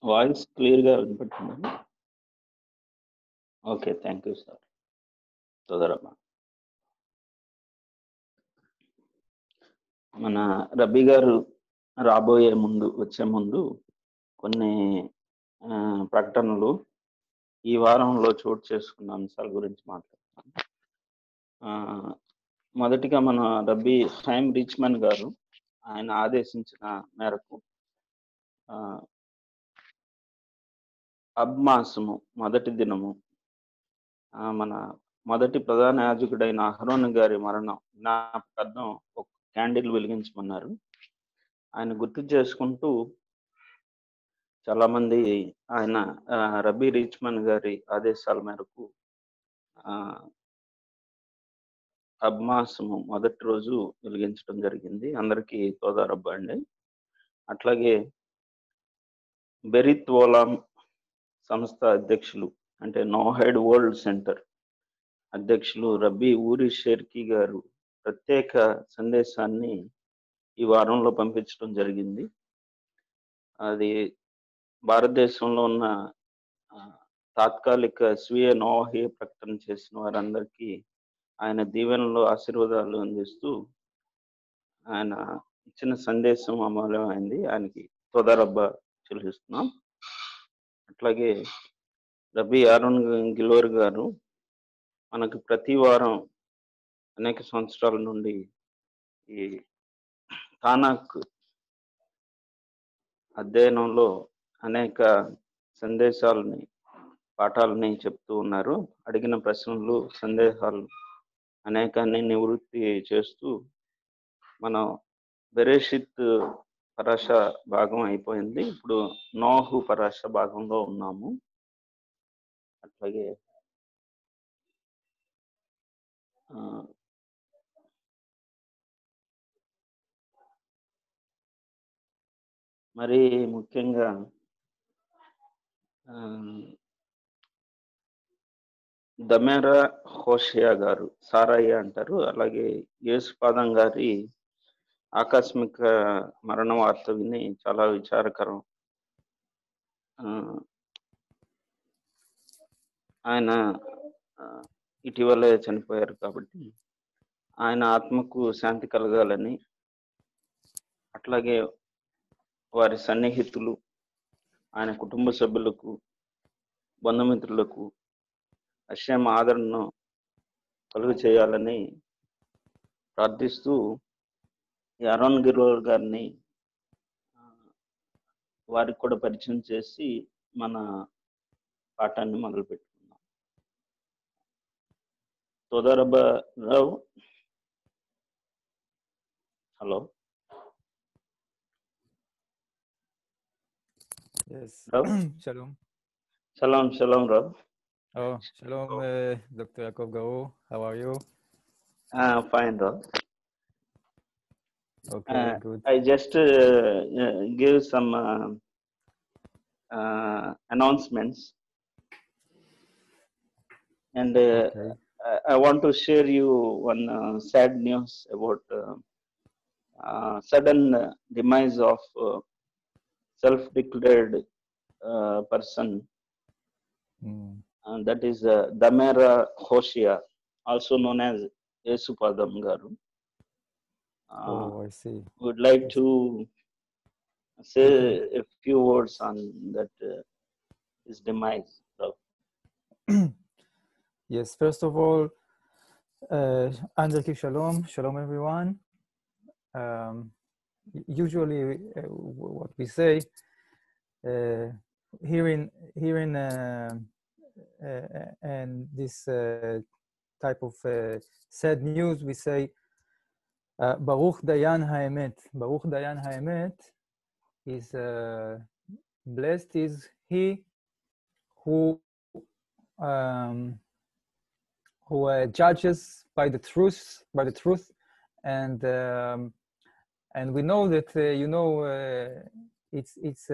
Voice క్లియర్గా వినపడుతుందండి. Okay, thank you sir. సోదరమ్మ, మన రబ్బీ గారు వచ్చే ముందు కొన్ని ప్రకటనలు ఈ వారంలో చోటు చేసుకున్న అంశాల గురించి మాట్లాడతాను. మొదటిగా మన రబ్బీ హైమ్ రిచ్మన్ గారు ఆయన ఆదేశించిన మేరకు అబ్మాసము మొదటి దినము మన మొదటి ప్రధాన యాజకుడైన అహరోన్ గారి మరణం జ్ఞాపకార్థం ఒక క్యాండిల్ వెలిగించమన్నారు. ఆయన గుర్తు చేసుకుంటూ చాలా మంది ఆయన రబ్బీ రిచ్మన్ గారి ఆదేశాల మేరకు అబ్మాసము మొదటి రోజు వెలిగించడం జరిగింది. అందరికీ తోదారబ్బా అండి. అట్లాగే బెరిత్ ఓలాం సంస్థ అధ్యక్షులు అంటే నోహైడ్ వరల్డ్ సెంటర్ అధ్యక్షులు రబ్బీ ఊరి షేర్కి గారు ప్రత్యేక సందేశాన్ని ఈ వారంలో పంపించడం జరిగింది. అది భారతదేశంలో ఉన్న తాత్కాలిక స్వీయ నోహే ప్రకటన చేసిన వారందరికీ ఆయన దీవెనలు ఆశీర్వాదాలు అందిస్తూ ఆయన ఇచ్చిన సందేశం అమూల్యమైంది. ఆయనకి తోదారబ్బా చెల్లిస్తున్నాం. అట్లాగే రబ్బీ యారోన్ గిలోర్ గారు మనకు ప్రతి వారం అనేక సంవత్సరాల నుండి ఈ తానాక్ అధ్యయనంలో అనేక సందేశాలని పాఠాలని చెప్తూ ఉన్నారు. అడిగిన ప్రశ్నలు సందేహాలు అనేకాన్ని నివృత్తి చేస్తూ మనం బెరేషిత్ పరాశ భాగం అయిపోయింది. ఇప్పుడు నోహు పరాశ భాగంలో ఉన్నాము. అట్లాగే మరి ముఖ్యంగా దమేరా హోషియా గారు సారయ్య అంటారు. అలాగే యేసుపాదం గారి ఆకస్మిక మరణ వార్త విని చాలా విచారకరం. ఆయన ఇటీవలే చనిపోయారు కాబట్టి ఆయన ఆత్మకు శాంతి కలగాలని, అట్లాగే వారి సన్నిహితులు, ఆయన కుటుంబ సభ్యులకు, బంధుమిత్రులకు అక్షమ ఆదరణను కలుగు చేయాలని ప్రార్థిస్తూ యారోన్ గిలోర్ గారిని వారికి కూడా పరిచయం చేసి మన పాఠాన్ని మొదలు పెట్టుకున్నాం. తోదారబ్బా రావు, hello. Yes. Shalom. Shalom. Shalom, Rob. Oh, shalom, Dr. Yaakov Garo. How are you? Fine, Rob. Okay, good. I just give some announcements, and Okay. I want to share you one sad news about sudden demise of self-declared person, and that is Damera Hoshia, also known as Yesupadam Garu. Oh, I see. Would like to say a few words on that his demise. Yes, first of all, Andreki Shalom. Shalom, everyone. Usually what we say here in and this type of sad news, we say Baruch Dayan Haemet. Baruch Dayan Haemet is blessed is he who judges by the truth, and we know that it's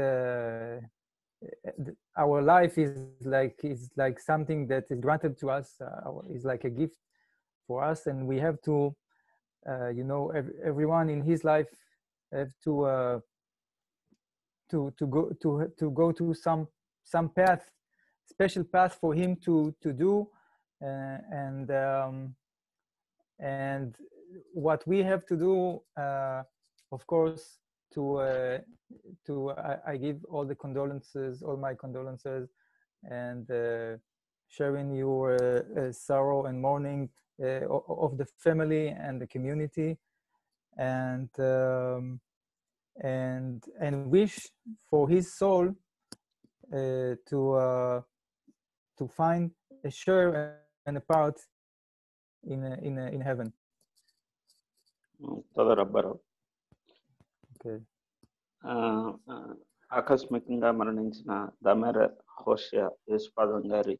our life is like something that is granted to us, is like a gift for us, and we have to everyone in his life have to go to some path, special path for him to do, and what we have to do, of course, I give all the condolences, all my condolences, and sharing your sorrow and mourning of the family and the community, and wish for his soul to find a share and a part in heaven. తోదా రబ్బారావు. Okay. ఆకస్మికంగా మరణించిన దమెర హోషియా యేసుపాదం గారి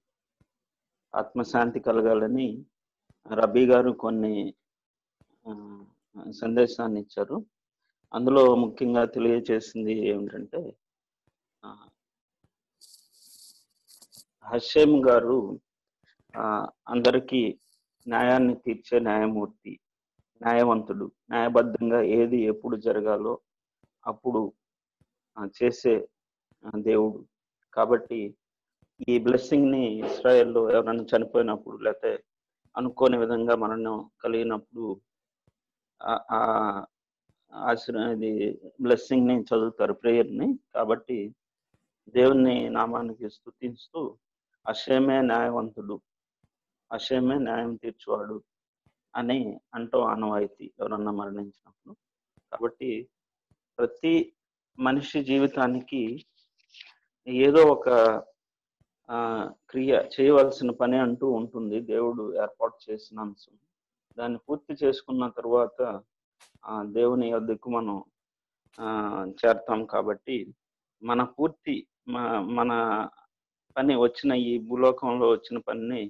ఆత్మశాంతి కలగాలని రబీ గారు కొన్ని సందేశాన్ని ఇచ్చారు. అందులో ముఖ్యంగా తెలియజేసింది ఏమిటంటే, హషేం గారు అందరికీ న్యాయాన్ని తీర్చే న్యాయమూర్తి, న్యాయవంతుడు, న్యాయబద్ధంగా ఏది ఎప్పుడు జరగాలో అప్పుడు చేసే దేవుడు. కాబట్టి ఈ బ్లెస్సింగ్ ని ఇస్రాయేల్లో ఎవరైనా చనిపోయినప్పుడు లేకపోతే అనుకోని విధంగా మరణం కలిగినప్పుడు ఇది బ్లెస్సింగ్ ని చదువుతారు, ప్రేయర్ ని. కాబట్టి దేవుని నామానికి స్తుతిస్తూ హషేమే న్యాయవంతుడు, హషేమే న్యాయం తీర్చువాడు అని అంటూ ఆనవాయితీ ఎవరన్నా మరణించినప్పుడు. కాబట్టి ప్రతి మనిషి జీవితానికి ఏదో ఒక క్రియ చేయవలసిన పని అంటూ ఉంటుంది, దేవుడు ఏర్పాటు చేసిన అంశం. దాన్ని పూర్తి చేసుకున్న తర్వాత దేవుని యొద్దకు మనం చేరతాం. కాబట్టి మన పూర్తి మన పని వచ్చిన ఈ భూలోకంలో వచ్చిన పనిని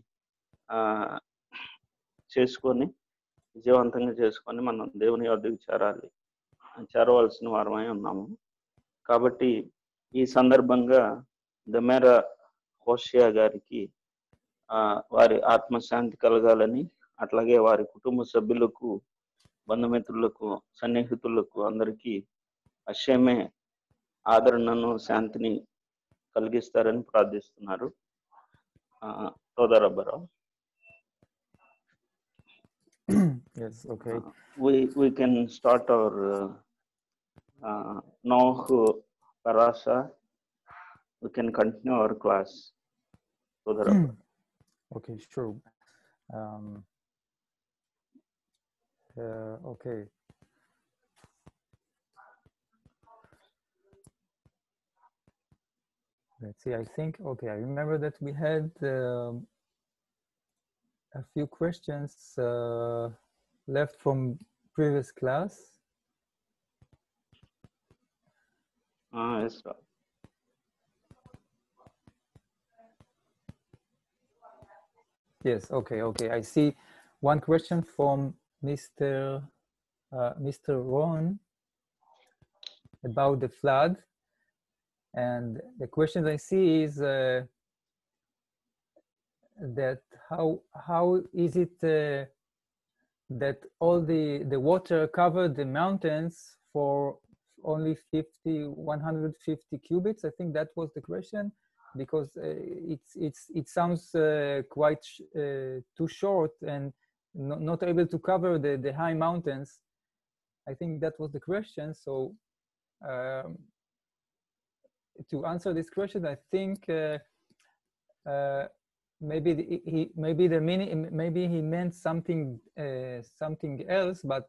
చేసుకొని విజయవంతంగా చేసుకొని మనం దేవుని యొద్దకు చేరవలసిన వారమై ఉన్నాము. కాబట్టి ఈ సందర్భంగా దమెర హోషియా గారికి వారి ఆత్మశాంతి కలగాలని, అట్లాగే వారి కుటుంబ సభ్యులకు, బంధుమిత్రులకు, సన్నిహితులకు అందరికీ హషేమే ఆదరణను, శాంతిని కలిగిస్తారని ప్రార్థిస్తున్నారు. తోదా రబ్బారావు. Yes, okay. We can start our Noah Parasha. We can continue our class. Okay, sure. Okay. Let's see. I think, okay, I remember that we had a few questions left from previous class. Yes, sir. Yes, okay. I see one question from Mr. Ron about the flood. And the question I see is that how is it that all the water covered the mountains for only 150 cubits? I think that was the question, because it sounds quite too short and not able to cover the high mountains. I think that was the question. So to answer this question, I think maybe he meant something else, but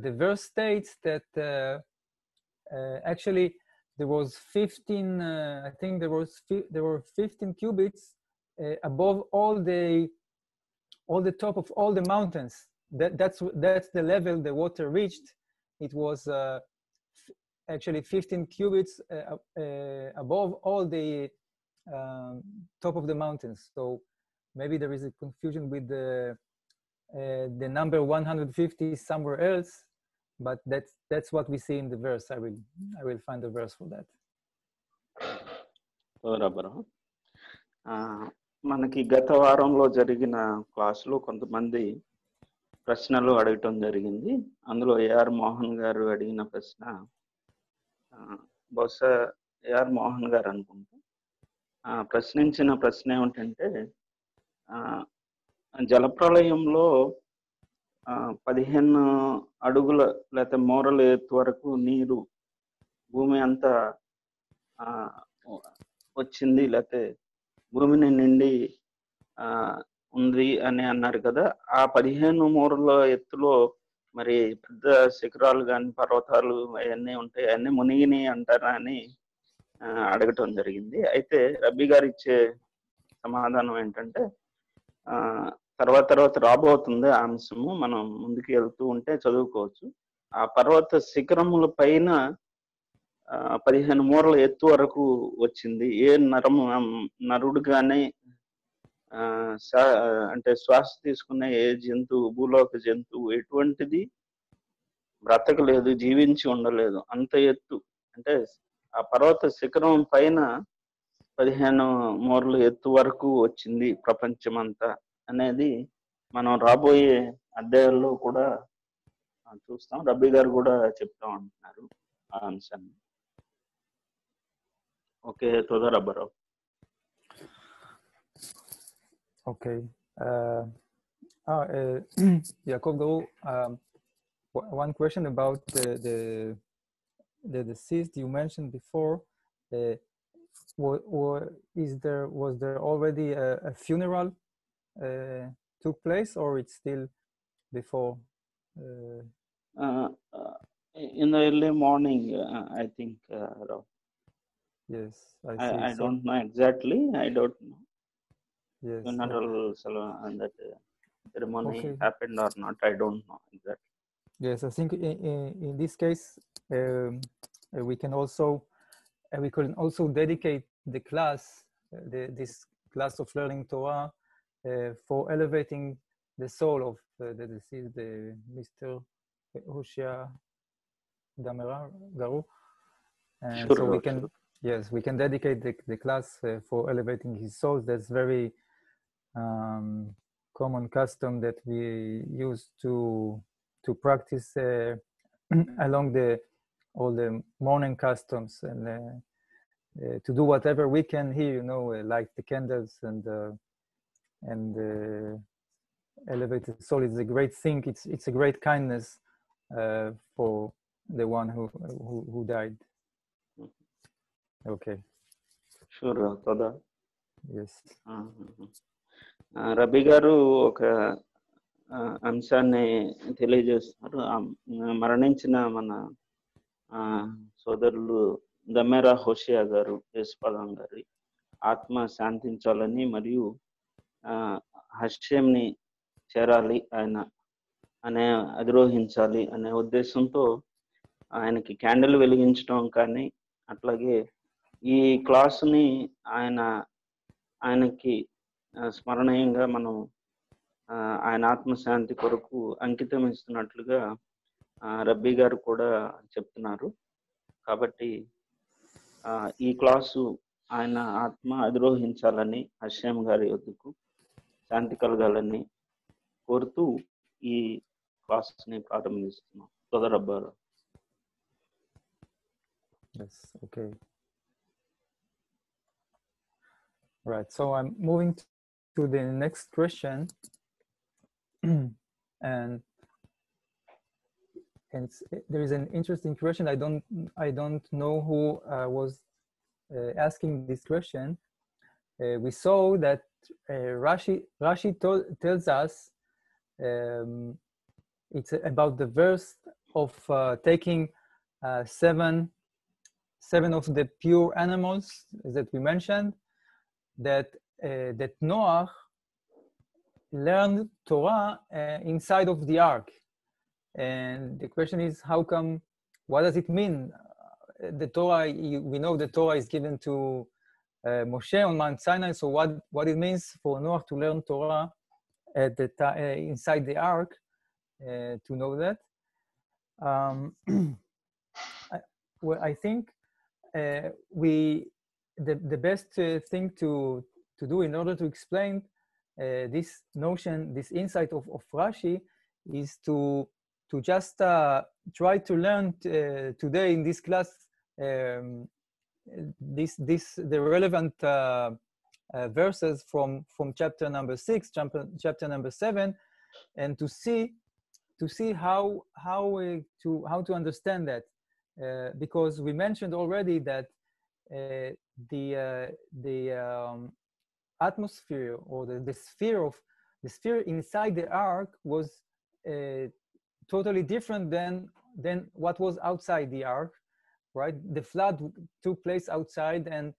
the verse states that actually there was 15. I think there were 15 cubits above all the top of all the mountains. That's the level the water reached. It was actually 15 cubits above all the top of the mountains. So maybe there is a confusion with the number 150 somewhere else, but that's what we see in the verse. I will find the verse for that. మనకి గత వారంలో జరిగిన క్లాసులో కొంతమంది ప్రశ్నలు అడగటం జరిగింది. అందులో ఏఆర్ మోహన్ గారు అడిగిన ప్రశ్న, బహుశా ఏఆర్ మోహన్ గారు అనుకుంటా ప్రశ్నించిన ప్రశ్న ఏమిటంటే జలప్రళయంలో 15 అడుగుల లేకపోతే మోరల ఎత్తు వరకు నీరు భూమి అంతా వచ్చింది, లేకపోతే భూమిని నిండి ఉంది అని అన్నారు కదా. ఆ 15 మూరల ఎత్తులో మరి పెద్ద శిఖరాలు కానీ పర్వతాలు అవన్నీ ఉంటాయి, అన్నీ మునిగిని అంటారా అని అడగటం జరిగింది. అయితే రబ్బీ గారు ఇచ్చే సమాధానం ఏంటంటే తర్వాత రాబోతుంది ఆ అంశము, మనం ముందుకు వెళ్తూ ఉంటే చదువుకోవచ్చు. ఆ పర్వత శిఖరముల పైన 15 మూరల ఎత్తు వరకు వచ్చింది. ఏ నరుడు కానీ అంటే శ్వాస తీసుకునే ఏ జంతువు, భూలోక జంతువు ఎటువంటిది బ్రతకలేదు, జీవించి ఉండలేదు. అంత ఎత్తు అంటే ఆ పర్వత శిఖరం పైన 15 మూరల ఎత్తు వరకు వచ్చింది ప్రపంచమంతా అనేది మనం రాబోయే అధ్యాయాల్లో కూడా చూస్తాం. రబ్బీ గారు కూడా చెప్తా ఉంటున్నారు ఆ అంశాన్ని. Okay, తోదా రబ్బారావు. Okay. Yaakov, one question about the deceased you mentioned before. Was there already a funeral took place, or it's still before? In the early morning, I think. Yes, I see. I don't know exactly. I don't know. Yes. Funeral and that ceremony happened or not, I don't know exactly. Yes, I think in this case we can also dedicate the class, this class of learning Torah, for elevating the soul of the deceased, Mr. Hoshea Garu. And sure, so we can, sure. Yes, we can dedicate the class for elevating his soul. That's very common custom that we use to practice along all the morning customs, and to do whatever we can here, light the candles and elevate the soul. It's a great thing. It's a great kindness for the one who died. Okay. Sure, Toda. Yes. రబ్బీ గారు ఒక అంశాన్ని తెలియజేస్తున్నారు. మరణించిన మన సోదరులు దమెరా హోషియా గారు, యేసుపాదం గారి ఆత్మ శాంతించాలని మరియు హష్యంని చేరాలి, ఆయన అధిరోహించాలి అనే ఉద్దేశంతో ఆయనకి క్యాండిల్ వెలిగించడం కానీ, అట్లాగే ఈ క్లాసుని ఆయనకి స్మరణీయంగా మనం ఆయన ఆత్మశాంతి కొరకు అంకితం ఇస్తున్నట్లుగా రబ్బీ గారు కూడా చెప్తున్నారు. కాబట్టి ఈ క్లాసు ఆయన ఆత్మ అధిరోహించాలని, హష్యం గారి వద్దకు శాంతి కలగాలని కోరుతూ ఈ క్లాస్ని ప్రారంభిస్తున్నాం. సోదరబ్బారు. Yes, okay. Right, so I'm moving to the next question. and there is an interesting question. I don't know who was asking this question. We saw that Rashi tells us it's about the verse of taking seven of the pure animals that we mentioned, that Noah learned Torah inside of the ark. And the question is, how come, what does it mean? The Torah, we know the Torah is given to Moshe on Mount Sinai, so what it means for Noah to learn Torah at inside the ark, to know that. I think the best thing to do in order to explain this notion, this insight of Rashi, is to just try to learn today in this class the relevant verses from chapter number 6, chapter number 7, and to see how to understand that, because we mentioned already that the atmosphere, or the sphere inside the ark was totally different than what was outside the ark, right? The flood took place outside, and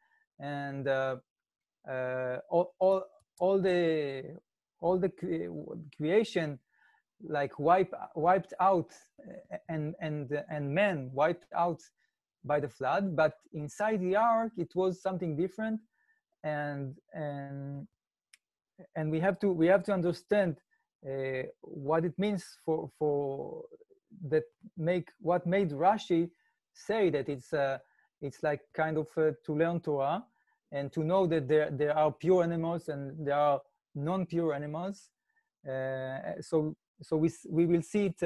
all the creation like wiped out, and man wiped out by the flood. But inside the ark it was something different, and we have to understand what it means for that what made Rashi say that it's like kind of to learn Torah and to know that there are pure animals and there are non-pure animals. So we will see it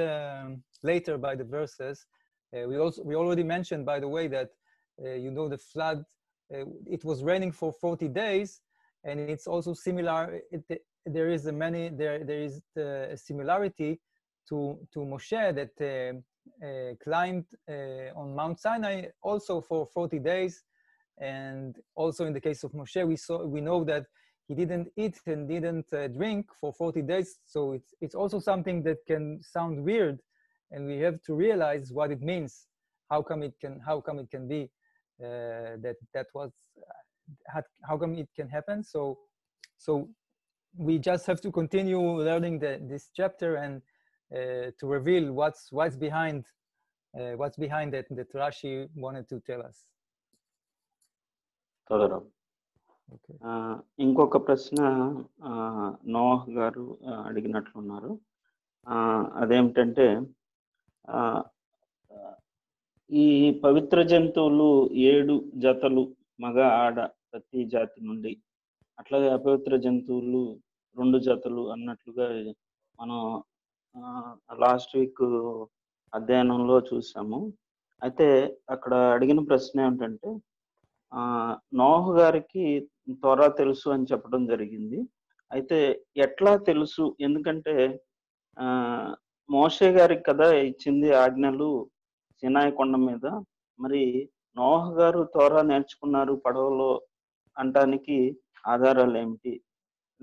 later by the verses. We already mentioned, by the way, that the flood, it was raining for 40 days, and it's also similar. There is a similarity to Moshe that climbed on Mount Sinai also for 40 days, and also in the case of Moshe, we know that he didn't eat and didn't drink for 40 days. So it's also something that can sound weird, and we have to realize what it means. How come it can be that was how come it can happen? So we just have to continue learning this chapter and to reveal what's behind that Rashi wanted to tell us. Okay. ఇంకొక ప్రశ్న Noah గారు అడిగినట్లున్నారు. అదేమిటంటే ఈ పవిత్ర జంతువులు 7 జతలు, మగ ఆడ ప్రతి జాతి నుండి, అట్లాగే అపవిత్ర జంతువులు 2 జతలు అన్నట్లుగా మనం లాస్ట్ వీక్ అధ్యయనంలో చూసాము. అయితే అక్కడ అడిగిన ప్రశ్న ఏమిటంటే, నోహ్ గారికి త్వర తెలుసు అని చెప్పడం జరిగింది. అయితే ఎట్లా తెలుసు? ఎందుకంటే మోషే గారికి కదా ఇచ్చింది ఆజ్ఞలు సినాయి కొండ మీద. మరి నోహ్ గారు త్వర నేర్చుకున్నారు పడవలో అనటానికి ఆధారాలు ఏమిటి?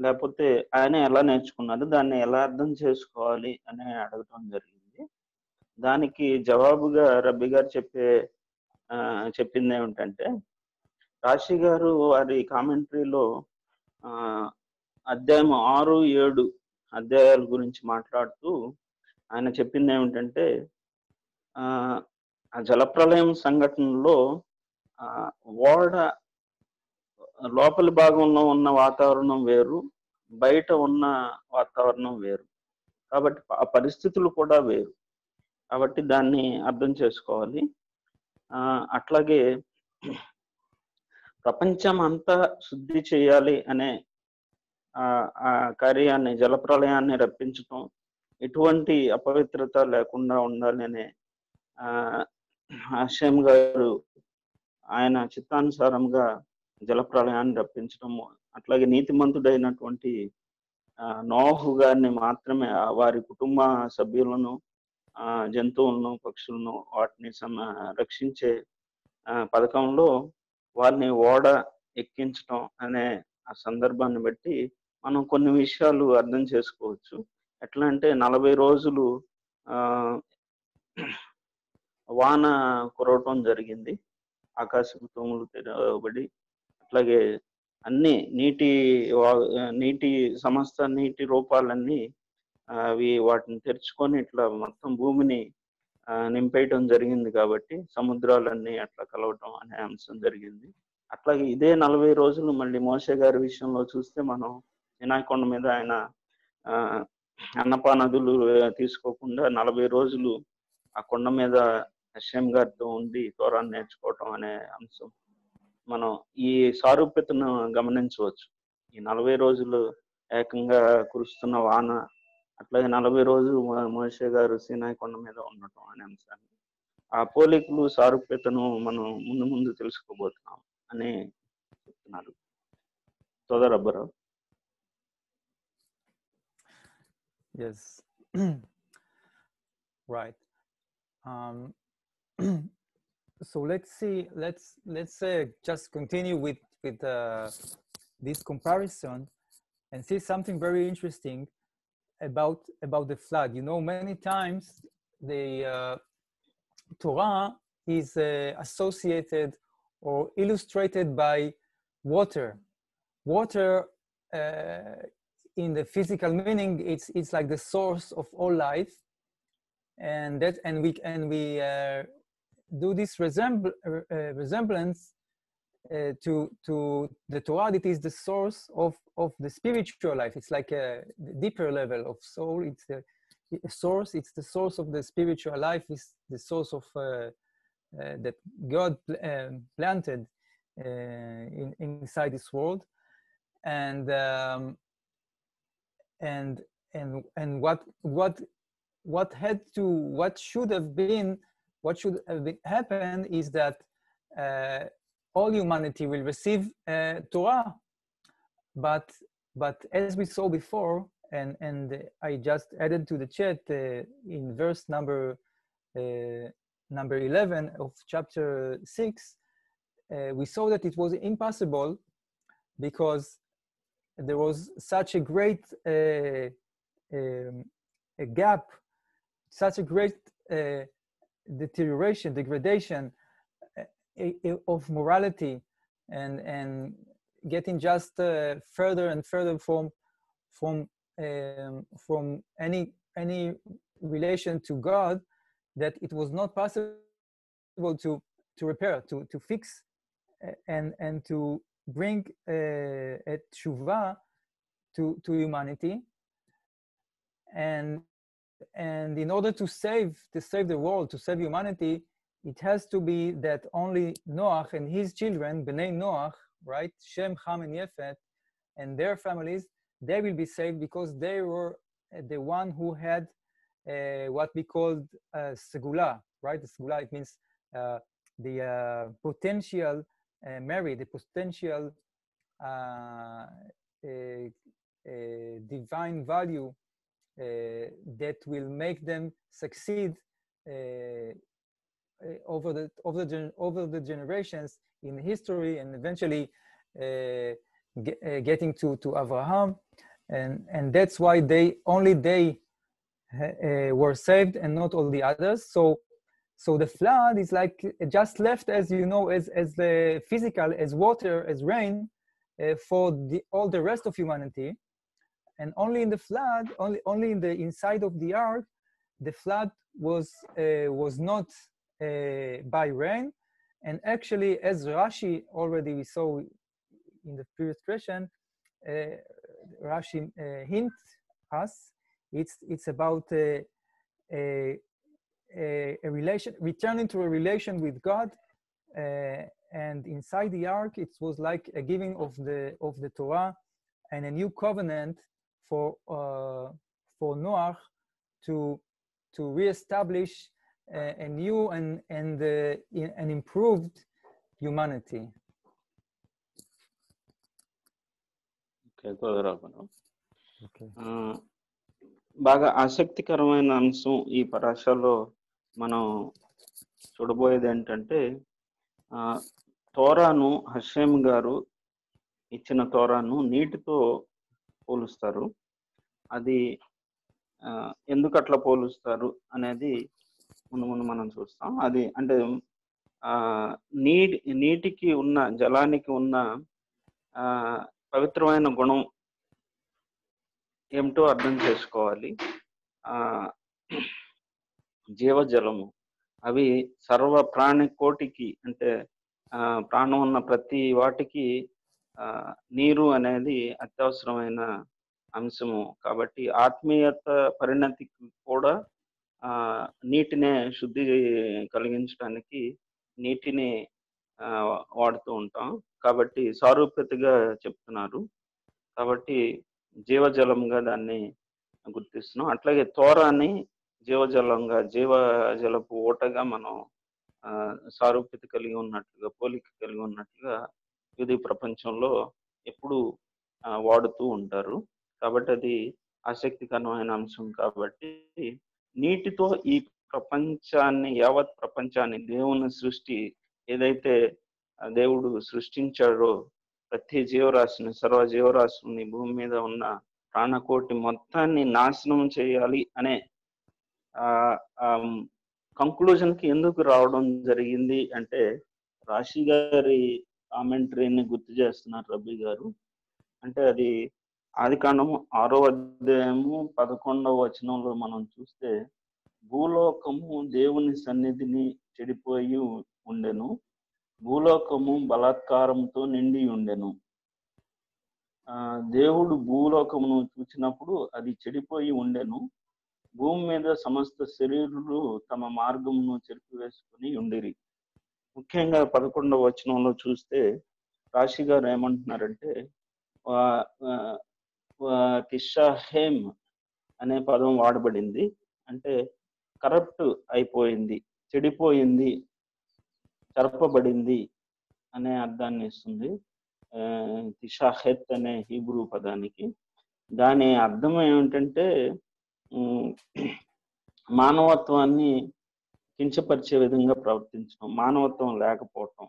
లేకపోతే ఆయన ఎలా నేర్చుకున్నారు? దాన్ని ఎలా అర్థం చేసుకోవాలి అని అడగటం జరిగింది. దానికి జవాబుగా రబ్బి గారు చెప్పింది ఏమిటంటే, రాశి గారు వారి కామెంటరీలో అధ్యాయం 6, 7 అధ్యాయాల గురించి మాట్లాడుతూ ఆయన చెప్పింది ఏమిటంటే, ఆ జలప్రలయం సంఘటనలో ఓడ లోపలి భాగంలో ఉన్న వాతావరణం వేరు, బయట ఉన్న వాతావరణం వేరు. కాబట్టి ఆ పరిస్థితులు కూడా వేరు. కాబట్టి దాన్ని అర్థం చేసుకోవాలి. అట్లాగే ప్రపంచం అంతా శుద్ధి చేయాలి అనే ఆ కార్యాన్ని, జలప్రలయాన్ని రప్పించటం, ఎటువంటి అపవిత్రత లేకుండా ఉండాలి అనే హషేమ్ గారు ఆయన చిత్తానుసారంగా జలప్రలయాన్ని రప్పించటము, అట్లాగే నీతిమంతుడైనటువంటి నోహు గారిని మాత్రమే వారి కుటుంబ సభ్యులను, జంతువులను, పక్షులను వాటిని రక్షించే పథకంలో వారిని ఓడ ఎక్కించటం అనే ఆ సందర్భాన్ని బట్టి మనం కొన్ని విషయాలు అర్థం చేసుకోవచ్చు. ఎట్లా అంటే 40 రోజులు వాన కురవటం జరిగింది, ఆకాశపు తూములు తెరవబడి, అట్లాగే అన్ని నీటి సమస్త నీటి రూపాలన్నీ అవి వాటిని తెరుచుకొని ఇట్లా మొత్తం భూమిని నింపేయటం జరిగింది. కాబట్టి సముద్రాలన్నీ అట్లా కలవటం అనే అంశం జరిగింది. అట్లాగే ఇదే 40 రోజులు మళ్ళీ మోషే గారి విషయంలో చూస్తే, మనం సినాయి కొండ మీద ఆయన అన్నపానదులు తీసుకోకుండా 40 రోజులు ఆ కొండ మీద హషేమ్ గారితో ఉండి తోరాన్ని నేర్చుకోవటం అనే అంశం మనం ఈ సారూప్యతను గమనించవచ్చు. ఈ 40 రోజులు ఏకంగా కురుస్తున్న వాన, అట్లాగే 40 రోజులు మోషే గారు సినాయి కొండ మీద ఉండటం అనే అంశాన్ని ఆ పోలికలు సారూప్యతను మనం ముందు ముందు తెలుసుకోబోతున్నాం అని చెప్తున్నారు. సోదర్ అబ్బరావు. Yes. Right. So let's see. Let's just continue with this comparison and see something very interesting about the flood. You know, many times the Torah is associated or illustrated by water. Water, in the physical meaning, it's like the source of all life, and we do this resemblance to the Torah. That is the source of the spiritual life. It's like a deeper level of soul. It's the source. It's the source of the spiritual life. It's the source of that God planted inside this world, and what should have happened is that all humanity will receive Torah, but as we saw before, and I just added to the chat in verse number 11 of chapter 6, we saw that it was impossible because there was such a great a gap, such a great degradation of morality, and getting just further and further from any relation to God, that it was not possible to repair, to fix, and to bring a tshuva to humanity, and in order to save the world, to save humanity, it has to be that only Noach and his children, Bnei Noach, right, Shem, Ham, and Yefet, and their families, they will be saved because they were the one who had what we called segula, right? The segula, it means the potential merit, the potential divine value that will make them succeed over the generations in history, and eventually getting to Abraham, and that's why they were saved and not all the others. So the flood is like just left, as you know, as the physical, as water, as rain, for all the rest of humanity. And only in the flood, only in the inside of the ark, the flood was not by rain. And actually, as Rashi already we saw in the previous question, Rashi hint us, it's about a relation, returning to a relation with God, and inside the ark, it was like a giving of the Torah and a new covenant for Noach to reestablish a new and an improved humanity. Okay. బాగా ఆసక్తికరమైన అంశం ఈ పరాశలో మనం చూడబోయేది ఏంటంటే, తోరాను Hashem గారు ఇచ్చిన తోరాను నీటితో పోలుస్తారు. అది ఎందుకు అట్లా పోలుస్తారు అనేది ముందు మనం చూస్తాం. అది అంటే నీటికి ఉన్న, జలానికి ఉన్న పవిత్రమైన గుణం ఏమిటో అర్థం చేసుకోవాలి. జీవజలము, అవి సర్వ ప్రాణి కోటికి, అంటే ప్రాణం ఉన్న ప్రతి వాటికి నీరు అనేది అత్యవసరమైన అంశము. కాబట్టి ఆత్మీయత పరిణతికి కూడా నీటినే శుద్ధి కలిగించడానికి నీటిని వాడుతూ ఉంటాం. కాబట్టి సారూప్యతగా చెప్తున్నారు. కాబట్టి జీవజలంగా దాన్ని గుర్తిస్తున్నాం. అట్లాగే తోరాన్ని జీవజలంగా, జీవజలపు ఓటగా మనం సారూప్యత కలిగి ఉన్నట్లుగా, పోలిక కలిగి ఉన్నట్లుగా ఇది ప్రపంచంలో ఎప్పుడు వాడుతూ ఉంటారు. కాబట్టి అది ఆసక్తికరమైన అంశం. కాబట్టి నీటితో ఈ ప్రపంచాన్ని, యావత్ ప్రపంచాన్ని, దేవుని సృష్టి ఏదైతే దేవుడు సృష్టించాడో ప్రతి జీవరాశిని, సర్వ జీవరాశుల్ని, భూమి మీద ఉన్న ప్రాణకోటి మొత్తాన్ని నాశనం చేయాలి అనే కంక్లూజన్ కి ఎందుకు రావడం జరిగింది అంటే, రాశి గారి కామెంటరీని గుర్తు చేస్తున్నారు రబ్బీ గారు. అంటే అది ఆదికాండము 6వ అధ్యాయము 11వ వచనంలో మనం చూస్తే, భూలోకము దేవుని సన్నిధిని చెడిపోయి ఉండెను, భూలోకము బలాత్కారంతో నిండి ఉండెను. దేవుడు భూలోకమును చూచినప్పుడు అది చెడిపోయి ఉండెను, భూమి మీద సమస్త శరీరులు తమ మార్గమును చెరిపివేసుకుని ఉండిరి. ముఖ్యంగా 11వ వచనంలో చూస్తే రాశి గారు ఏమంటున్నారంటే, తిషాహేమ్ అనే పదం వాడబడింది. అంటే కరప్ట్ అయిపోయింది, చెడిపోయింది, చెరపబడింది అనే అర్థాన్ని ఇస్తుంది తిషాహెత్ అనే హీబ్రూ పదానికి. దాని అర్థం ఏమిటంటే మానవత్వాన్ని కించపరిచే విధంగా ప్రవర్తించడం, మానవత్వం లేకపోవటం,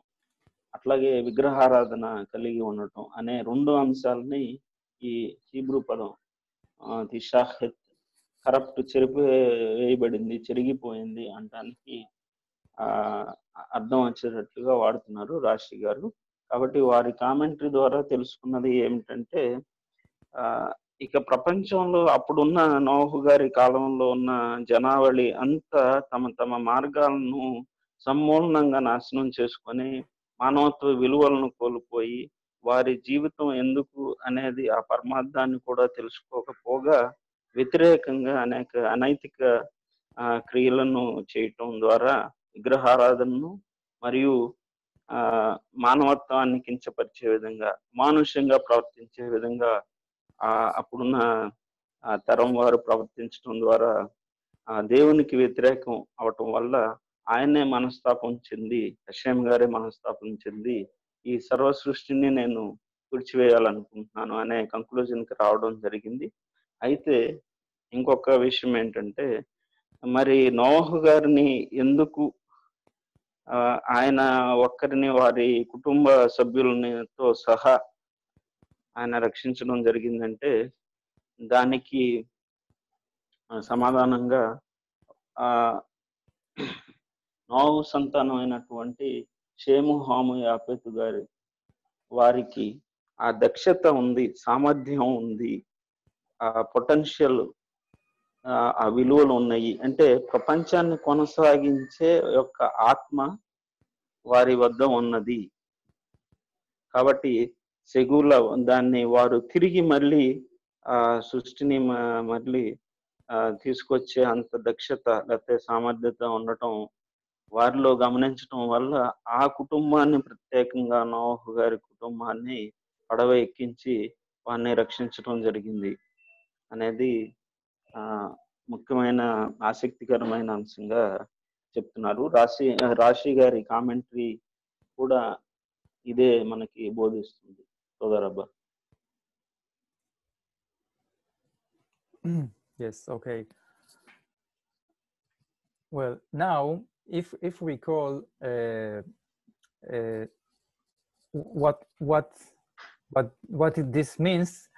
అట్లాగే విగ్రహారాధన కలిగి ఉండటం అనే 2 అంశాలని ఈ హీబ్రూ పదం తిషాహెత్, కరప్ట్, చెరిపివేయబడింది, చెరిగిపోయింది అంటానికి అర్థం వచ్చేటట్లుగా వాడుతున్నారు రాశి గారు. కాబట్టి వారి కామెంటరీ ద్వారా తెలుసుకున్నది ఏమిటంటే, ఇక ప్రపంచంలో అప్పుడున్న నోహు గారి కాలంలో ఉన్న జనావళి అంతా తమ తమ మార్గాలను సమూలంగా నాశనం చేసుకొని మానవత్వ విలువలను కోల్పోయి, వారి జీవితం ఎందుకు అనేది ఆ పరమార్థాన్ని కూడా తెలుసుకోకపోగా వ్యతిరేకంగా అనేక అనైతిక క్రియలను చేయటం ద్వారా విగ్రహారాధనను మరియు మానవత్వాన్ని కించపరిచే విధంగా, మానుష్యంగా ప్రవర్తించే విధంగా అప్పుడున్న తరం వారు ప్రవర్తించడం ద్వారా దేవునికి వ్యతిరేకం అవటం వల్ల ఆయనే మనస్తాపం చెంది, హషేమ్ గారే మనస్తాపం చెంది, ఈ సర్వ సృష్టిని నేను తుడిచివేయాలనుకుంటున్నాను అనే కంక్లూజన్కి రావడం జరిగింది. అయితే ఇంకొక విషయం ఏంటంటే, మరి నోహు గారిని ఎందుకు ఆయన ఒక్కరిని, వారి కుటుంబ సభ్యులతో సహా ఆయన రక్షించడం జరిగిందంటే, దానికి సమాధానంగా నోహు సంతానం అయినటువంటి షేము, హాము, యాపెతు గారి వారికి ఆ దక్షత ఉంది, సామర్థ్యం ఉంది, ఆ పొటెన్షియల్, ఆ విలువలు ఉన్నాయి. అంటే ప్రపంచాన్ని కొనసాగించే యొక్క ఆత్మ వారి వద్ద ఉన్నది. కాబట్టి సెగూల దాన్ని వారు తిరిగి మళ్ళీ సృష్టిని మళ్ళీ తీసుకొచ్చే అంత దక్షత లేకపోతే సామర్థ్యత ఉండటం వారిలో గమనించడం వల్ల ఆ కుటుంబాన్ని, ప్రత్యేకంగా నోహు గారి కుటుంబాన్ని పడవ ఎక్కించి వారిని రక్షించడం జరిగింది అనేది ముఖ్యమైన ఆసక్తికరమైన అంశంగా చెప్తున్నారు. రాశి గారి కామెంటరీ కూడా ఇదే మనకి బోధిస్తుంది. సోదరబ్బా. Yes, okay. Well, now if we call what this means,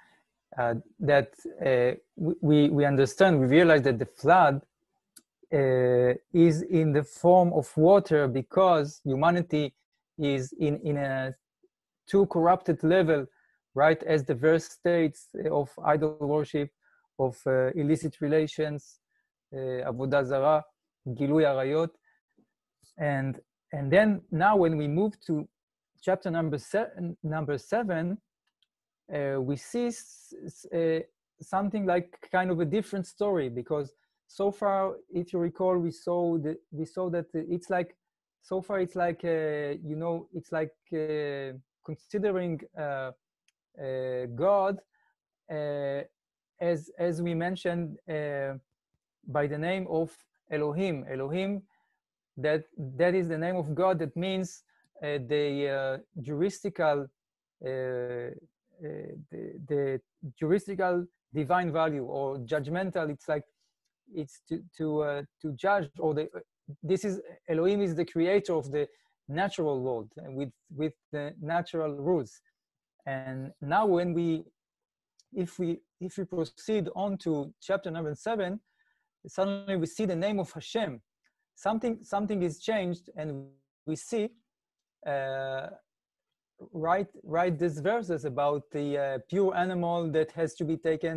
that we understand, we realize that the flood is in the form of water because humanity is in a too corrupted level, right? As the verse states, of idol worship, of illicit relations, avodah zarah, gilui arayot, and then now when we move to chapter number 7, we see something like kind of a different story, because so far, if you recall, we saw that it's like, so far it's like it's like considering God as we mentioned by the name of Elohim. Elohim that is the name of God. That means the juristical the juristical divine value, or judgmental. It's like it's to judge, or this is Elohim is the creator of the natural world with the natural rules. And now when if we proceed on to chapter number 7, suddenly we see the name of Hashem. Something is changed, and we see write these verses about the pure animal that has to be taken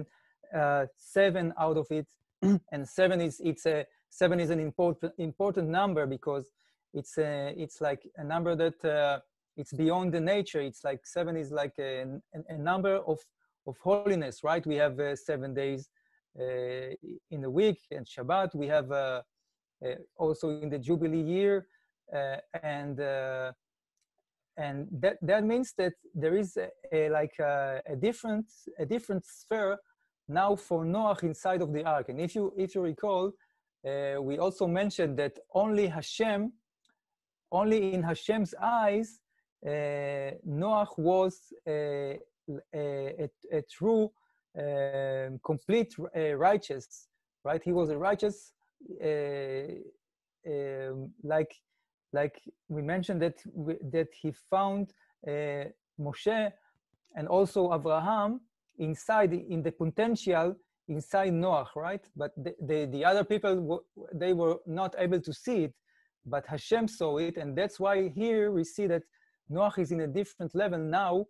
7 out of it. And 7 is an important number, because it's like a number that it's beyond the nature. It's like 7 is like a number of holiness, right? We have 7 days in the week, and Shabbat. We have also in the Jubilee year, and that means that there is a different sphere now for Noach inside of the ark. And if you recall, we also mentioned that only in Hashem's eyes, Noach was a true, complete righteous, right? He was a righteous, like we mentioned that he found Moshe and also Abraham inside, in the potential inside Noach, right? But the other people, they were not able to see it, but Hashem saw it. And that's why here we see that Noach is in a different level now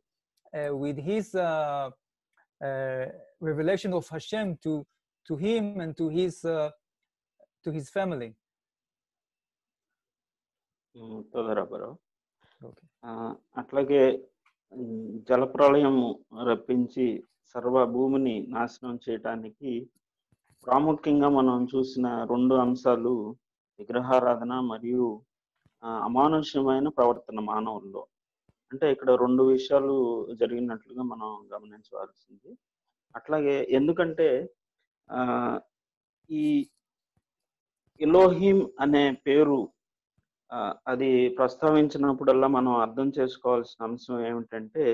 with his revelation of Hashem to him and to his family. అట్లాగే జలప్రళయం రప్పించి సర్వ భూమిని నాశనం చేయటానికి ప్రాముఖ్యంగా మనం చూసిన 2 అంశాలు విగ్రహారాధన మరియు అమానుష్యమైన ప్రవర్తన మానవుల్లో. అంటే ఇక్కడ 2 విషయాలు జరిగినట్లుగా మనం గమనించవలసింది. అట్లాగే ఎందుకంటే ఈ ఎలోహిం అనే పేరు అది ప్రస్తావించినప్పుడల్లా మనం అర్థం చేసుకోవాల్సిన అంశం ఏమిటంటే,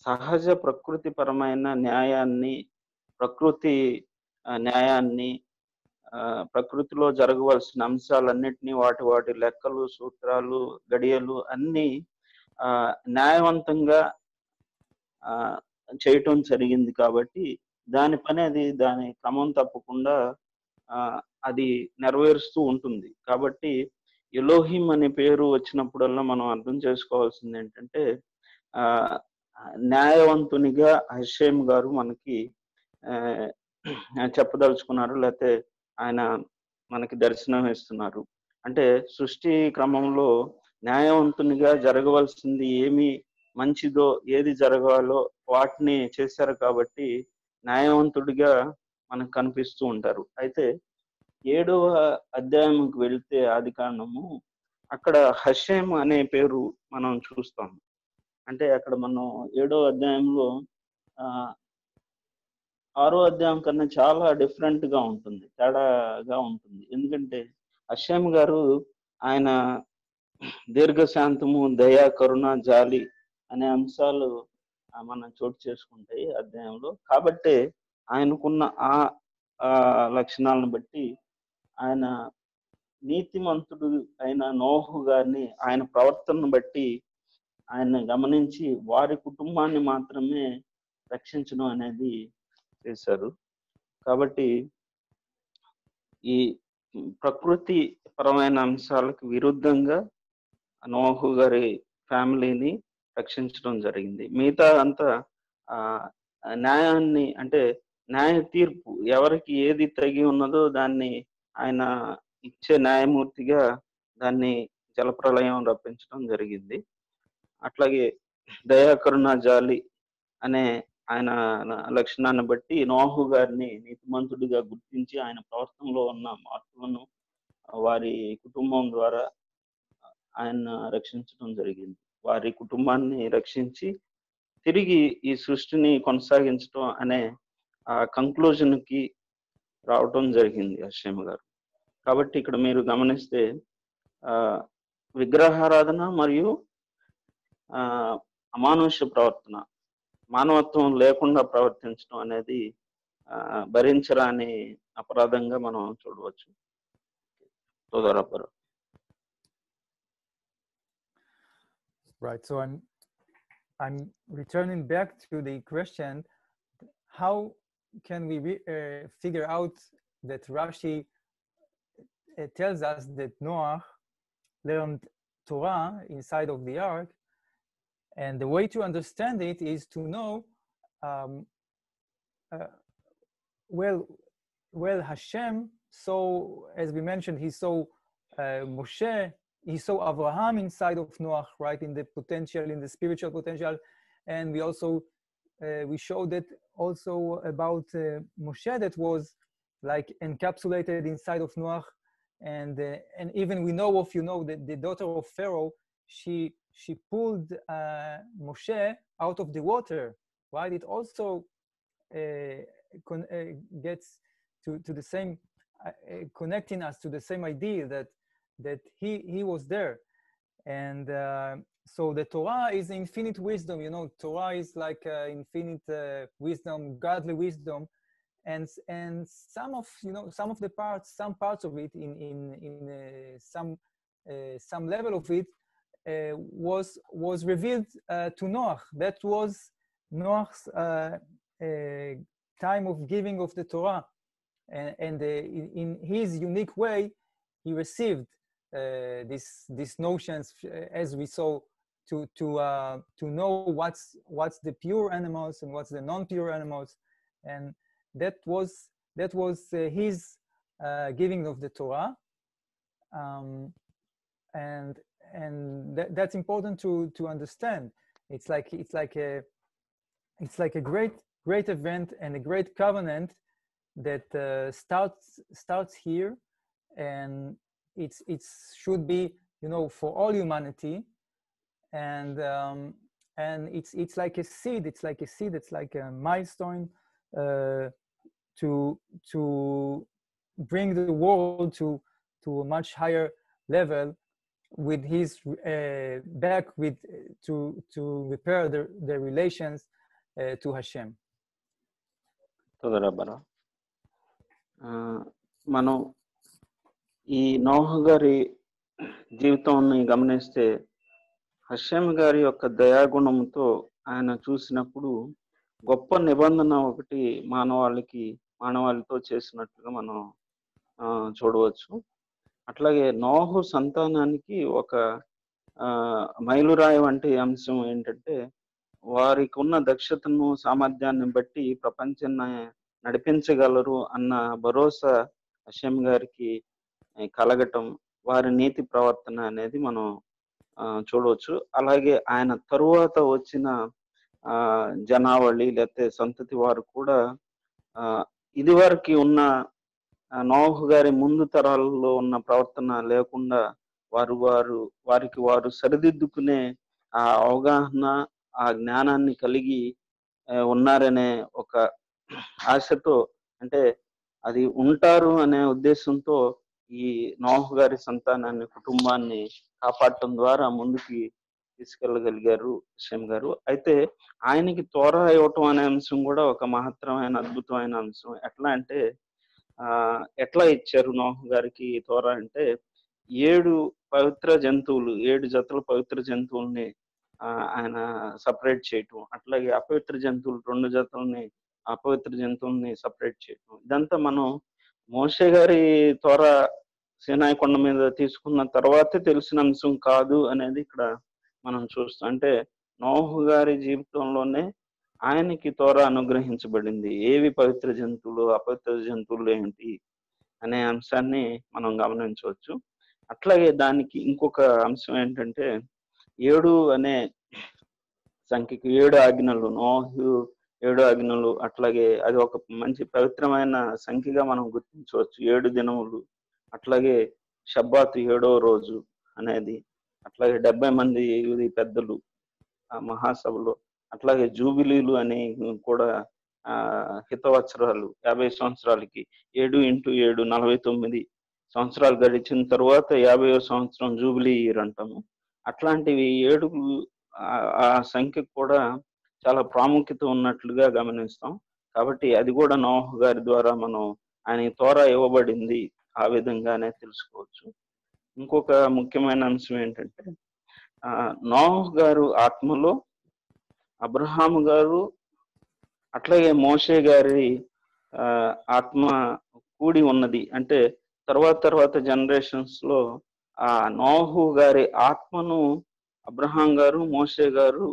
సహజ ప్రకృతిపరమైన న్యాయాన్ని, ప్రకృతిలో జరగవలసిన అంశాలన్నిటినీ, వాటి లెక్కలు, సూత్రాలు, గడియలు అన్నీ న్యాయవంతంగా చేయటం జరిగింది. కాబట్టి దాని పని అది దాని క్రమం తప్పకుండా అది నెరవేరుస్తూ ఉంటుంది. కాబట్టి ఎలోహిం అనే పేరు వచ్చినప్పుడల్లా మనం అర్థం చేసుకోవాల్సింది ఏంటంటే, న్యాయవంతునిగా హషేం గారు మనకి చెప్పదలుచుకున్నారు, లేకపోతే ఆయన మనకి దర్శనం ఇస్తున్నారు. అంటే సృష్టి క్రమంలో న్యాయవంతునిగా జరగవలసింది ఏమి మంచిదో, ఏది జరగాలో వాటిని చేశారు. కాబట్టి న్యాయవంతుడిగా మనకు కనిపిస్తూ ఉంటారు. అయితే 7వ అధ్యాయంకి వెళ్తే ఆదికాండము, అక్కడ హషేం అనే పేరు మనం చూస్తాం. అంటే అక్కడ మనం 7వ అధ్యాయంలో 6వ అధ్యాయం కన్నా చాలా డిఫరెంట్ గా ఉంటుంది, తేడాగా ఉంటుంది. ఎందుకంటే హషేం గారు ఆయన దీర్ఘశాంతము, దయ, కరుణ, జాలి అనే అంశాలు మనం చోటు చేసుకుంటాయి అధ్యాయంలో. కాబట్టి ఆయనకున్న ఆ లక్షణాలను బట్టి, ఆయన నీతిమంతుడు అయిన నోహు గారిని ఆయన ప్రవర్తనను బట్టి ఆయన గమనించి వారి కుటుంబాన్ని మాత్రమే రక్షించడం అనేది చేశారు. కాబట్టి ఈ ప్రకృతి పరమైన అంశాలకు విరుద్ధంగా నోహు గారి ఫ్యామిలీని రక్షించడం జరిగింది. మిగతా అంతా న్యాయాన్ని, అంటే న్యాయ తీర్పు, ఎవరికి ఏది తగి ఉన్నదో దాన్ని ఆయన ఇచ్చే న్యాయమూర్తిగా దాన్ని జలప్రళయం రప్పించడం జరిగింది. అట్లాగే దయాకరుణ, జాలి అనే ఆయన లక్షణాన్ని బట్టి నోహు గారిని నీతిమంతుడిగా గుర్తించి ఆయన ప్రవర్తనలో ఉన్న మార్పులను వారి కుటుంబం ద్వారా ఆయన రక్షించడం జరిగింది. వారి కుటుంబాన్ని రక్షించి తిరిగి ఈ సృష్టిని కొనసాగించడం అనే ఆ కంక్లూజన్కి రావటం జరిగింది హషేం గారు. కాబట్టి ఇక్కడ మీరు గమనిస్తే విగ్రహారాధన మరియు అమానుష్య ప్రవర్తన, మానవత్వం లేకుండా ప్రవర్తించడం అనేది భరించరాని అపరాధంగా మనం చూడవచ్చు. Right. So I'm returning back to the question: how can we figure out that Rashi tells us that Noah learned Torah inside of the ark, and the way to understand it is to know, well, Hashem saw, as we mentioned, he saw Moshe, he saw Abraham inside of Noah, right, in the potential, in the spiritual potential, and we also we showed that also about Moshe that was like encapsulated inside of Noah, and even we know of, that the daughter of Pharaoh, she pulled Moshe out of the water, right? It also gets to the same, connecting us to the same idea that he was there. And so the Torah is infinite wisdom. Torah is like infinite wisdom, godly wisdom, and some of the parts, some parts of it in some level of it was revealed to Noah. That was Noah's time of giving of the Torah, and in his unique way, he received these notions, as we saw, to know what's the pure animals and what's the non-pure animals, and that was his giving of the Torah, and that's important to understand. It's like a great event and a great covenant that starts here, and it should be, for all humanity, and it's like a seed. It's like a seed. It's like a milestone to bring the world to a much higher level, with his back with to repair the relations to Hashem. మనం ఈ నోహ గారి జీవితాన్ని గమనిస్తే, Hashem గారి యొక్క దయాగుణంతో ఆయన చూసినప్పుడు గొప్ప నిబంధన ఒకటి మానవాళితో చేసినట్టుగా మనం చూడవచ్చు. అట్లాగే నోహు సంతానానికి ఒక మైలురాయి వంటి అంశం ఏంటంటే, వారికి ఉన్న దక్షతను, సామర్థ్యాన్ని బట్టి ప్రపంచాన్ని నడిపించగలరు అన్న భరోసా హషేం గారికి కలగటం, వారి నీతి ప్రవర్తన అనేది మనం చూడవచ్చు. అలాగే ఆయన తరువాత వచ్చిన జనావళి లేకపోతే సంతతి వారు కూడా ఇదివరకు ఉన్న నోహు గారి ముందు తరాలలో ఉన్న ప్రవర్తన లేకుండా వారికి వారు సరిదిద్దుకునే ఆ అవగాహన, ఆ జ్ఞానాన్ని కలిగి ఉన్నారనే ఒక ఆశతో, అంటే అది ఉంటారు అనే ఉద్దేశంతో ఈ నోహు గారి సంతానాన్ని, కుటుంబాన్ని కాపాడటం ద్వారా ముందుకి తీసుకెళ్ళగలిగారు హషేం గారు. అయితే ఆయనకి తోరా ఇవ్వటం అనే అంశం కూడా ఒక మహత్తరమైన, అద్భుతమైన అంశం. ఎట్లా అంటే, ఎట్లా ఇచ్చారు నోహు గారికి తోరా అంటే, 7 పవిత్ర జంతువులు, 7 జతల పవిత్ర జంతువుల్ని ఆయన సపరేట్ చేయటం, అట్లాగే అపవిత్ర జంతువులు 2 జతల్ని, అపవిత్ర జంతువుల్ని సపరేట్ చేయటం. ఇదంతా మనం మోషే గారి తోరా సీనాయి కొండ మీద తీసుకున్న తర్వాతే తెలిసిన అంశం కాదు అనేది ఇక్కడ మనం చూస్తాం. అంటే నోహు గారి జీవితంలోనే ఆయనకి తోరా అనుగ్రహించబడింది. ఏవి పవిత్ర జంతువులు, అపవిత్ర జంతువులు ఏంటి అనే అంశాన్ని మనం గమనించవచ్చు. అట్లాగే దానికి ఇంకొక అంశం ఏంటంటే, 7 అనే సంఖ్యకి 7 ఆజ్ఞలు, నోహు 7 ఆజ్ఞలు. అట్లాగే అది ఒక మంచి పవిత్రమైన సంఖ్యగా మనం గుర్తించవచ్చు. 7 దినములు, అట్లాగే షబ్బాతు 7వ రోజు అనేది, అట్లాగే 70 మంది పెద్దలు మహాసభలో, అట్లాగే జూబిలీలు అని కూడా హితవత్సరాలు 50 సంవత్సరాలకి 7 × 7 49 సంవత్సరాలు గడిచిన తర్వాత 50వ సంవత్సరం జూబిలీ ఇయర్ అంటాము. అట్లాంటివి 7 ఆ సంఖ్యకు కూడా చాలా ప్రాముఖ్యత ఉన్నట్లుగా గమనిస్తాం. కాబట్టి అది కూడా నోహు గారి ద్వారా మనం ఆయన తోరా ఇవ్వబడింది ఆ విధంగానే తెలుసుకోవచ్చు. ఇంకొక ముఖ్యమైన అంశం ఏంటంటే నోహు గారు ఆత్మలో అబ్రహాము గారు అట్లాగే మోషే గారి ఆత్మ కూడి ఉన్నది. అంటే తర్వాత జనరేషన్స్ లో ఆ నోహు గారి ఆత్మను అబ్రహాం గారు మోషే గారు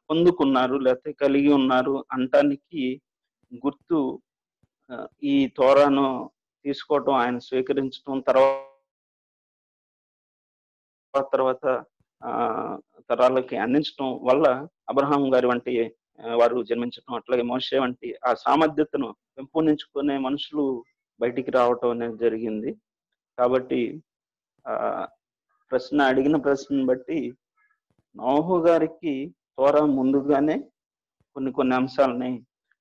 పొందుకున్నారు, లేకపోతే కలిగి ఉన్నారు అంటానికి గుర్తు ఈ తోరాను తీసుకోవటం, ఆయన స్వీకరించడం, తర్వాత తరాలకి అందించడం వల్ల అబ్రహాం గారి వంటి వారు జన్మించడం, అట్లాగే మోషే వంటి ఆ సామర్థ్యతను పెంపొందించుకునే మనుషులు బయటికి రావటం అనేది జరిగింది. కాబట్టి అడిగిన ప్రశ్నను బట్టి నోహు గారికి తోరా ముందుగానే కొన్ని అంశాలని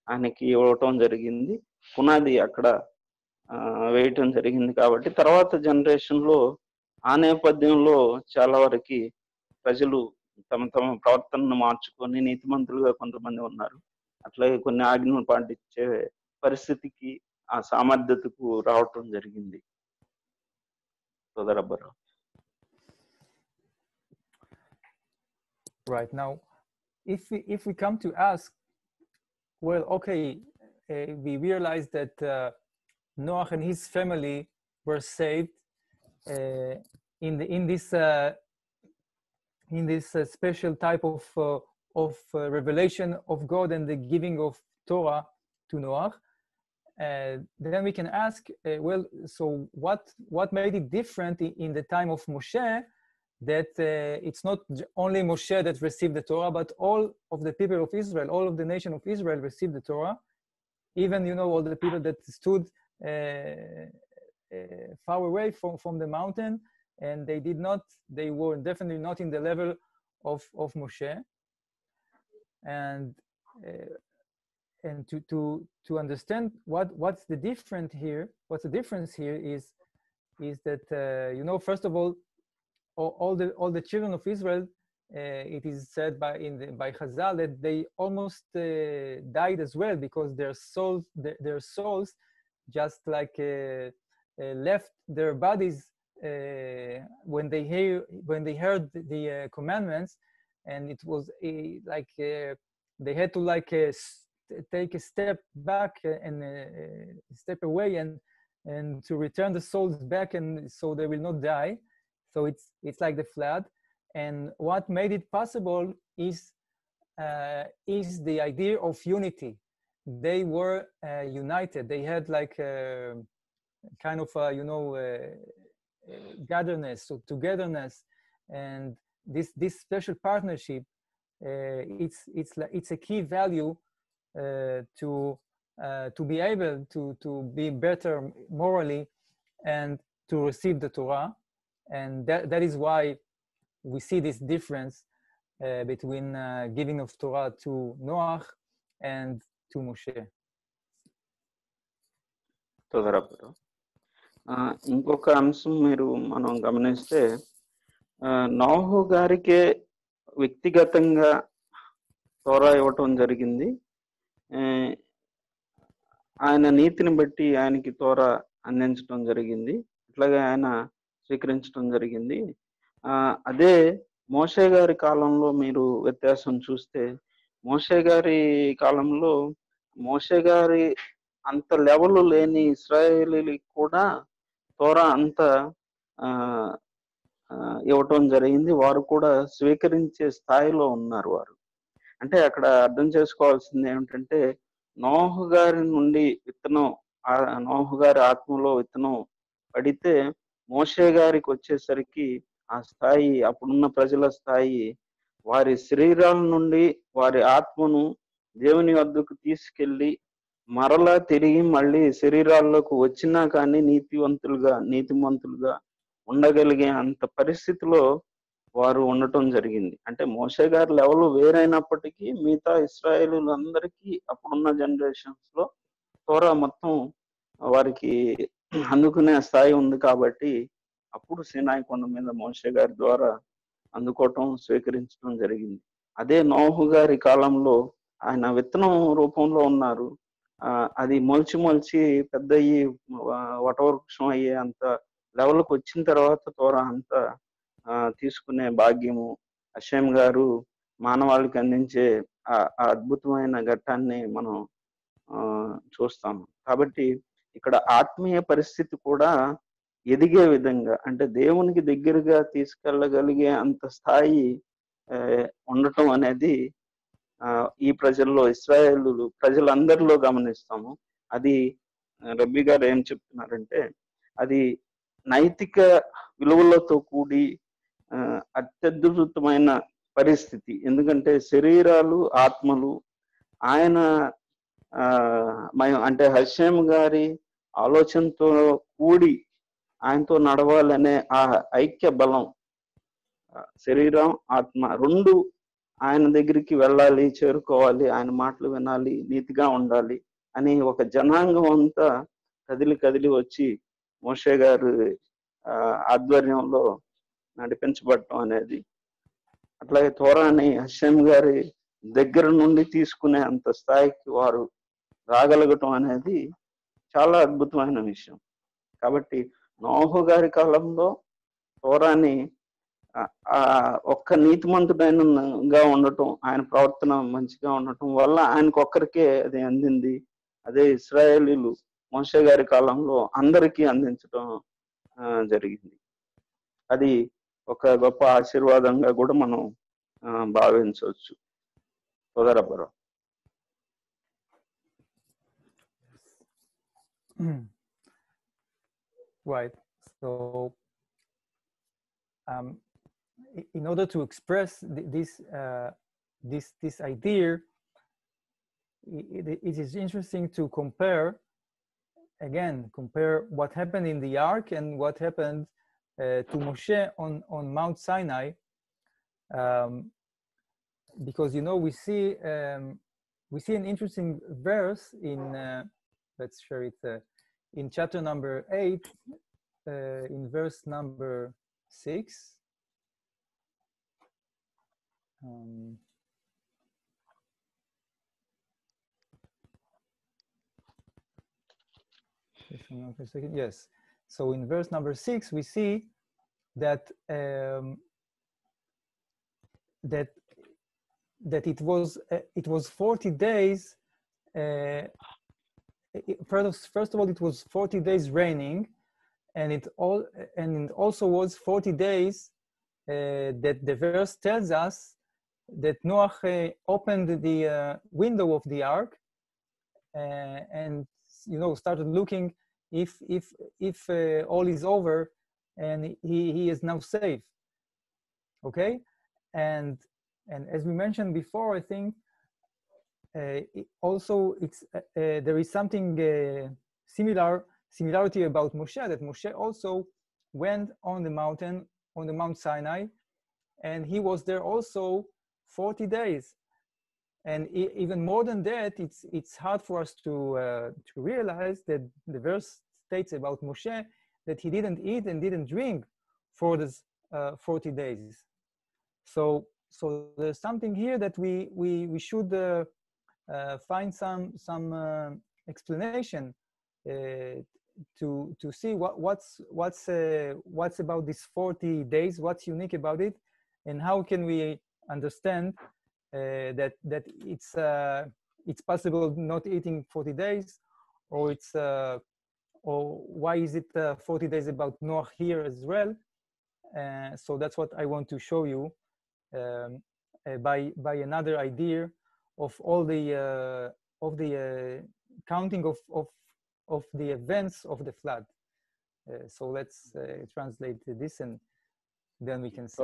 ఆయనకి ఇవ్వటం జరిగింది, పునాది అక్కడ వేయటం జరిగింది. కాబట్టి తర్వాత జనరేషన్ లో ఆ నేపథ్యంలో చాలా వరకు ప్రజలు తమ ప్రవర్తనను మార్చుకొని నీతిమంతులుగా కొంతమంది ఉన్నారు. అట్లాగే కొన్ని ఆజ్ఞలు పాటించే పరిస్థితికి ఆ సామర్థ్యతకు రావటం జరిగింది. సోదరబ్బరు. Right now, if we come to ask, well, okay, we realize that Noah and his family were saved in this special type of revelation of God and the giving of Torah to Noah. Then we can ask, well, so what made it different in the time of Moshe, that it's not only Moshe that received the Torah, but all of the people of Israel, all of the nation of Israel received the Torah, even, all the people that stood far away from the mountain, and they were definitely not in the level of Moshe. And to understand what's the difference here is that first of all the children of Israel, it is said by Chazal that they almost died as well, because their souls just like left their bodies when they heard the commandments, and it was like they had to take a step back and step away and to return the souls back, and so they will not die. So it's like the flood. And what made it possible is the idea of unity. They were united. They had like kind of gatherness, so togetherness, and this special partnership. It's a key value to be able to be better morally and to receive the Torah. And that is why we see this difference between giving of Torah to Noah and to Moshe. ఇంకొక అంశం మనం గమనిస్తే నోహు గారికే వ్యక్తిగతంగా తోరా ఇవ్వటం జరిగింది. ఆయన నీతిని బట్టి ఆయనకి తోరా అందించడం జరిగింది, అట్లాగే ఆయన స్వీకరించడం జరిగింది. అదే మోషే గారి కాలంలో మీరు వ్యత్యాసం చూస్తే, మోషే గారి కాలంలో మోషే గారి అంత లెవెల్ లేని ఇశ్రాయేలీలకు కూడా తోరా అంత ఇవ్వటం జరిగింది. వారు కూడా స్వీకరించే స్థాయిలో ఉన్నారు వారు. అంటే అక్కడ అర్థం చేసుకోవాల్సింది ఏమిటంటే, నోహు గారి నుండి విత్తనం, నోహు గారి ఆత్మలో విత్తనం పడితే మోషే గారికి వచ్చేసరికి ఆ స్థాయి, అప్పుడున్న ప్రజల స్థాయి, వారి శరీరాల నుండి వారి ఆత్మను దేవుని వద్దకు తీసుకెళ్ళి మరలా తిరిగి మళ్ళీ శరీరాల్లోకి వచ్చినా కానీ నీతిమంతులుగా ఉండగలిగే అంత పరిస్థితిలో వారు ఉండటం జరిగింది. అంటే మోషే గారి లెవెల్ వేరైనప్పటికీ మిగతా ఇశ్రాయేలీలందరికీ అప్పుడున్న జనరేషన్స్ లో తోరా మొత్తం వారికి అందుకునే స్థాయి ఉంది కాబట్టి అప్పుడు సీనాయి కొండ మీద మోషే గారి ద్వారా అందుకోవటం స్వీకరించడం జరిగింది. అదే నోహు గారి కాలంలో ఆయన విత్తనం రూపంలో ఉన్నారు. అది మొలిచి పెద్ద అయ్యి వటవృక్షం అయ్యే అంత లెవెల్కి వచ్చిన తర్వాత తోర అంత తీసుకునే భాగ్యము హషేమ్ గారు మానవాళికి అందించే ఆ అద్భుతమైన ఘట్టాన్ని మనం చూస్తాము. కాబట్టి ఇక్కడ ఆత్మీయ పరిస్థితి కూడా ఎదిగే విధంగా, అంటే దేవునికి దగ్గరగా తీసుకెళ్ళగలిగే అంత స్థాయి ఉండటం అనేది ఈ ప్రజల్లో, ఇశ్రాయేలు ప్రజలందరిలో గమనిస్తాము. అది రబ్బీ గారు ఏం చెప్తున్నారంటే, అది నైతిక విలువలతో కూడి అత్యద్భుతమైన పరిస్థితి. ఎందుకంటే శరీరాలు, ఆత్మలు ఆయన అంటే హషేమ్ గారి ఆలోచనతో కూడి ఆయనతో నడవాలనే ఆ ఐక్య బలం, శరీరం, ఆత్మ రెండు ఆయన దగ్గరికి వెళ్ళాలి, చేరుకోవాలి, ఆయన మాటలు వినాలి, నీతిగా ఉండాలి అని ఒక జనాంగం అంతా కదిలి వచ్చి మోషే గారు ఆధ్వర్యంలో నడిపించబడటం అనేది, అట్లాగే తోరాని హషేమ్ గారి దగ్గర నుండి తీసుకునే అంత స్థాయికి వారు రాగలగటం అనేది చాలా అద్భుతమైన విషయం. కాబట్టి నోహు గారి కాలంలో తోరాని ఒక్క నీతిమంతుడైనగా ఉండటం, ఆయన ప్రవర్తన మంచిగా ఉండటం వల్ల ఆయనకు ఒక్కరికే అది అందింది. అదే ఇశ్రాయేలీలు మోషే గారి కాలంలో అందరికీ అందించడం జరిగింది. అది ఒక గొప్ప ఆశీర్వాదంగా కూడా మనం భావించవచ్చు. సోదరబ్బరు. Right. So in order to express this idea, it is interesting to compare what happened in the ark and what happened to Moshe on Mount Sinai, because we see an interesting verse in let's share it in chapter number 8, in verse number 6. Yes. So in verse number 6, we see that that it was 40 days. First of all, it was 40 days raining, and it also was 40 days that the verse tells us that Noah opened the window of the ark and started looking if all is over and he is now safe. Okay, and as we mentioned before, I think also there is something similarity about Moshe, that Moshe also went on the Mount Sinai, and he was there also 40 days. And even more than that, it's hard for us to realize that the verse states about Moshe that he didn't eat and didn't drink for this 40 days. So there's something here that we should find some explanation to see what's about these 40 days, what's unique about it, and how can we understand that it's possible not eating 40 days, or or why is it 40 days about Noah here as well? So that's what I want to show you by another idea of all the counting of the events of the flood. So let's translate this and then we can see.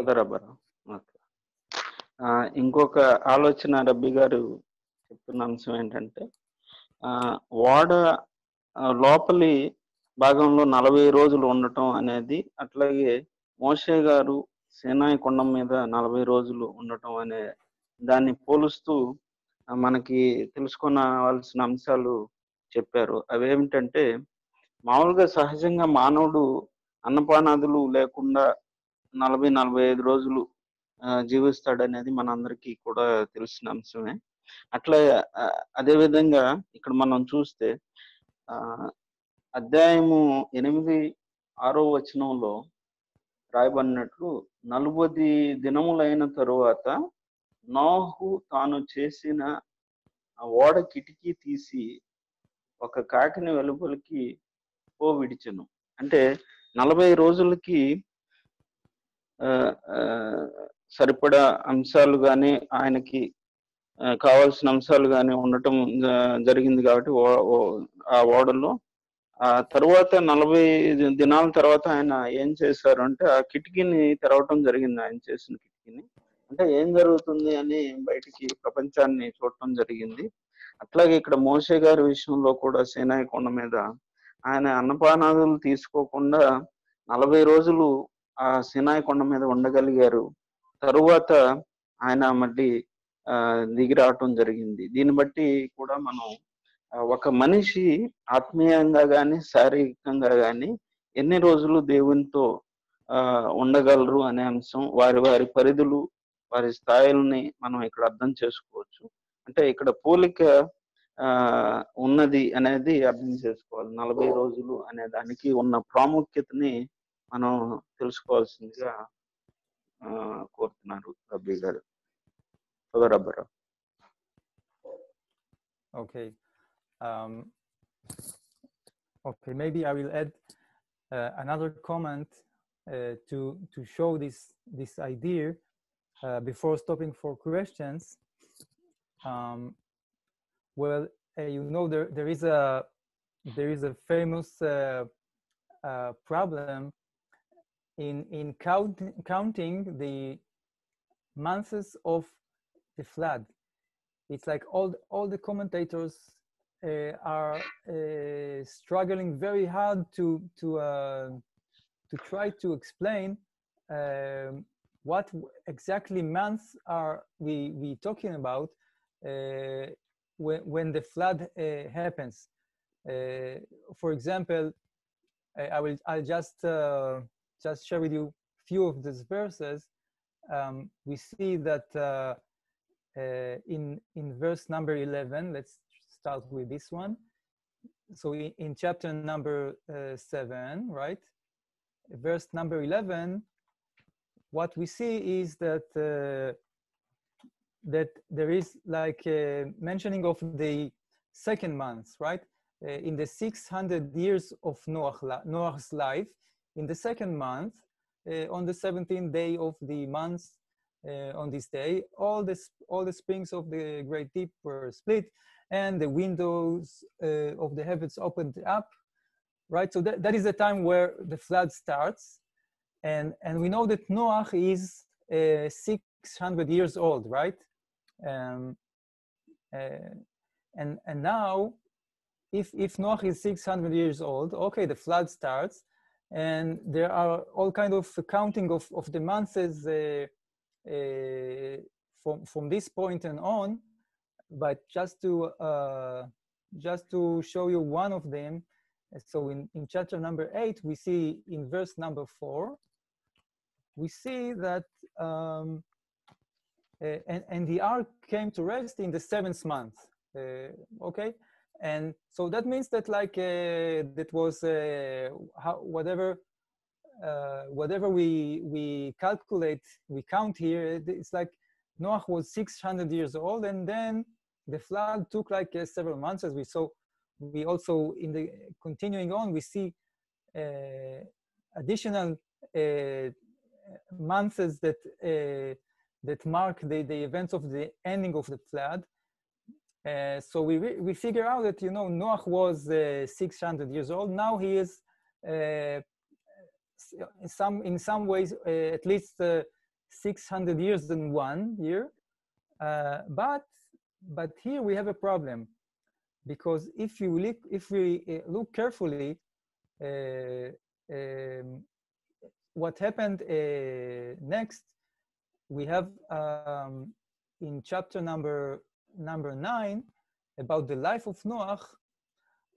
ఇంకొక ఆలోచన రబ్బీ గారు చెప్తున్న అంశం ఏంటంటే, వాడ లోపలి భాగంలో 40 రోజులు ఉండటం అనేది, అట్లాగే మోషే గారు సీనాయి కొండ మీద 40 రోజులు ఉండటం అనే దాన్ని పోలుస్తూ మనకి తెలుసుకోవాల్సిన అంశాలు చెప్పారు. అవేమిటంటే, మామూలుగా సహజంగా మానవుడు అన్నపానాదులు లేకుండా 40-45 రోజులు జీవిస్తాడనేది మనందరికీ కూడా తెలిసిన అంశమే. అట్లా అదే విధంగా ఇక్కడ మనం చూస్తే అధ్యాయము 8, 6వ వచనంలో రాయబడినట్లు 40 దినములైన తరువాత నోహు తాను చేసిన ఆ ఓడ కిటికీ తీసి ఒక కాకిని వెలుపలికి విడిచెను. అంటే 40 రోజులకి సరిపడా అంశాలు గాని ఆయనకి కావాల్సిన అంశాలు గాని ఉండటం జరిగింది కాబట్టి ఆ ఓడలో ఆ తర్వాత 40 దినాల తర్వాత ఆయన ఏం చేశారు అంటే ఆ కిటికీని తెరవటం జరిగింది, ఆయన చేసిన కిటికీని. అంటే ఏం జరుగుతుంది అని బయటికి ప్రపంచాన్ని చూడటం జరిగింది. అట్లాగే ఇక్కడ మోషే గారి విషయంలో కూడా సీనాయి కొండ మీద ఆయన అన్నపానాదులు తీసుకోకుండా 40 రోజులు ఆ సీనాయి కొండ మీద ఉండగలిగారు. తరువాత ఆయన మళ్ళీ దిగి రావటం జరిగింది. దీన్ని బట్టి కూడా మనం ఒక మనిషి ఆత్మీయంగా గాని శారీరకంగా గాని ఎన్ని రోజులు దేవునితో ఉండగలరు అనే అంశం వారి వారి పరిధులు వారి స్థాయిల్ని మనం ఇక్కడ అర్థం చేసుకోవచ్చు. అంటే ఇక్కడ పోలిక ఉన్నది అనేది అర్థం చేసుకోవాలి. 40 రోజులు అనే దానికి ఉన్న ప్రాముఖ్యతని మనం తెలుసుకోవాల్సిందిగా కోరుతున్నారు రబ్బీ గారు. రబ్బరా. Okay. Okay, maybe I will add another comment to show this idea before stopping for questions. Well, you know, there is a famous problem in counting the months of the flood. It's like all the commentators are struggling very hard to try to explain what exactly months are we talking about when the flood happens. For example, I'll just share with you a few of these verses. We see that in verse number 11, let's start with this one. So in chapter number 7, right? Verse number 11, what we see is that that there is like a mentioning of the second month, right? In the 600 years of Noah's life, in the second month, on the 17th day of the month, on this day, all the springs of the great deep were split, and the windows of the heavens opened up, right? So that is the time where the flood starts, and we know that Noah is 600 years old, right? And now, if Noah is 600 years old, okay, the flood starts, and there are all kind of counting of the months from this point and on. But just to show you one of them, so in chapter number 8, we see in verse number 4, we see that and the ark came to rest in the 7th month. Okay, and so that means that like that was whatever we calculate, we count here, it's like Noah was 600 years old, and then the flood took like several months, as we saw. We also, in the continuing on, we see additional months that mark the events of the ending of the flood. So we figure out that, you know, Noah was 600 years old. Now he is in some ways at least 600 years and 1 year. But here we have a problem, because if we look carefully, what happened next, we have in chapter number 9 about the life of Noah.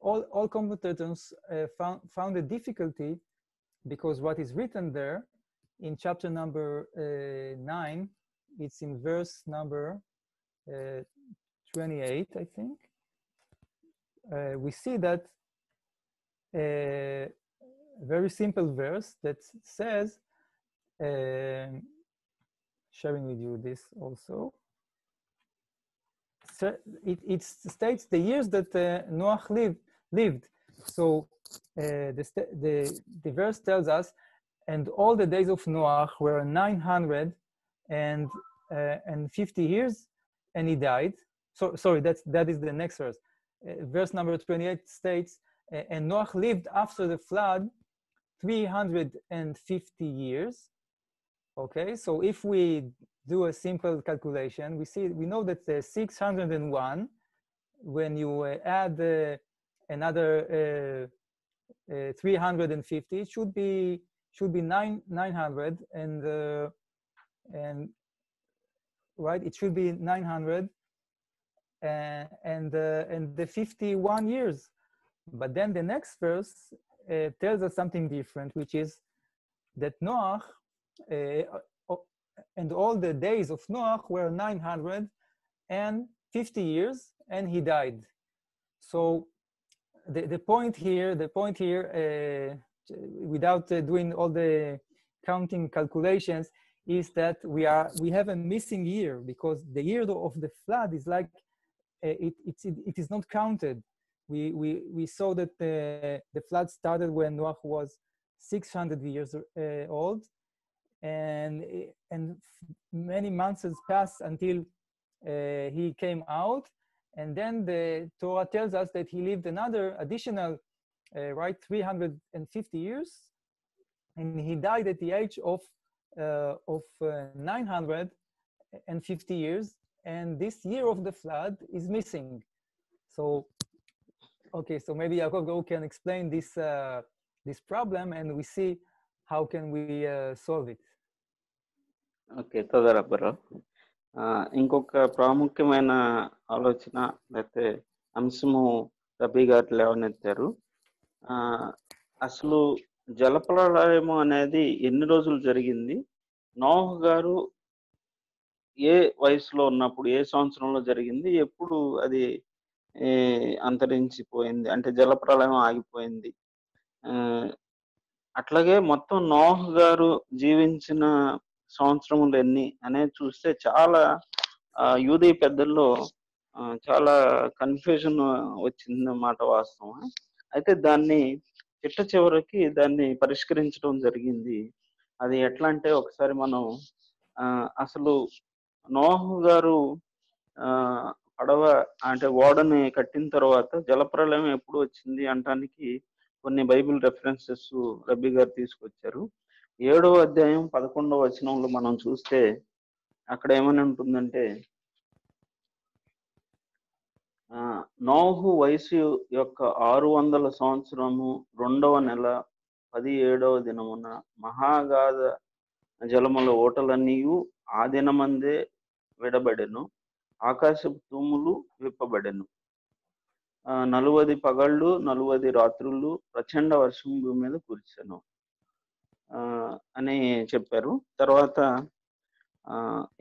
all commentators found a difficulty, because what is written there in chapter number 9, it's in verse number 28, I think. We see that a very simple verse that says, sharing with you this also. So it states the years that Noach lived. So the verse tells us, and all the days of Noach were 950 years, and he died. So sorry, that is the next verse. Verse number 28 states, and Noach lived after the flood 350 years. Okay, so if we do a simple calculation, we know that 601, when you add another 350, it should be 900, and right, it should be 900 and the 51 years. But then the next verse tells us something different, which is that Noach and all the days of Noach were 950 years, and he died. So the point here, without doing all the counting calculations, is that we have a missing year, because the year of the flood is like it is not counted. We saw that the flood started when Noach was 600 years old, and many months has passed until he came out, and then the Torah tells us that he lived another additional 350 years, and he died at the age of 950 years, and this year of the flood is missing. So okay, so maybe Yaakov can explain this problem, and we see how can we solve it. Okay, తదరబ్బరా. ఇంకొక ప్రాముఖ్యమైన ఆలోచన లేకపోతే అంశము రబీ గారు లేవనెత్తారు. అసలు జలప్రళయము అనేది ఎన్ని రోజులు జరిగింది, నోహ్ గారు ఏ వయసులో ఉన్నప్పుడు, ఏ సంవత్సరంలో జరిగింది, ఎప్పుడు అది అంతరించిపోయింది, అంటే జలప్రళయం ఆగిపోయింది. అట్లాగే మొత్తం నోహ్ గారు జీవించిన సంవత్సరములు ఎన్ని అనేది చూస్తే చాలా యూదీ పెద్దల్లో చాలా కన్ఫ్యూజన్ వచ్చిందన్నమాట, వాస్తవం. అయితే దాన్ని చిట్ట చివరికి దాన్ని పరిష్కరించడం జరిగింది. అది ఎట్లా అంటే, ఒకసారి మనం అసలు నోహ్ గారు పడవ అంటే ఓడని కట్టిన తర్వాత జలప్రళయం ఎప్పుడు వచ్చింది అంటానికి కొన్ని బైబిల్ రెఫరెన్సెస్ రబ్బీ గారు తీసుకొచ్చారు. 7వ అధ్యాయం 11వ వచనంలో మనం చూస్తే అక్కడ ఏమని ఉంటుందంటే, నోహు వయసు యొక్క 600 సంవత్సరము 2వ నెల 17వ దినమున మహాగాధ జలముల ఓటలన్నీయు ఆ దినమందే విడబడెను, ఆకాశపు తూములు విప్పబడెను, 40 పగళ్ళు 40 రాత్రులు ప్రచండ వర్షం భూమి మీద కురిసెను అని చెప్పారు. తర్వాత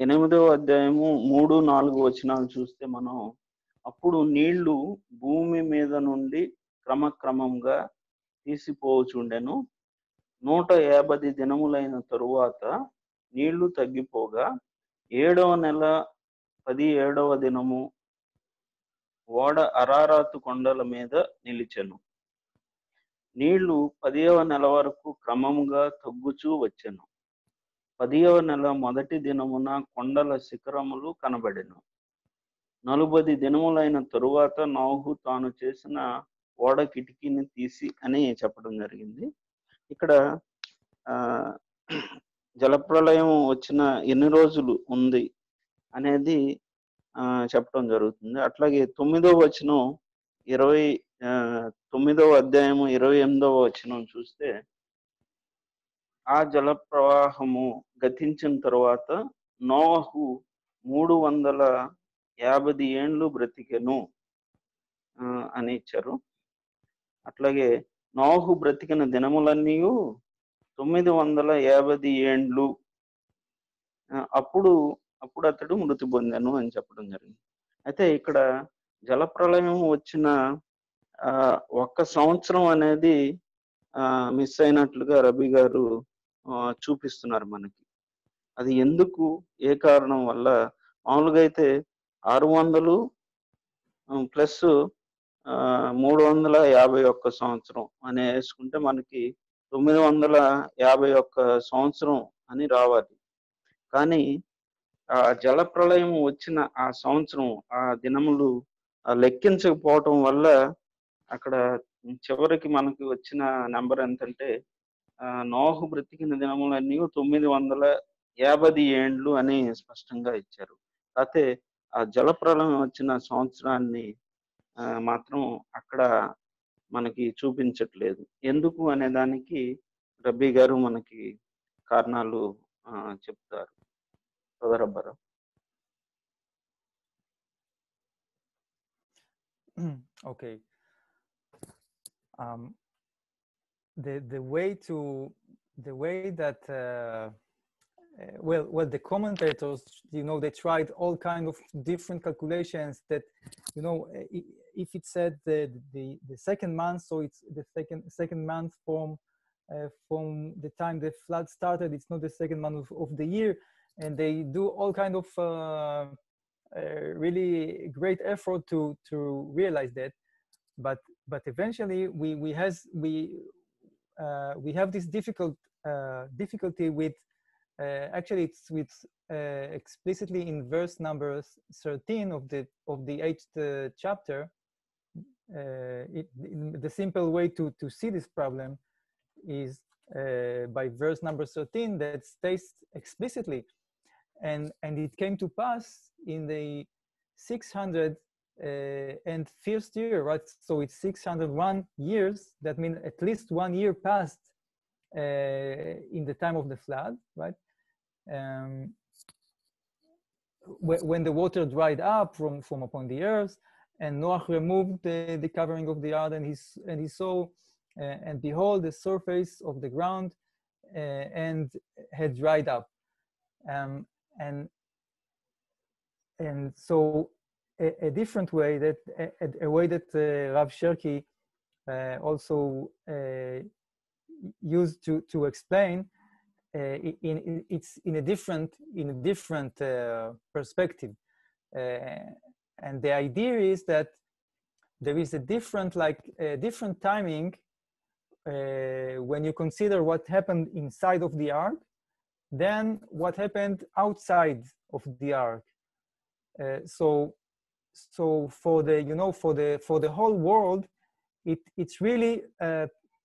8వ అధ్యాయము 3-4 వచనాలు చూస్తే మనం, అప్పుడు నీళ్లు భూమి మీద నుండి క్రమక్రమంగా తీసిపోవచుండెను, 150 దినములైన తరువాత నీళ్లు తగ్గిపోగా 7వ నెల 17వ దినము ఓడ అరారాతు కొండల మీద నిలిచెను. నీళ్లు 10వ నెల వరకు క్రమముగా తగ్గుచూ వచ్చెను. 10వ నెల మొదటి దినమున కొండల శిఖరములు కనబడెను. 40 దినములైన తరువాత నోహు తాను చేసిన ఓడ కిటికీని తీసి అని చెప్పడం జరిగింది. ఇక్కడ జలప్రళయం వచ్చిన ఎన్ని రోజులు ఉంది అనేది చెప్పడం జరుగుతుంది. అట్లాగే 9వ వచనం 9వ అధ్యాయము 28వ వచనం చూస్తే, ఆ జల ప్రవాహము గతించిన తరువాత నోహు 350 ఏండ్లు బ్రతికెను అని ఇచ్చారు. అట్లాగే నోహు బ్రతికిన దినములన్నీ 950 ఏండ్లు. అప్పుడు అప్పుడు అతడు మృతి పొందాను అని చెప్పడం జరిగింది. అయితే ఇక్కడ జలప్రళయం వచ్చిన ఒక్క సంవత్సరం అనేది మిస్ అయినట్లుగా రబీ గారు చూపిస్తున్నారు మనకి. అది ఎందుకు, ఏ కారణం వల్ల? మామూలుగా అయితే 600 ప్లస్ 351 సంవత్సరం అని వేసుకుంటే మనకి 951 సంవత్సరం అని రావాలి. కానీ ఆ జలప్రళయం వచ్చిన ఆ సంవత్సరం, ఆ దినములు లెక్కించకపోవటం వల్ల అక్కడ చివరికి మనకి వచ్చిన నెంబర్ ఎంతంటే నోహు బ్రతికిన దినములన్నీ 950 ఏండ్లు అని స్పష్టంగా ఇచ్చారు. అయితే ఆ జలప్రళయం వచ్చిన సంవత్సరాన్ని మాత్రం అక్కడ మనకి చూపించట్లేదు. ఎందుకు అనే దానికి రబ్బీ గారు మనకి కారణాలు చెప్తారు. సోదరబ్బారు. Okay. The way that well, the commentators, they tried all kind of different calculations that, if it said the second month, so it's the second month from the time the flood started, it's not the second month of the year, and they do all kind of really great effort to realize that, but eventually we have this difficulty with actually it's with explicitly in verse number 13 of the 8th chapter. The simple way to see this problem is by verse number 13 that states explicitly, and it came to pass in the 600 and first year, right? So it's 601 years. That means at least 1 year passed in the time of the flood, right? When the water dried up from upon the earth, and Noah removed the covering of the earth, and he saw, and behold, the surface of the ground and had dried up, and so a different way, that a way that Rav Sherki also used to explain, it's in a different perspective, and the idea is that there is a different timing when you consider what happened inside of the ark than what happened outside of the ark. So for the whole world, it's really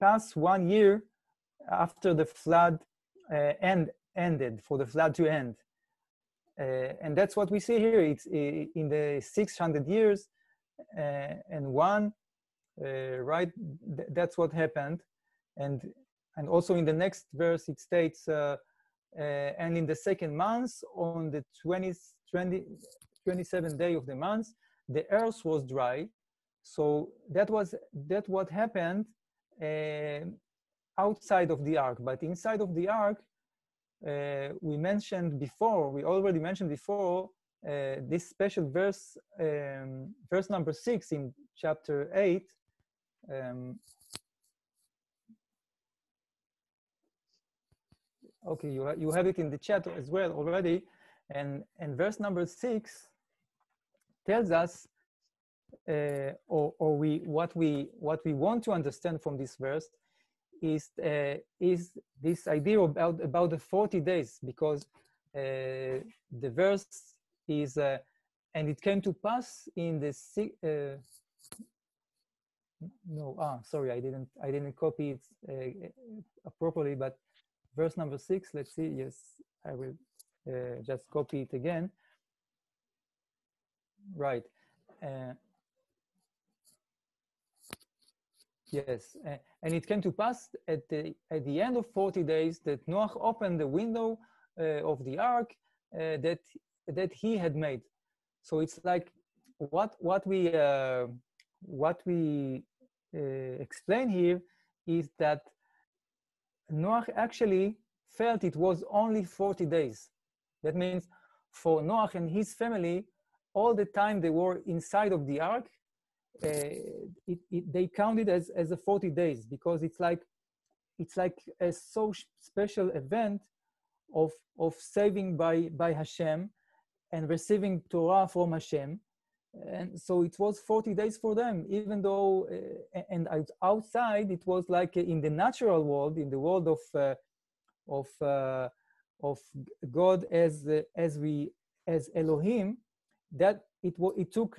past 1 year after the flood ended, for the flood to end, and that's what we see here. It's in the 600 years and one, right? That's what happened, and also in the next verse it states, and in the second month, on the 27th day of the month, the earth was dry. So that what happened outside of the ark. But inside of the ark, we already mentioned before this special verse, verse number 6 in chapter 8. Okay, you have it in the chat as well already, and verse number 6 tells us, what we want to understand from this verse is this idea about the 40 days, because the verse is, and it came to pass in the sorry, I didn't copy it properly, but verse number 6, let's see. Yes, I will just copy it again. Right. Yes, and it came to pass at the end of 40 days that Noah opened the window of the ark that he had made. So it's like what we explain here is that Noah actually felt it was only 40 days. That means for Noah and his family, all the time they were inside of the ark, they counted as a 40 days, because it's like a so special event of saving by Hashem and receiving Torah from Hashem. And so it was 40 days for them, even though, and outside it was like in the natural world, in the world of God as Elohim, that it took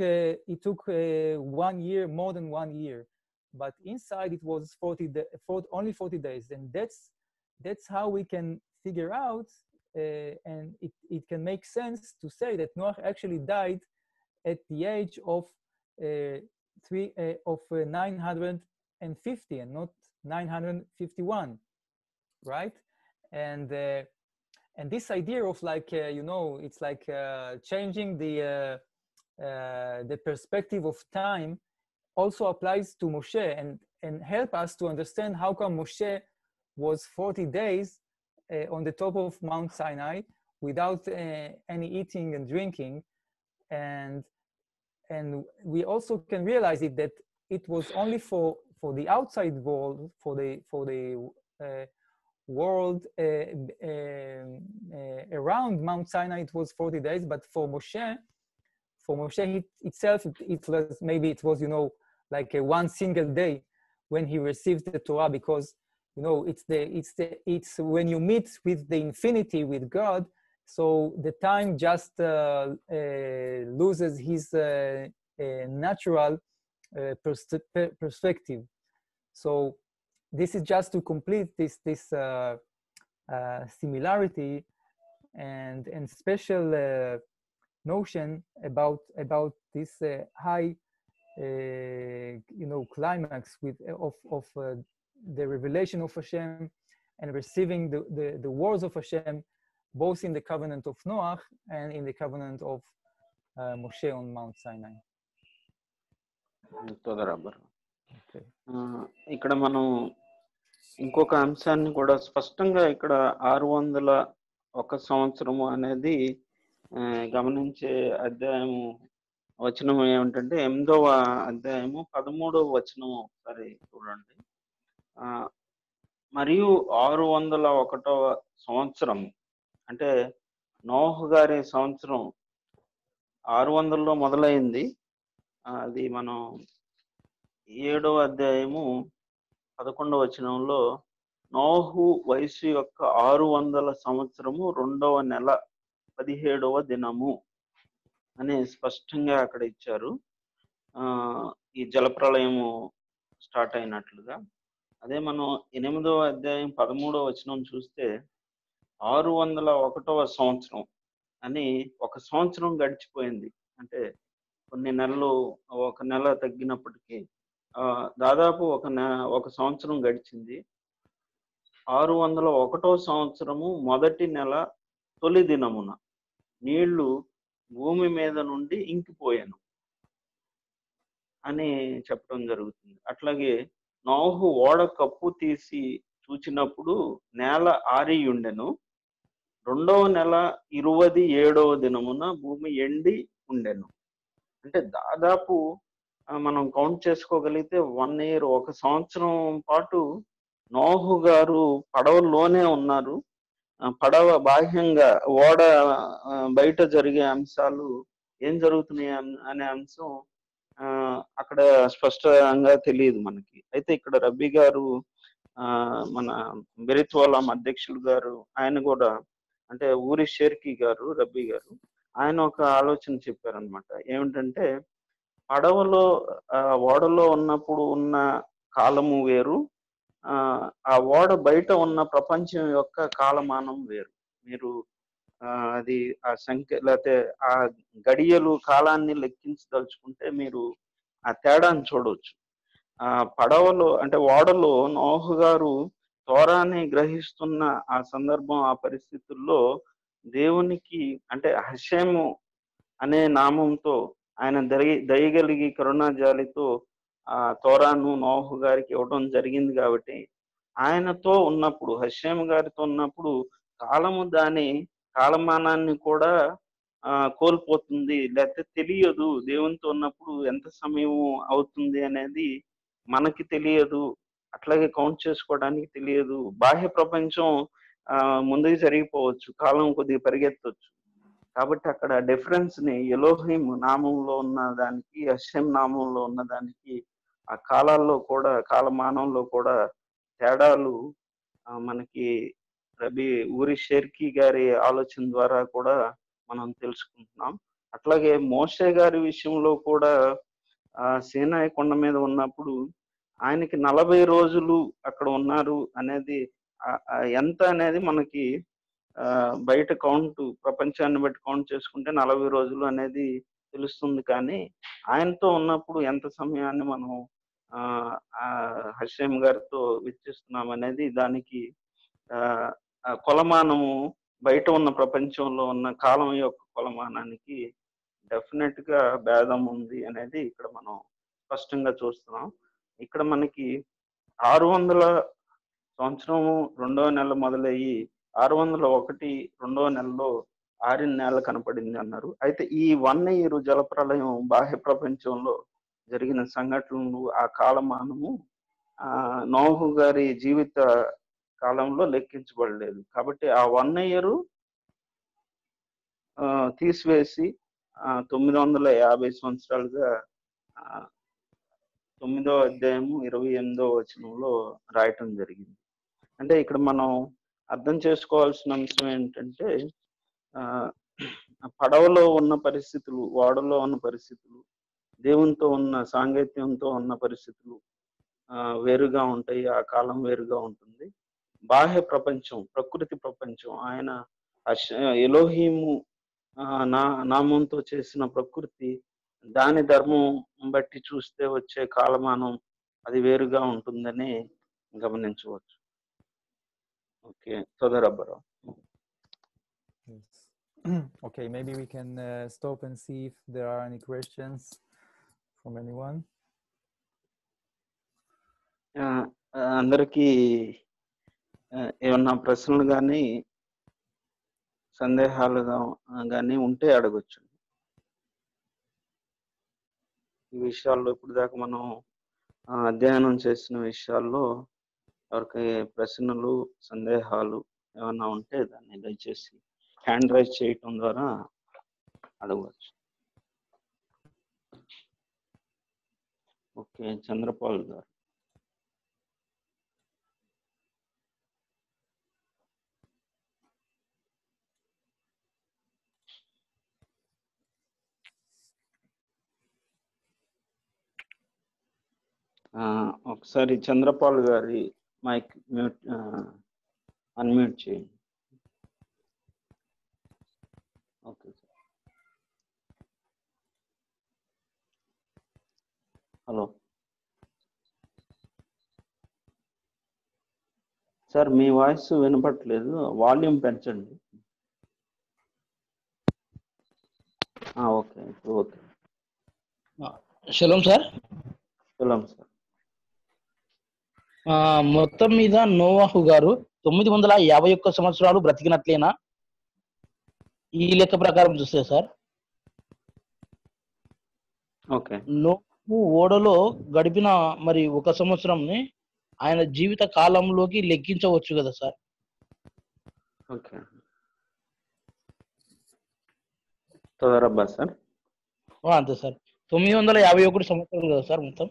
1 year, more than 1 year, but inside it was only 40 days, and that's how we can figure out, and it can make sense to say that Noah actually died at the age of 950 and not 951, right? And this idea of like it's like changing the perspective of time also applies to Moshe, and help us to understand how come Moshe was 40 days on the top of Mount Sinai without any eating and drinking, and we also can realize that it was only for the outside world, for the world around Mount Sinai, it was 40 days, but for Moshe itself, it was like one single day when he received the Torah, because it's when you meet with the infinity, with God, so the time just loses his natural perspective. So this is just to complete this similarity and special notion about this high climax of the revelation of Hashem and receiving the words of Hashem, both in the covenant of Noah and in the covenant of Moshe on Mount Sinai. Okay. ఇక్కడ మనం ఇంకొక అంశాన్ని కూడా స్పష్టంగా ఇక్కడ 601 సంవత్సరము అనేది గమనించే అధ్యాయము వచనం ఏమిటంటే 8వ అధ్యాయము 13వ వచనం ఒకసారి చూడండి. మరియు 601వ సంవత్సరం అంటే నోహు గారి సంవత్సరం 600లో మొదలైంది. అది మనం 7వ అధ్యాయము 11వ వచనంలో నోహు వయసు యొక్క 600 సంవత్సరము 2వ నెల 17వ దినము అని స్పష్టంగా అక్కడ ఇచ్చారు. ఈ జలప్రళయము స్టార్ట్ అయినట్లుగా. అదే మనం 8వ అధ్యాయం 13వ వచనం చూస్తే 601వ సంవత్సరం అని ఒక సంవత్సరం గడిచిపోయింది. అంటే కొన్ని నెలలు, ఒక నెల తగ్గినప్పటికీ దాదాపు ఒక సంవత్సరం గడిచింది. 601వ సంవత్సరము మొదటి నెల తొలి దినమున నీళ్లు భూమి మీద నుండి ఇంకిపోయాను అని చెప్పడం జరుగుతుంది. అట్లాగే నోహు ఓడ కప్పు తీసి చూచినప్పుడు నేల ఆరి ఉండెను. 2వ నెల 27వ దినమున భూమి ఎండి ఉండెను. అంటే దాదాపు మనం కౌంట్ చేసుకోగలిగితే 1 year, ఒక సంవత్సరం పాటు నోహు గారు పడవలోనే ఉన్నారు. పడవ బాహ్యంగా ఓడ బయట జరిగే అంశాలు ఏం జరుగుతున్నాయి అనే అంశం అక్కడ స్పష్టంగా తెలియదు మనకి. అయితే ఇక్కడ రబ్బీ గారు, మన బెరిత్వాలం అధ్యక్షులు గారు, ఆయన కూడా అంటే ఊరి షేర్కి గారు, రబ్బీ గారు, ఆయన ఒక ఆలోచన చెప్పారనమాట. ఏమిటంటే పడవలో ఓడలో ఉన్నప్పుడు ఉన్న కాలము వేరు, ఆ ఓడ బయట ఉన్న ప్రపంచం యొక్క కాలమానం వేరు. మీరు అది ఆ సంఖ్య లేకపోతే ఆ గడియలు కాలాన్ని లెక్కించదలుచుకుంటే మీరు ఆ తేడాన్ని చూడవచ్చు. ఆ పడవలో అంటే ఓడలో నోహు గారు తోరాన్ని గ్రహిస్తున్న ఆ సందర్భం, ఆ పరిస్థితుల్లో దేవునికి అంటే హషేము అనే నామంతో ఆయన దయగలిగి కరుణాజాలితో ఆ తోరాను నోహు గారికి ఇవ్వడం జరిగింది కాబట్టి ఆయనతో ఉన్నప్పుడు హషేమ్ గారితో ఉన్నప్పుడు కాలము దాని కాలమానాన్ని కూడా కోల్పోతుంది, లేకపోతే తెలియదు. దేవునితో ఉన్నప్పుడు ఎంత సమయం అవుతుంది అనేది మనకి తెలియదు, అట్లాగే కౌంట్ చేసుకోవడానికి తెలియదు. బాహ్య ప్రపంచం ముందుకు జరిగిపోవచ్చు, కాలం కొద్దిగా పరిగెత్తవచ్చు. కాబట్టి అక్కడ డిఫరెన్స్ ని ఎలోహిం నామంలో ఉన్న దానికి హషెం నామంలో ఉన్న దానికి ఆ కాలాల్లో కూడా కాలమానంలో కూడా తేడాలు మనకి రబి ఊరి షేర్కి గారి ఆలోచన ద్వారా కూడా మనం తెలుసుకుంటున్నాం. అట్లాగే మోషే గారి విషయంలో కూడా సీనాయి కొండ మీద ఉన్నప్పుడు ఆయనకి 40 రోజులు అక్కడ ఉన్నారు అనేది ఎంత అనేది మనకి బయట కౌంట్ ప్రపంచాన్ని బట్టి కౌంట్ చేసుకుంటే 40 రోజులు అనేది తెలుస్తుంది. కానీ ఆయనతో ఉన్నప్పుడు ఎంత సమయాన్ని మనం హషేం గారితో వెచ్చిస్తున్నాం అనేది దానికి కొలమానము బయట ఉన్న ప్రపంచంలో ఉన్న కాలం యొక్క కొలమానానికి డెఫినెట్ గా భేదం ఉంది అనేది ఇక్కడ మనం స్పష్టంగా చూస్తున్నాం. ఇక్కడ మనకి 600 సంవత్సరము 2వ నెల మొదలయ్యి 601 2వ నెలలో 6 నెలలు కనపడింది అన్నారు. అయితే ఈ 1 year జలప్రలయం బాహ్య ప్రపంచంలో జరిగిన సంఘటనలు ఆ కాలమానము నోహు గారి జీవిత కాలంలో లెక్కించబడలేదు. కాబట్టి ఆ 1 year తీసివేసి 950 సంవత్సరాలుగా 9వ అధ్యాయము 28వ వచనంలో రాయటం జరిగింది. అంటే ఇక్కడ మనం అర్థం చేసుకోవాల్సిన అంశం ఏంటంటే పడవలో ఉన్న పరిస్థితులు, ఓడలో ఉన్న పరిస్థితులు, దేవునితో ఉన్న సాంగత్యంతో ఉన్న పరిస్థితులు వేరుగా ఉంటాయి. ఆ కాలం వేరుగా ఉంటుంది. బాహ్య ప్రపంచం, ప్రకృతి ప్రపంచం, ఆయన ఎలోహీము నామంతో చేసిన ప్రకృతి, దాని ధర్మం బట్టి చూస్తే వచ్చే కాలమానం అది వేరుగా ఉంటుందని గమనించవచ్చు. Okay, సోదరబ్బరావు. Okay, maybe we can stop and see if there are any questions from anyone. అందరికీ ఏమన్నా ప్రశ్నలు కానీ సందేహాలు కానీ ఉంటే అడగొచ్చు. ఈ విషయాల్లో ఇప్పుడు దాకా మనం అధ్యయనం చేసిన విషయాల్లో ఎవరికి ప్రశ్నలు సందేహాలు ఏమన్నా ఉంటే దాన్ని దయచేసి హ్యాండ్ రైజ్ చేయటం ద్వారా అడగవచ్చు. ఓకే, చంద్రపాల్ గారు. ఒకసారి చంద్రపాల్ గారి మైక్ మ్యూట్ అన్మ్యూట్ చేయండి. Okay sir. హలో సార్, మీ వాయిస్ వినపట్లేదు, వాల్యూమ్ పెంచండి. Okay, okay. Shalom sir. Shalom sir. మొత్తం మీద నోవాహు గారు 951 సంవత్సరాలు బ్రతికినట్లేనా ఈ లెక్క ప్రకారం చూస్తే సార్? ఓకే. నోవాహు ఓడలో గడిపిన మరి 1 సంవత్సరంని ఆయన జీవిత కాలంలోకి లెక్కించవచ్చు కదా సార్? ఓకే, తొదరబ్బా సార్. అంతే సార్, 951 సంవత్సరాలు కదా సార్ మొత్తం?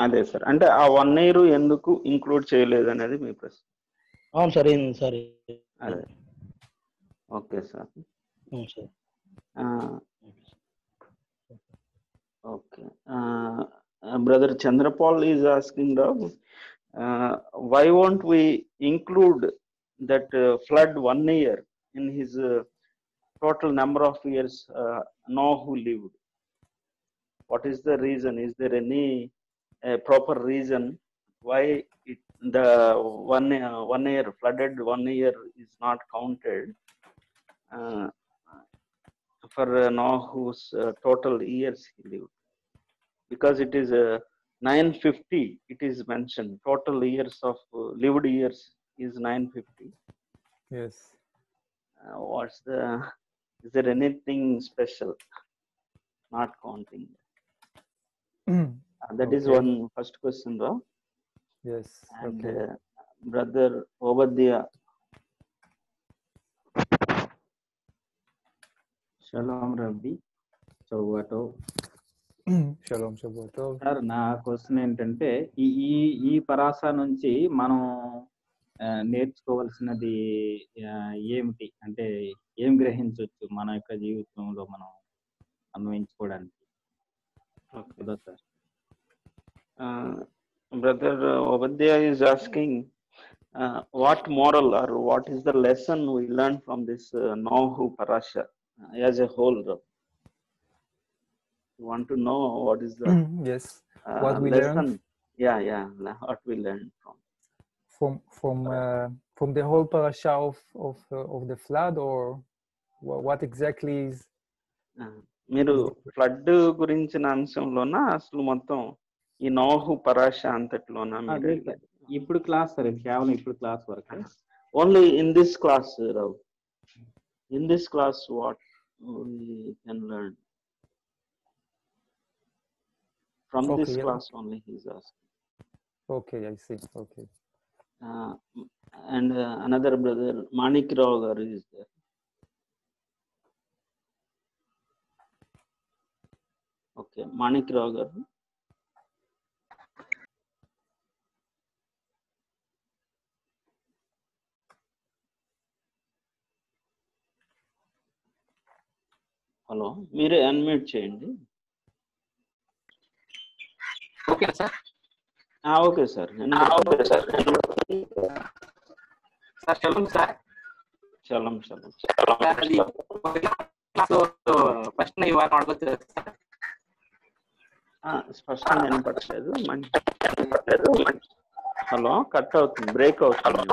అదే సార్, అంటే ఆ 1 year ఎందుకు ఇంక్లూడ్ చేయలేదు అనేది మీ ప్రశ్న. అవును సార్. సార్ అదే. Okay sir. Okay, brother Chanderpaul is asking why won't we include that flood 1 year in his total number of years Noah lived? What is the reason? Is there any proper reason why the 1 year flooded 1 year is not counted for Noah's total years he lived? Because it is 950 it is mentioned. Total years of lived years is 950. Yes. What's the, is there anything special? Not counting. That is Okay. one first question, Rao. Yes. And Okay. brother Obadiah. షలోమ్ rabbi చౌవాటో. Shalom, Shabbat Tov. Sir నా question ఏంటంటే ఈ ఈ ఈ పరాస నుంచి మనం నేర్చుకోవాల్సినది ఏమిటి, అంటే ఏం గ్రహించవచ్చు మన యొక్క జీవితంలో మనం అన్వయించుకోవడానికి? కదా sir. Brother Obadiah is asking what moral or what is the lesson we learn from this Nohu Parasha as a whole. You want to know what is the Yes. What we lesson? learned? Yeah, what we learned from the whole parasha of the flood, or what exactly is? మీరు flood గురించిన అంశంలోనా అసలు మొత్తం ఈ నోహు పరాశ అంతట్లోనా? ఇప్పుడు class sir, ఇది కేవలం ఇప్పుడు class వరకు. Only in this class, Rao. In this class what we can learn from Okay, this yeah. class only, he is asking. Okay, I see. Okay. And another brother Manik Rao garu is there. Okay, Manik Rao garu. Hello, మీరే unmute చేయండి. Okay sir. Okay sir. Sir shalom sir. Shalom. First ఈ వారం అడగొచ్చు sir. స్పష్టంగా వినపడలేదు. Hello, cut అవుతుంది, break అవుతుంది.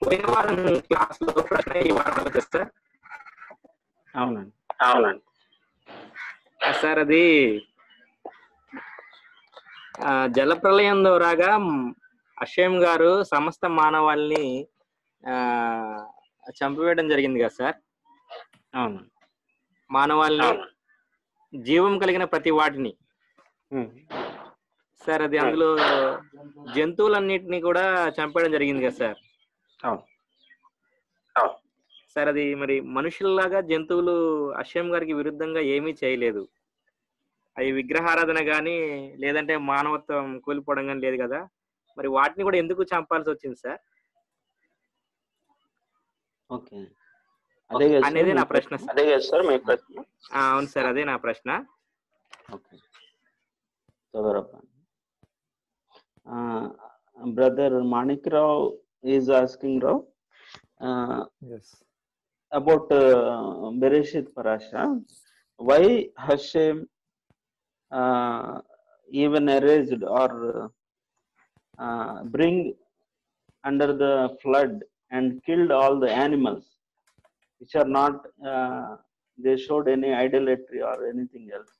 పోయిన వారం క్లాస్ లో ప్రశ్న ఈ వారం అడగచ్చు సార్. అవునండి. సార్ అది జలప్రలయం ద్వారాగా హషేం గారు సమస్త మానవాళ్ళని చంపివేయడం జరిగింది కదా సార్. అవును. మానవాళ్ళని, జీవం కలిగిన ప్రతి వాటిని సార్. అది అందులో జంతువులన్నిటిని కూడా చంపేయడం జరిగింది కదా సార్. సార్ అది మరి మనుషుల్లాగా జంతువులు హషేం గారికి విరుద్ధంగా ఏమీ చేయలేదు. అవి విగ్రహారాధన కానీ లేదంటే మానవత్వం కోల్పోవడం కానీ లేదు కదా. మరి వాటిని కూడా ఎందుకు చంపాల్సి వచ్చింది సార్? ఓకే, అనేది నా ప్రశ్న. అదే కదా సార్ మీ ప్రశ్న? అవును సార్, అదే నా ప్రశ్న. Okay, brother Manik Rao is asking, Rao, Yes. about Bereshith Parasha. Why Hashem even erased or bring under the flood and killed all the animals which are not they showed any idolatry or anything else?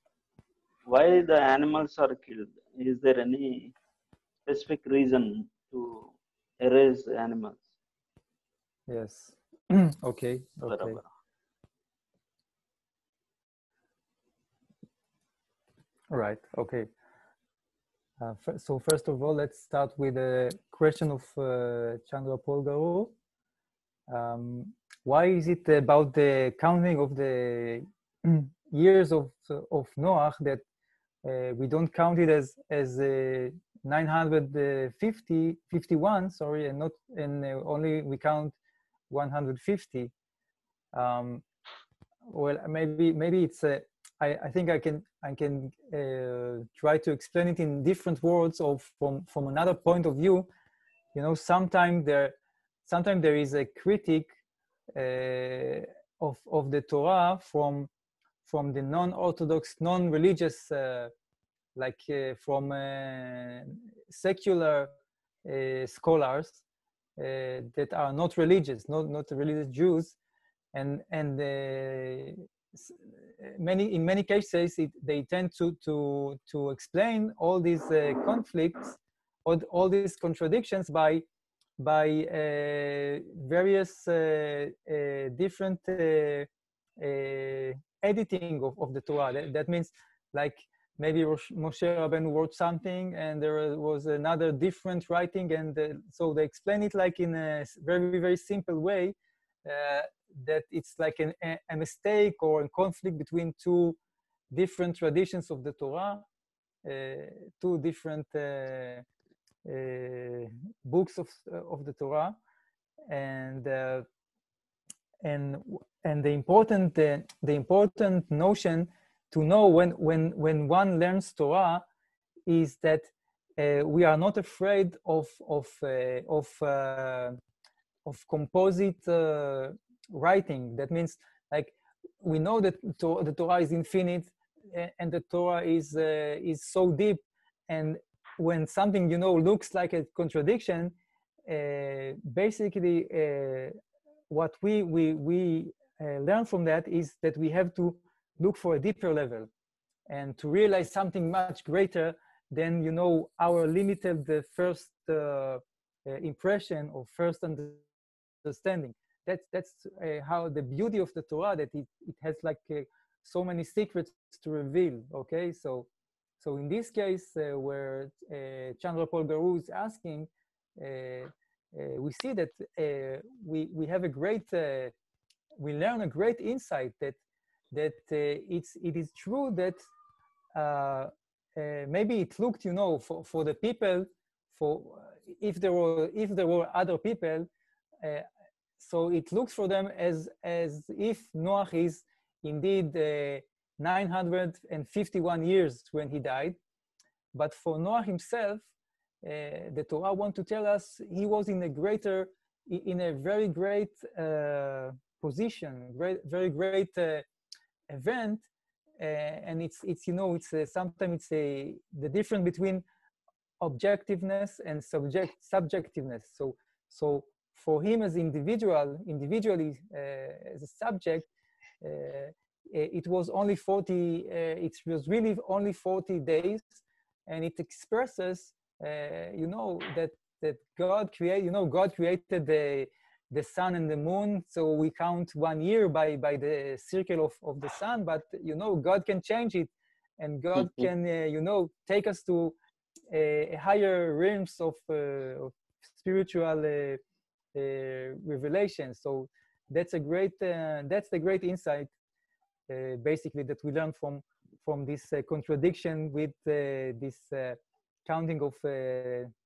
Why the animals are killed? Is there any specific reason to erase the animals? Yes. Okay. All right. Okay. So first of all, let's start with the question of Chandra Polgaro. Why is it about the counting of the years of Noah that we don't count it as 951, sorry, and not, and only we count 150? Well, maybe it's I think I can try to explain it in different words, or from another point of view. You know, sometimes there is a critic of the Torah from the non-orthodox, non-religious, like from secular scholars that are not religious, not religious Jews, and in many cases they tend to explain all these conflicts, all these contradictions by various different editing of the Torah. That means, like, maybe Moshe Rabbeinu wrote something and there was another different writing, and so they explain it like in a very, very simple way, that it's like a mistake or a conflict between two different traditions of the Torah, two different books of the Torah, and the important notion to know when one learns Torah is that we are not afraid of composite writing. That means, like, we know that the Torah is infinite, and the Torah is so deep, and when something, you know, looks like a contradiction, basically what we learn from that is that we have to look for a deeper level and to realize something much greater than, you know, our limited first impression or first understanding. That's how the beauty of the Torah, that it has like so many secrets to reveal. Okay, so in this case where Chandra Paul Garu is asking, we see that we have a great we learn a great insight that it is true that maybe it looked, you know, for the people, for if there were other people, so it looks for them as if Noach is indeed 951 years when he died, but for Noach himself, the Torah wants to tell us he was in a very great position, very great event, and it's you know, it's sometimes it's the difference between objectiveness and subjectiveness. So for him as individually as a subject, it was only 40. It was really only 40 days, and it expresses, you know, that God created. You know, God created the sun and the moon, so we count 1 year by the circle of the sun. But you know, God can change it, and God can you know, take us to a higher realms of spiritual revelation. So that's the great insight, basically, that we learn from this contradiction with this counting of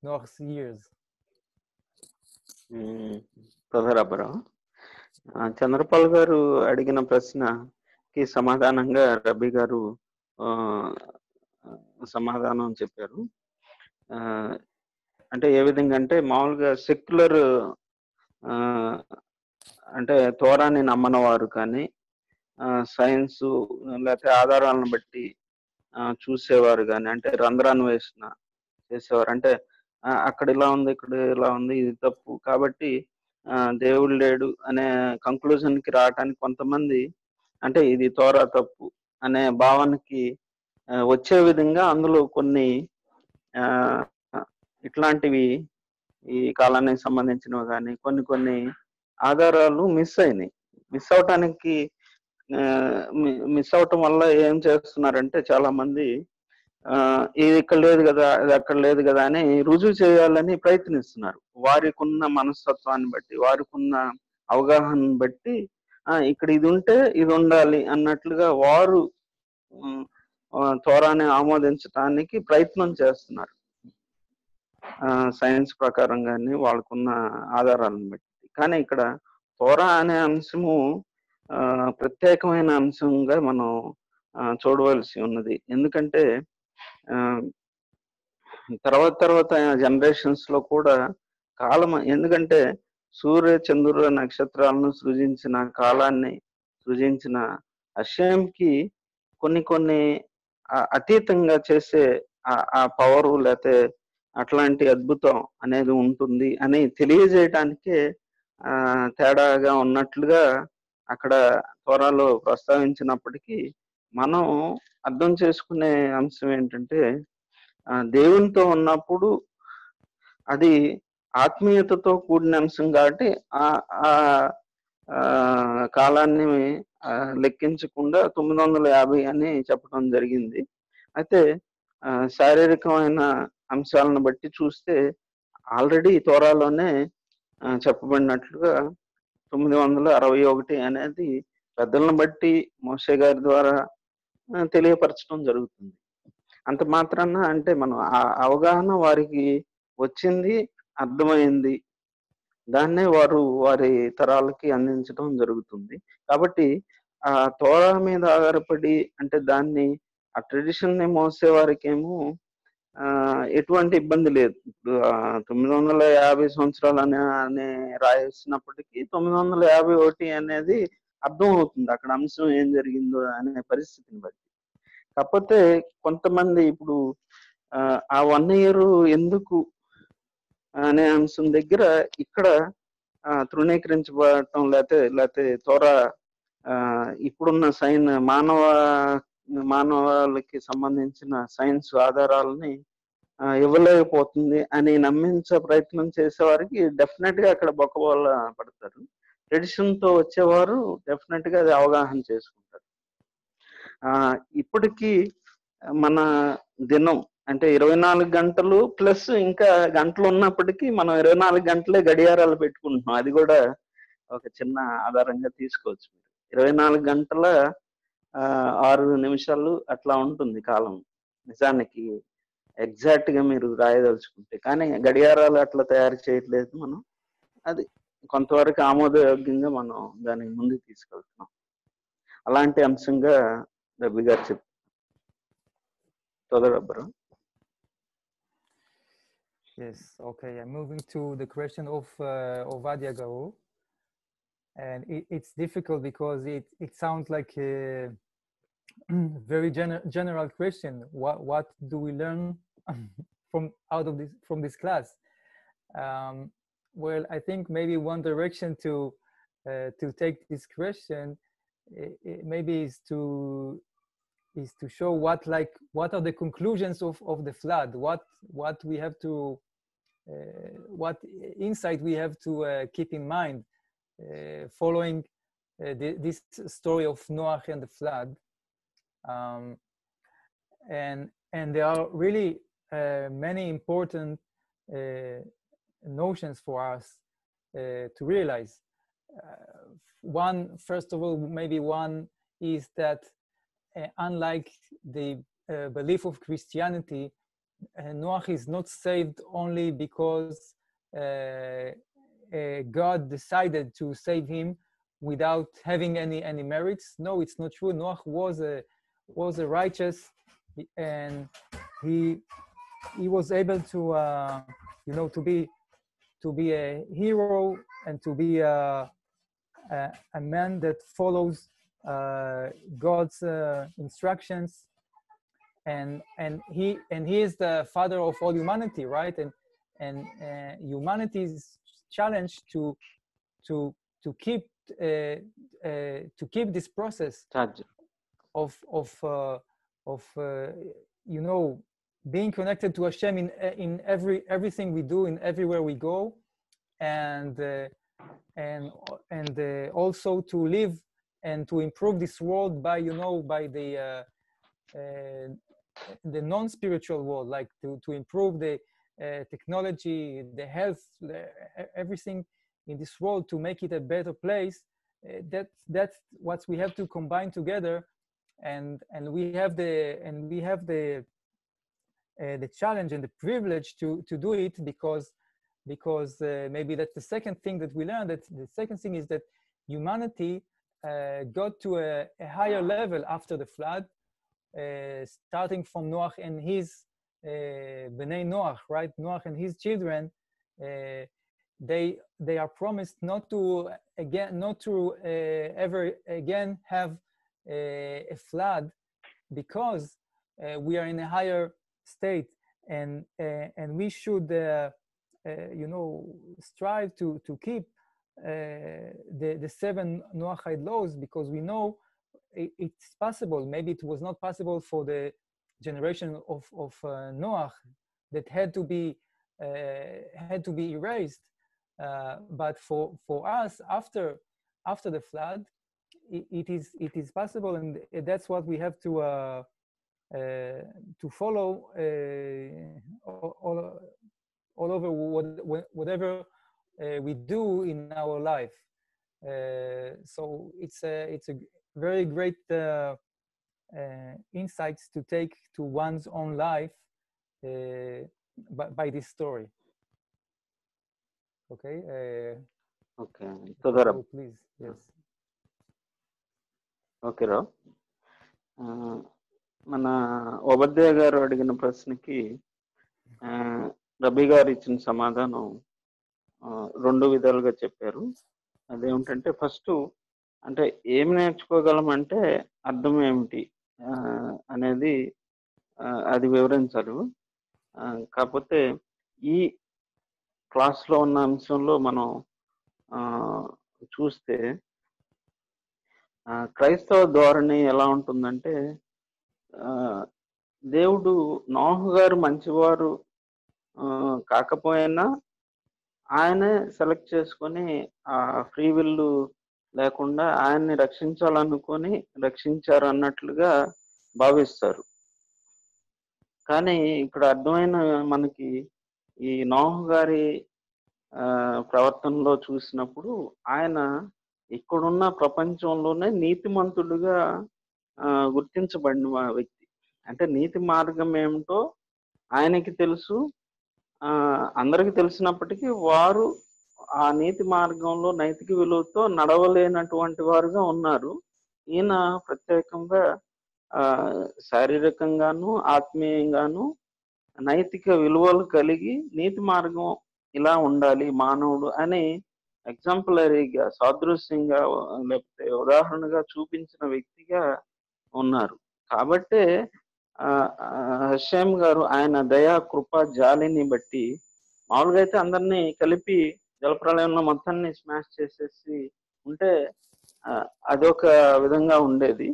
Noah's years. ప్రధారాబరావు చంద్రపాల్ గారు అడిగిన ప్రశ్నకి సమాధానంగా రబీ గారు సమాధానం చెప్పారు. అంటే ఏ విధంగా అంటే, మామూలుగా సెక్యులర్ అంటే తోరాని నమ్మనవారు కానీ సైన్స్ లేకపోతే ఆధారాలను బట్టి చూసేవారు కానీ, అంటే రంధ్రాన్వేషణ చేసేవారు. అంటే అక్కడ ఇలా ఉంది, ఇక్కడ ఇలా ఉంది, ఇది తప్పు, కాబట్టి దేవుడు లేడు అనే కంక్లూజన్కి రావటానికి కొంతమంది, అంటే ఇది తోరా తప్పు అనే భావనకి వచ్చే విధంగా అందులో కొన్ని ఇట్లాంటివి ఈ కాలానికి సంబంధించినవి కానీ కొన్ని ఆధారాలు మిస్ అయినాయి. మిస్ అవటం వల్ల ఏం చేస్తున్నారంటే, చాలా మంది ఇది ఇక్కడ లేదు కదా, ఇది అక్కడ లేదు కదా అని రుజువు చేయాలని ప్రయత్నిస్తున్నారు. వారికి ఉన్న మనస్తత్వాన్ని బట్టి, వారికి ఉన్న అవగాహనను బట్టి ఇక్కడ ఇది ఉంటే ఇది ఉండాలి అన్నట్లుగా వారు తోరాని ఆమోదించడానికి ప్రయత్నం చేస్తున్నారు, సైన్స్ ప్రకారం కానీ వాళ్ళకున్న ఆధారాలను బట్టి. కానీ ఇక్కడ తోరా అనే అంశము ప్రత్యేకమైన అంశంగా మనం చూడవలసి ఉన్నది. ఎందుకంటే తర్వాత జనరేషన్స్ లో కూడా కాలం, ఎందుకంటే సూర్య చంద్రుల నక్షత్రాలను సృజించిన కాలాన్ని సృజించిన అషయంకి కొన్ని అతీతంగా చేసే ఆ పవరు లేకపోతే అట్లాంటి అద్భుతం అనేది ఉంటుంది అని తెలియజేయటానికే తేడాగా ఉన్నట్లుగా అక్కడ త్వరలో ప్రస్తావించినప్పటికీ మనం అర్థం చేసుకునే అంశం ఏంటంటే దేవునితో ఉన్నప్పుడు అది ఆత్మీయతతో కూడిన అంశం కాబట్టి ఆ ఆ ఆ కాలాన్ని లెక్కించకుండా 950 అని చెప్పడం జరిగింది. అయితే శారీరకమైన అంశాలను బట్టి చూస్తే ఆల్రెడీ తోరాలోనే చెప్పబడినట్లుగా 961 అనేది పెద్దలను బట్టి మోషే గారి ద్వారా తెలియపరచడం జరుగుతుంది. అంత మాత్రాన అంటే మనం ఆ అవగాహన వారికి వచ్చింది, అర్థమైంది, దాన్నే వారు వారి తరాలకి అందించడం జరుగుతుంది. కాబట్టి ఆ తోరా మీద ఆధారపడి అంటే దాన్ని ఆ ట్రెడిషన్ ని మోసే వారికేమో ఎటువంటి ఇబ్బంది లేదు. ఇప్పుడు 950 సంవత్సరాలు అనే రాసినప్పటికీ 951 అనేది అర్థం అవుతుంది అక్కడ అంశం ఏం జరిగిందో అనే పరిస్థితిని బట్టి. కాకపోతే కొంతమంది ఇప్పుడు ఆ 1 ఇయర్ ఎందుకు అనే అంశం దగ్గర ఇక్కడ తృణీకరించబడటం లేకపోతే త్వర ఇప్పుడున్న మానవాళికి సంబంధించిన సైన్స్ ఆధారాలని ఇవ్వలేకపోతుంది అని నమ్మించే ప్రయత్నం చేసేవారికి డెఫినెట్ గా అక్కడ బొక్కబోల పడతారు. ట్రెడిషన్ తో వచ్చేవారు డెఫినెట్ గా అది అవగాహన చేసుకుంటారు. ఇప్పటికీ మన దినం అంటే 24 గంటలు ప్లస్ ఇంకా గంటలు ఉన్నప్పటికీ మనం 24 గంటలే గడియారాలు పెట్టుకుంటున్నాం. అది కూడా ఒక చిన్న ఆధారంగా తీసుకోవచ్చు. 24 గంటల 6 నిమిషాలు అట్లా ఉంటుంది కాలం నిజానికి ఎగ్జాక్ట్ గా మీరు రాయదలుచుకుంటే. కానీ గడియారాలు అట్లా తయారు చేయట్లేదు మనం. అది కొంతవరకు ఆమోదయోగ్యంగా మనం దాన్ని ముందుకు తీసుకెళ్తున్నాం. అలాంటి అంశంగా రబి గారు చెప్తారు. తొదరబ్బరు. Yes, okay. I'm moving to the question of Ovadia Gaur. And it's difficult because it sounds like a very general question. What do we learn from this class? Well, I think maybe one direction to take this question maybe is to show what are the conclusions of the flood, what we have to what insight we have to keep in mind following this story of Noah and the flood. And there are really many important notions for us to realize. First of all, maybe one is that unlike the belief of Christianity, Noah is not saved only because God decided to save him without having any merits. No, it's not true. Noah was a righteous, and he was able to be a hero and to be a man that follows God's instructions, and he is the father of all humanity, right? And humanity's challenge to keep this process of being connected to Hashem in everything we do, in everywhere we go, and also to live and to improve this world by the non-spiritual world, like to improve the technology, the health, everything in this world, to make it a better place. That's what we have to combine together, and we have the challenge and the privilege to do it because maybe that's the second thing that we learned. That the second thing is that humanity got to a higher level after the flood, starting from Noah and his Bnei Noach, right? Noach and his children. They are promised not to ever again have a flood, because we are in a higher state, and we should strive to keep the 7 Noahide laws, because we know it's possible. Maybe it was not possible for the generation of Noah that had to be erased, but for us after the flood, it is possible, and that's what we have to follow all over whatever we do in our life. So it's a very great insights to take to one's own life by this story. Okay. Okay, తొందర Oh, please. Yes. Okay రా. మన ఓబద్య గారు అడిగిన ప్రశ్నకి రబీ గారు ఇచ్చిన సమాధానం రెండు విధాలుగా చెప్పారు. అదేమిటంటే ఫస్ట్ అంటే ఏమి నేర్చుకోగలమంటే అర్థం ఏమిటి అనేది అది వివరించారు. కాకపోతే ఈ క్లాస్లో ఉన్న అంశంలో మనం చూస్తే క్రైస్తవ ధోరణి ఎలా ఉంటుందంటే దేవుడు నోహు గారు మంచివారు కాకపోయినా ఆయనే సెలెక్ట్ చేసుకొని ఆ ఫ్రీ విల్ లేకుండా ఆయన్ని రక్షించాలనుకొని రక్షించారు అన్నట్లుగా భావిస్తారు. కానీ ఇక్కడ అర్థమైన మనకి ఈ నోహు గారి ప్రవర్తనలో చూసినప్పుడు ఆయన ఇక్కడున్న ప్రపంచంలోనే నీతిమంతుడుగా గుర్తించబడిన వ్యక్తి. అంటే నీతి మార్గం ఏమిటో ఆయనకి తెలుసు, అందరికి తెలిసినప్పటికీ వారు ఆ నీతి మార్గంలో నైతిక విలువతో నడవలేనటువంటి వారుగా ఉన్నారు. ఈయన ప్రత్యేకంగా శారీరకంగాను ఆత్మీయంగాను నైతిక విలువలు కలిగి నీతి మార్గం ఇలా ఉండాలి మానవుడు అని ఎగ్జాంపులరీగా సాదృశ్యంగా లేకపోతే ఉదాహరణగా చూపించిన వ్యక్తిగా ఉన్నారు. కాబట్టే హషేమ్ గారు ఆయన దయా కృప జాలిని బట్టి మామూలుగా అయితే అందరినీ కలిపి జలప్రలయంలో మొత్తాన్ని స్మాష్ చేసేసి ఉంటే అదొక విధంగా ఉండేది.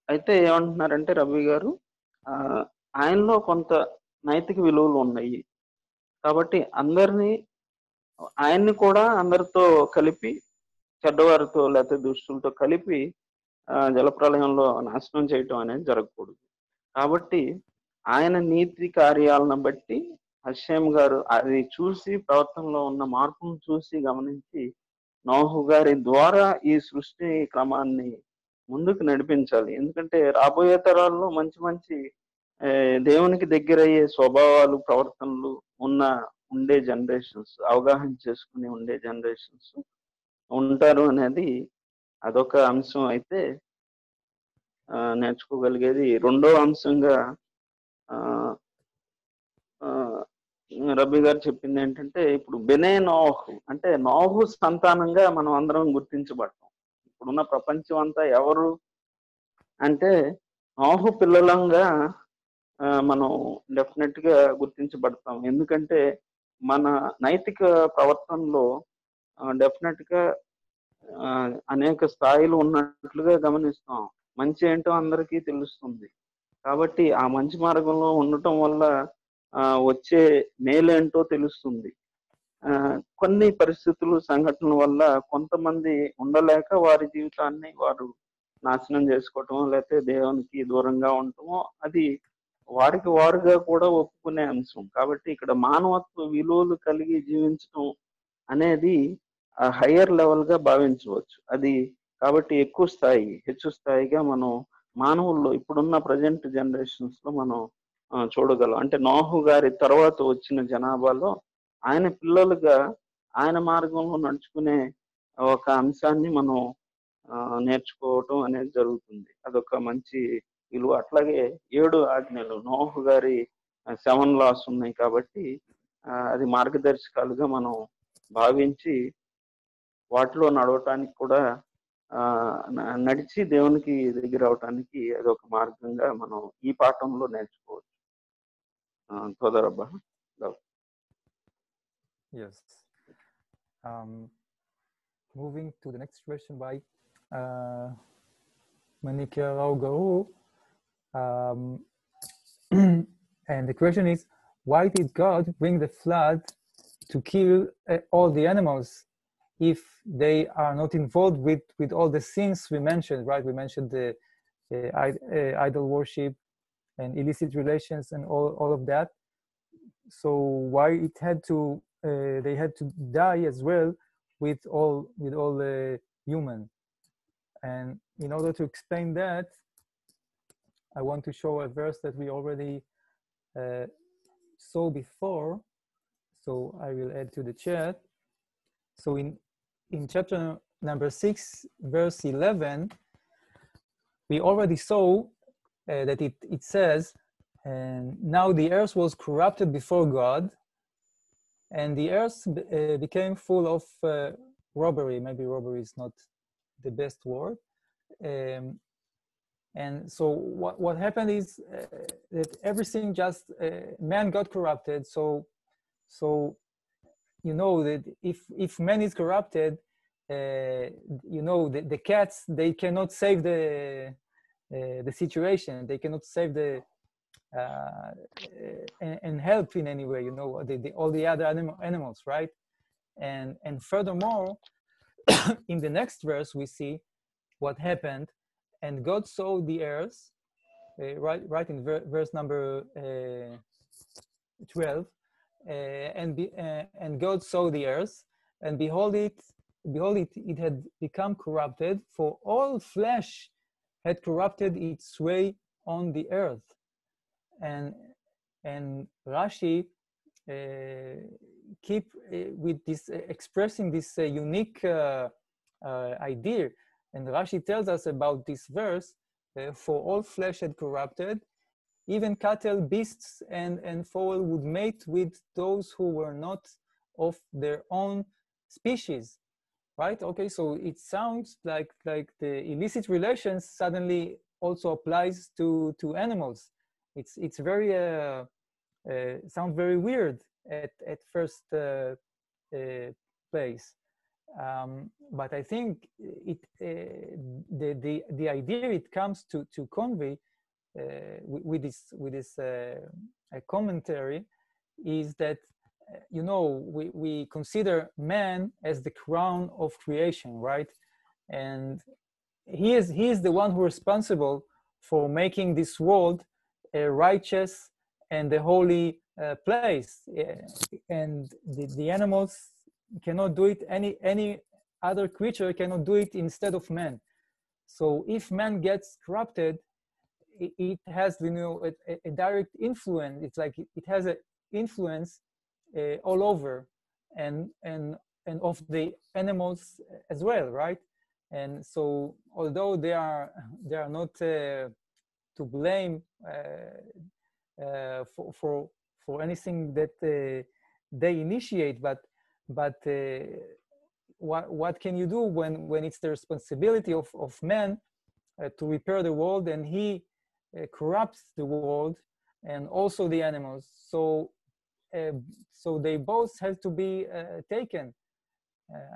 అయితే ఏమంటున్నారంటే రవి గారు ఆయనలో కొంత నైతిక విలువలు ఉన్నాయి కాబట్టి ఆయన్ని కూడా అందరితో కలిపి చెడ్డవారితో లేకపోతే దుష్టులతో కలిపి జలప్రలయంలో నాశనం చేయటం అనేది జరగకూడదు. కాబట్టి ఆయన నీతి కార్యాలను బట్టి హషేమ్ గారు అది చూసి ప్రవర్తనలో ఉన్న మార్పును చూసి గమనించి నోహు గారి ద్వారా ఈ సృష్టి క్రమాన్ని ముందుకు నడిపించాలి. ఎందుకంటే రాబోయే తరాల్లో మంచి మంచి దేవునికి దగ్గరయ్యే స్వభావాలు ప్రవర్తనలు ఉండే జనరేషన్స్, అవగాహన చేసుకుని ఉండే జనరేషన్స్ ఉంటారు అనేది అదొక అంశం. అయితే నేర్చుకోగలిగేది రెండో అంశంగా రబీ గారు చెప్పింది ఏంటంటే ఇప్పుడు బెనే నోహు అంటే నోహు సంతానంగా మనం అందరం గుర్తించబడతాం. ఇప్పుడున్న ప్రపంచం అంతా ఎవరు అంటే నోహు పిల్లలంగా మనం డెఫినెట్ గా గుర్తించబడతాం. ఎందుకంటే మన నైతిక ప్రవర్తనలో డెఫినెట్ గా అనేక స్థాయిలు ఉన్నట్లుగా గమనిస్తాం. మంచి ఏంటో అందరికీ తెలుస్తుంది. కాబట్టి ఆ మంచి మార్గంలో ఉండటం వల్ల వచ్చే మేలేంటో తెలుస్తుంది. కొన్ని పరిస్థితులు సంఘటనల వల్ల కొంతమంది ఉండలేక వారి జీవితాన్ని వారు నాశనం చేసుకోవటమో లేకపోతే దేవునికి దూరంగా ఉండటమో అది వారికి వారుగా కూడా ఒప్పుకునే అంశం. కాబట్టి ఇక్కడ మానవత్వ విలువలు కలిగి జీవించడం అనేది హయ్యర్ లెవెల్ గా భావించవచ్చు. అది కాబట్టి ఎక్కువ స్థాయి హెచ్చు స్థాయిగా మనం మానవుల్లో ఇప్పుడున్న ప్రజెంట్ జనరేషన్స్ లో మనం చూడగలం. అంటే నోహు గారి తర్వాత వచ్చిన జనాభాలో ఆయన పిల్లలుగా ఆయన మార్గంలో నడుచుకునే ఒక అంశాన్ని మనం నేర్చుకోవటం అనేది జరుగుతుంది. అదొక మంచి విలువ. అట్లాగే 7 ఆజ్ఞలు నోహు గారి 7 లాస్ ఉన్నాయి కాబట్టి అది మార్గదర్శకాలుగా మనం భావించి వాటిలో నడవటానికి కూడా నడిచి దేవునికి దగ్గర అవటానికి అదొక మార్గంగా మనం ఈ పాఠంలో నేర్చుకోవచ్చు. సోదరబ్బా. Yes. moving to the next question by Manika Raugaru. And the question is, why did God bring the flood to kill all the animals if they are not involved with all the sins we mentioned, right? We mentioned the idol worship and illicit relations and all of that. So why it had to they had to die as well with all the human? And in order to explain that, I want to show a verse that we already saw before. So I will add to the chat. So in chapter number 6, verse 11, we already saw that it says, and now the earth was corrupted before God, and the earth became full of robbery. Maybe robbery is not the best word. And so what happened is that everything just, man got corrupted. So you know that if man is corrupted, you know, the cats, they cannot save the situation. They cannot save and help in any way, you know, all the other animals, right? And furthermore, in the next verse, we see what happened. And God saw the earth, right in verse number 12, and God saw the earth, and behold it had become corrupted, for all flesh had corrupted its way on the earth. And Rashi keep with this expressing this unique idea. And Rashi tells us about this verse, for all flesh had corrupted, even cattle, beasts, and fowl would mate with those who were not of their own species, right? Okay, so it sounds like the illicit relations suddenly also applies to animals. It's very sounds very weird at first place. But I think the idea it comes to convey with this commentary is that you know, we consider man as the crown of creation, right? And he is the one who is responsible for making this world a righteous and a holy place. And the animals cannot do it, any other creature cannot do it instead of man. So if man gets corrupted, it has, you know, a direct influence. It's like it has an influence all over, and of the animals as well, right? And so although they are not to blame for anything that they initiate, but what can you do when it's the responsibility of man to repair the world, and he corrupts the world and also the animals? So they both have to be taken.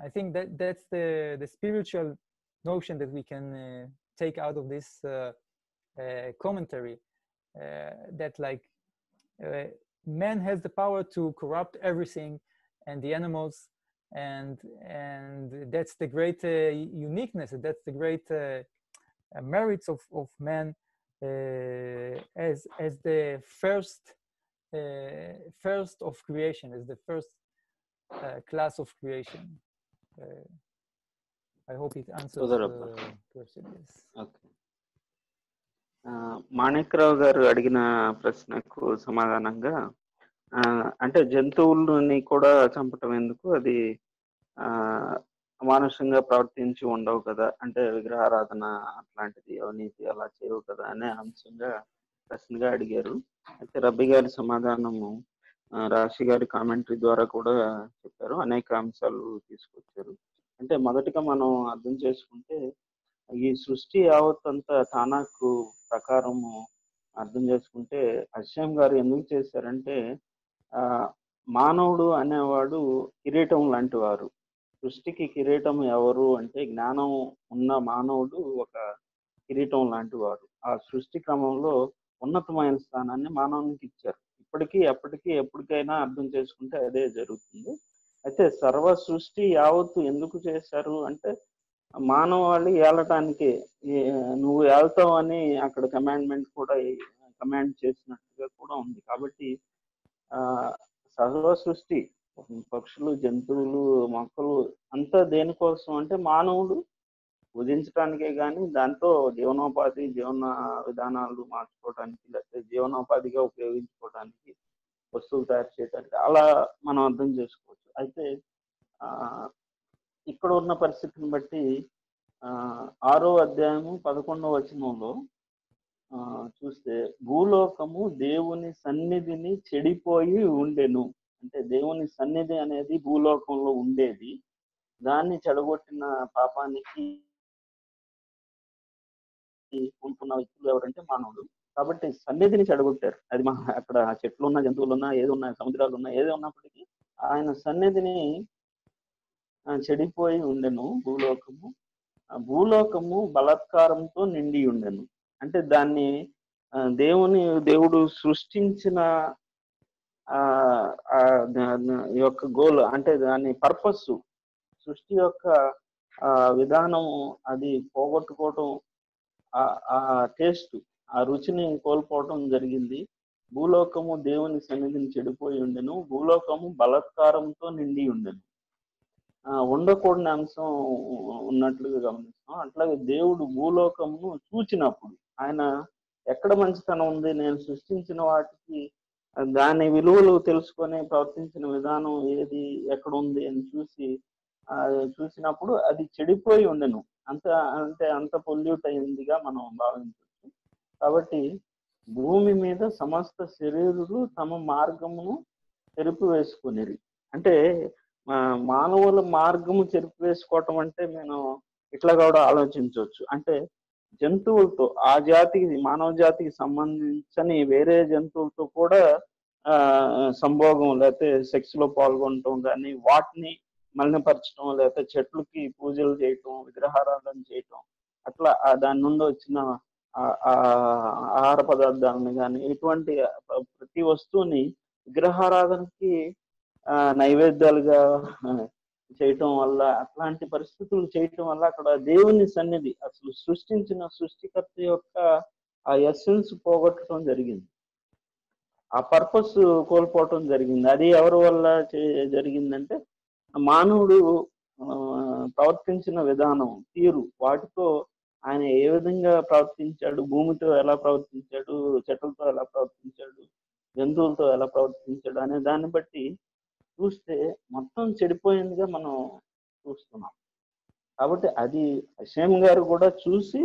I think that's the spiritual notion that we can take out of this commentary, that like man has the power to corrupt everything, and the animals, and that's the great uniqueness, that's the great merits of man as the first of creation, as the first class of creation. I hope it answers the question. Yes. Okay. Manikrao గారు అడిగిన ప్రశ్నకు సమాధానంగా, అంటే జంతువులని కూడా చంపటం ఎందుకు, అది అమానుషంగా ప్రవర్తించి ఉండవు కదా, అంటే విగ్రహారాధన అట్లాంటిది అవినీతి అలా చేయవు కదా అనే అంశంగా ప్రశ్నగా అడిగారు. అయితే రబ్బీ గారి సమాధానము రాశి గారి కామెంటరీ ద్వారా కూడా చెప్పారు, అనేక అంశాలు తీసుకొచ్చారు. అంటే మొదటిగా మనం అర్థం చేసుకుంటే, ఈ సృష్టి యావత్తంతా తానాకు ప్రకారము అర్థం చేసుకుంటే హషేం గారు ఎందుకు చేశారంటే, మానవుడు అనేవాడు కిరీటం లాంటి వారు. సృష్టికి కిరీటం ఎవరు అంటే జ్ఞానం ఉన్న మానవుడు ఒక కిరీటం లాంటి వాడు. ఆ సృష్టి క్రమంలో ఉన్నతమైన స్థానాన్ని మానవునికి ఇచ్చారు. ఇప్పటికీ ఎప్పటికీ ఎప్పటికైనా అర్థం చేసుకుంటే అదే జరుగుతుంది. అయితే సర్వ సృష్టి యావత్తు ఎందుకు చేశారు అంటే మానవాళి ఏలటానికి నువ్వు ఏళ్తావు అని అక్కడ కమాండ్మెంట్ కూడా కమాండ్ చేసినట్టుగా కూడా ఉంది. కాబట్టి ఆ సర్వ సృష్టి పక్షులు, జంతువులు, మొక్కలు అంతా దేనికోసం అంటే మానవుడు పూజించడానికే కానీ దాంతో జీవన విధానాలు మార్చుకోవడానికి లేకపోతే జీవనోపాధిగా ఉపయోగించుకోవడానికి వస్తువులు తయారు చేయడానికి అలా మనం అర్థం చేసుకోవచ్చు. అయితే ఆ ఇక్కడ ఉన్న పరిస్థితిని బట్టి 6వ అధ్యాయము 11వ వచనంలో చూస్తే భూలోకము దేవుని సన్నిధిని చెడిపోయి ఉండెను. అంటే దేవుని సన్నిధి అనేది భూలోకంలో ఉండేది. దాన్ని చెడగొట్టిన పాపానికి ఉంటున్న వ్యక్తులు ఎవరంటే మానవుడు. కాబట్టి సన్నిధిని చెడగొట్టారు. అది అక్కడ చెట్లు ఉన్న, జంతువులు ఉన్నా, ఏది ఉన్నా, సముద్రాలు ఉన్నా, ఏది ఉన్నప్పటికీ ఆయన సన్నిధిని చెడిపోయి ఉండెను భూలోకము. భూలోకము బలాత్కారంతో నిండి ఉండెను. అంటే దాన్ని దేవుడు సృష్టించిన యొక్క గోల్ అంటే దాని పర్పస్, సృష్టి యొక్క విధానం అది పోగొట్టుకోవటం, ఆ టేస్ట్, ఆ రుచిని కోల్పోవటం జరిగింది. భూలోకము దేవుని సన్నిధిని చెడిపోయి ఉండెను, భూలోకము బలాత్కారంతో నిండి ఉండెను. ఉండకూడని అంశం ఉన్నట్లుగా గమనిస్తాం. అట్లాగే దేవుడు భూలోకమును చూచినప్పుడు ఆయన ఎక్కడ మంచితనం ఉంది, నేను సృష్టించిన వాటికి దాని విలువలు తెలుసుకొని ప్రవర్తించిన విధానం ఏది ఎక్కడ ఉంది అని చూసినప్పుడు అది చెడిపోయి ఉండెను. అంత పొల్యూట్ అయిందిగా మనం భావించవచ్చు. కాబట్టి భూమి మీద సమస్త శరీరులు తమ మార్గమును చెరిపివేసుకునేది. అంటే మానవుల మార్గము చెరిపివేసుకోవటం అంటే మనం ఇట్లా కూడా ఆలోచించవచ్చు. అంటే జంతువులతో ఆ జాతికి, మానవ జాతికి సంబంధించని వేరే జంతువులతో కూడా సంభోగం లేకపోతే సెక్స్ లో పాల్గొనటం కానీ, వాటిని మలినపరచడం, లేకపోతే చెట్లకి పూజలు చేయటం, విగ్రహారాధన చేయటం, అట్లా దాని నుండి వచ్చిన ఆహార పదార్థాలను కానీ ఇటువంటి ప్రతి వస్తువుని విగ్రహారాధనకి నైవేద్యాలుగా చేయటం వల్ల, అట్లాంటి పరిస్థితులు చేయటం వల్ల అక్కడ దేవుని సన్నిధి, అసలు సృష్టించిన సృష్టికర్త యొక్క ఆ ఎస్సెన్స్ పోగొట్టడం జరిగింది. ఆ పర్పస్ కోల్పోవటం జరిగింది. అది ఎవరి వల్ల జరిగిందంటే మానవుడు ప్రవర్తించిన విధానం, తీరు, వాటితో ఆయన ఏ విధంగా ప్రవర్తించాడు, భూమితో ఎలా ప్రవర్తించాడు, చెట్లతో ఎలా ప్రవర్తించాడు, జంతువులతో ఎలా ప్రవర్తించాడు అనే దాన్ని బట్టి చూస్తే మొత్తం చెడిపోయిందిగా మనం చూస్తున్నాం. కాబట్టి అది హషేమ్ గారు కూడా చూసి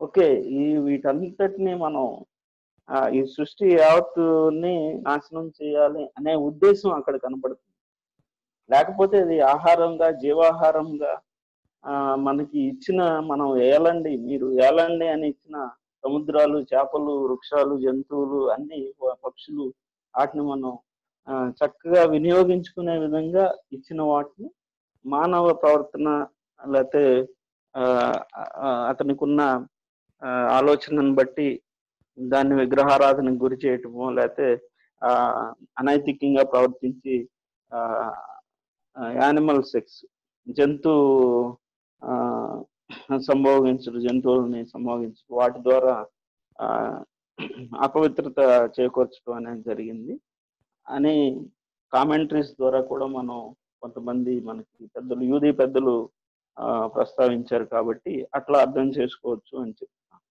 ఓకే వీటన్నిటిని మనం ఈ సృష్టి యావత్తుని నాశనం చేయాలి అనే ఉద్దేశం అక్కడ కనపడుతుంది. లేకపోతే అది ఆహారంగా, జీవాహారంగా మనకి ఇచ్చిన, మనం ఏలండి, మీరు ఏలండి అని ఇచ్చిన సముద్రాలు, చేపలు, వృక్షాలు, జంతువులు, అన్ని పక్షులు, వాటిని మనం చక్కగా వినియోగించుకునే విధంగా ఇచ్చిన వాటిని మానవ ప్రవర్తన లేకపోతే అతనికి ఉన్న ఆలోచనను బట్టి దాన్ని విగ్రహారాధనకు గురి చేయటమో, లేకపోతే అనైతికంగా ప్రవర్తించి యానిమల్ సెక్స్, జంతువుల్ని సంభోగించడం, వాటి ద్వారా అపవిత్రత చేకూర్చడం అనేది జరిగింది అని కామెంటరీస్ ద్వారా కూడా మనం కొంతమంది మనకి పెద్దలు, యూదీ పెద్దలు ప్రస్తావించారు. కాబట్టి అట్లా అర్థం చేసుకోవచ్చు అని చెప్తున్నాను.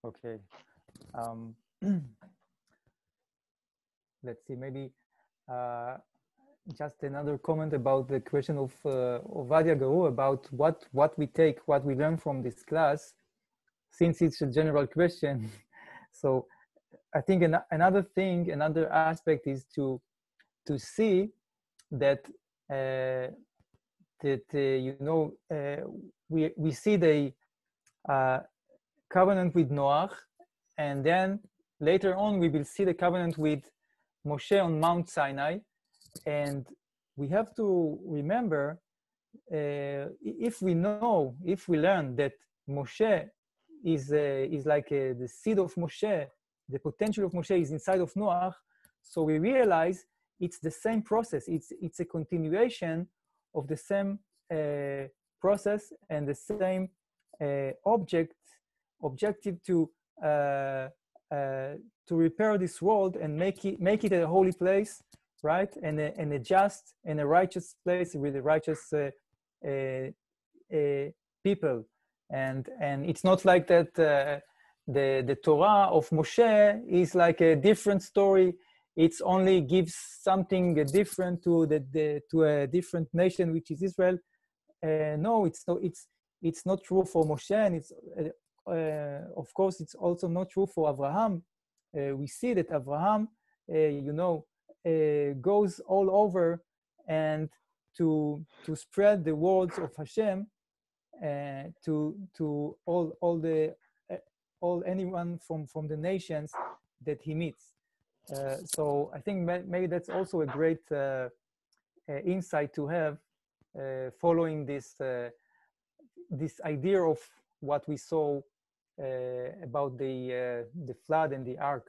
Okay. Let's see, maybe just another comment about the question of Ovadia Garu about what we take, what we learn from this class, since it's a general question. So I think another thing, another aspect is to see that we see the covenant with Noach, and then later on we will see the covenant with Moshe on Mount Sinai, and we have to remember, if we learn that Moshe is like the seed of Moshe, the potential of Moshe is inside of Noach, so we realize it's the same process. It's a continuation of the same process and the same objective to repair this world and make it a holy place, right? And a just and a righteous place with a righteous people. And it's not like that the Torah of Moshe is like a different story. It's only gives something different to a different nation, which is Israel. No, it's not true for Moshe, and it's of course it's also not true for Abraham. We see that Abraham, goes all over and to spread the words of Hashem to all anyone from the nations that he meets. So I think maybe that's also a great insight to have, following this idea of what we saw about the flood and the ark.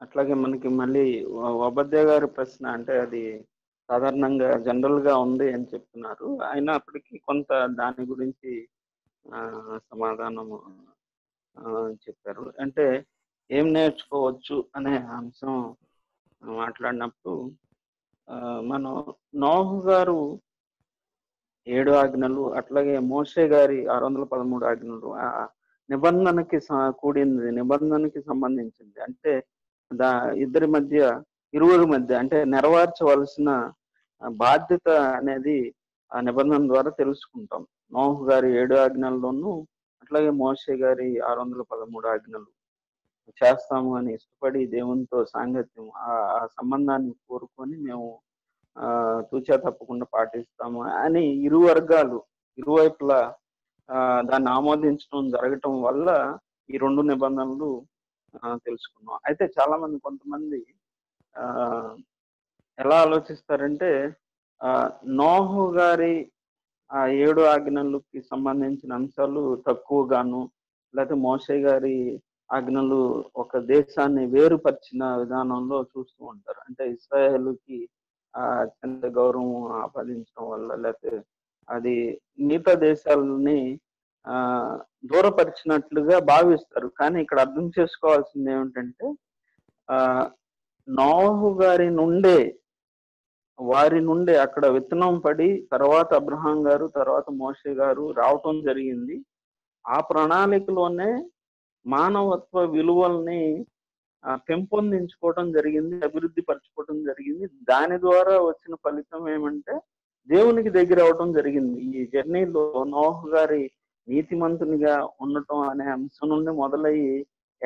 అట్లాగే మనకి మళ్ళీ వబద్య గారి ప్రశ్న అంటే అది సాధారణంగా general గా ఉంది అని చెప్తున్నారు. అయినప్పటికీ కొంత దాని గురించి సమాధానము చెప్పారు. అంటే ఏం నేర్చుకోవచ్చు అనే అంశం మాట్లాడినప్పుడు మనం నోహు గారు 7 ఆజ్ఞలు, అట్లాగే మోషే గారి 613 ఆజ్ఞలు నిబంధనకి కూడింది, నిబంధనకి సంబంధించింది. అంటే ఇరువురి మధ్య అంటే నెరవేర్చవలసిన బాధ్యత అనేది ఆ నిబంధన ద్వారా తెలుసుకుంటాం. నోహు గారి 7 ఆజ్ఞల్లోనూ అట్లాగే మోషే గారి 613 ఆజ్ఞలు చేస్తాము అని ఇష్టపడి దేవునితో సాంగత్యం ఆ సంబంధాన్ని కోరుకొని మేము తూచా తప్పకుండా పాటిస్తాము అని ఇరు వర్గాలు ఇరువైపులా దాన్ని ఆమోదించడం జరగటం వల్ల ఈ 2 నిబంధనలు తెలుసుకున్నాం. అయితే చాలా మంది కొంతమంది ఎలా ఆలోచిస్తారంటే నోహు గారి 7 ఆజ్ఞలకి సంబంధించిన అంశాలు తక్కువగాను, లేకపోతే మోషే గారి ఆజ్ఞలు ఒక దేశాన్ని వేరుపరిచిన విధానంలో చూస్తూ ఉంటారు. అంటే ఇశ్రాయేలుకి అత్యంత గౌరవం ఆపాదించడం వల్ల, లేకపోతే అది మిగతా దేశాలని దూరపరిచినట్లుగా భావిస్తారు. కానీ ఇక్కడ అర్థం చేసుకోవాల్సింది ఏమిటంటే నోహు వారి నుండే అక్కడ విత్తనం పడి తర్వాత అబ్రహాం గారు, తర్వాత మోషే గారు రావటం జరిగింది. ఆ ప్రణాళికలోనే మానవత్వ విలువల్ని పెంపొందించుకోవడం జరిగింది, అభివృద్ధి పరచుకోవడం జరిగింది. దాని ద్వారా వచ్చిన ఫలితం ఏమంటే దేవునికి దగ్గర అవడం జరిగింది. ఈ జర్నీలో నోహు గారి నీతిమంతునిగా ఉండటం అనే అంశం నుండి మొదలయ్యి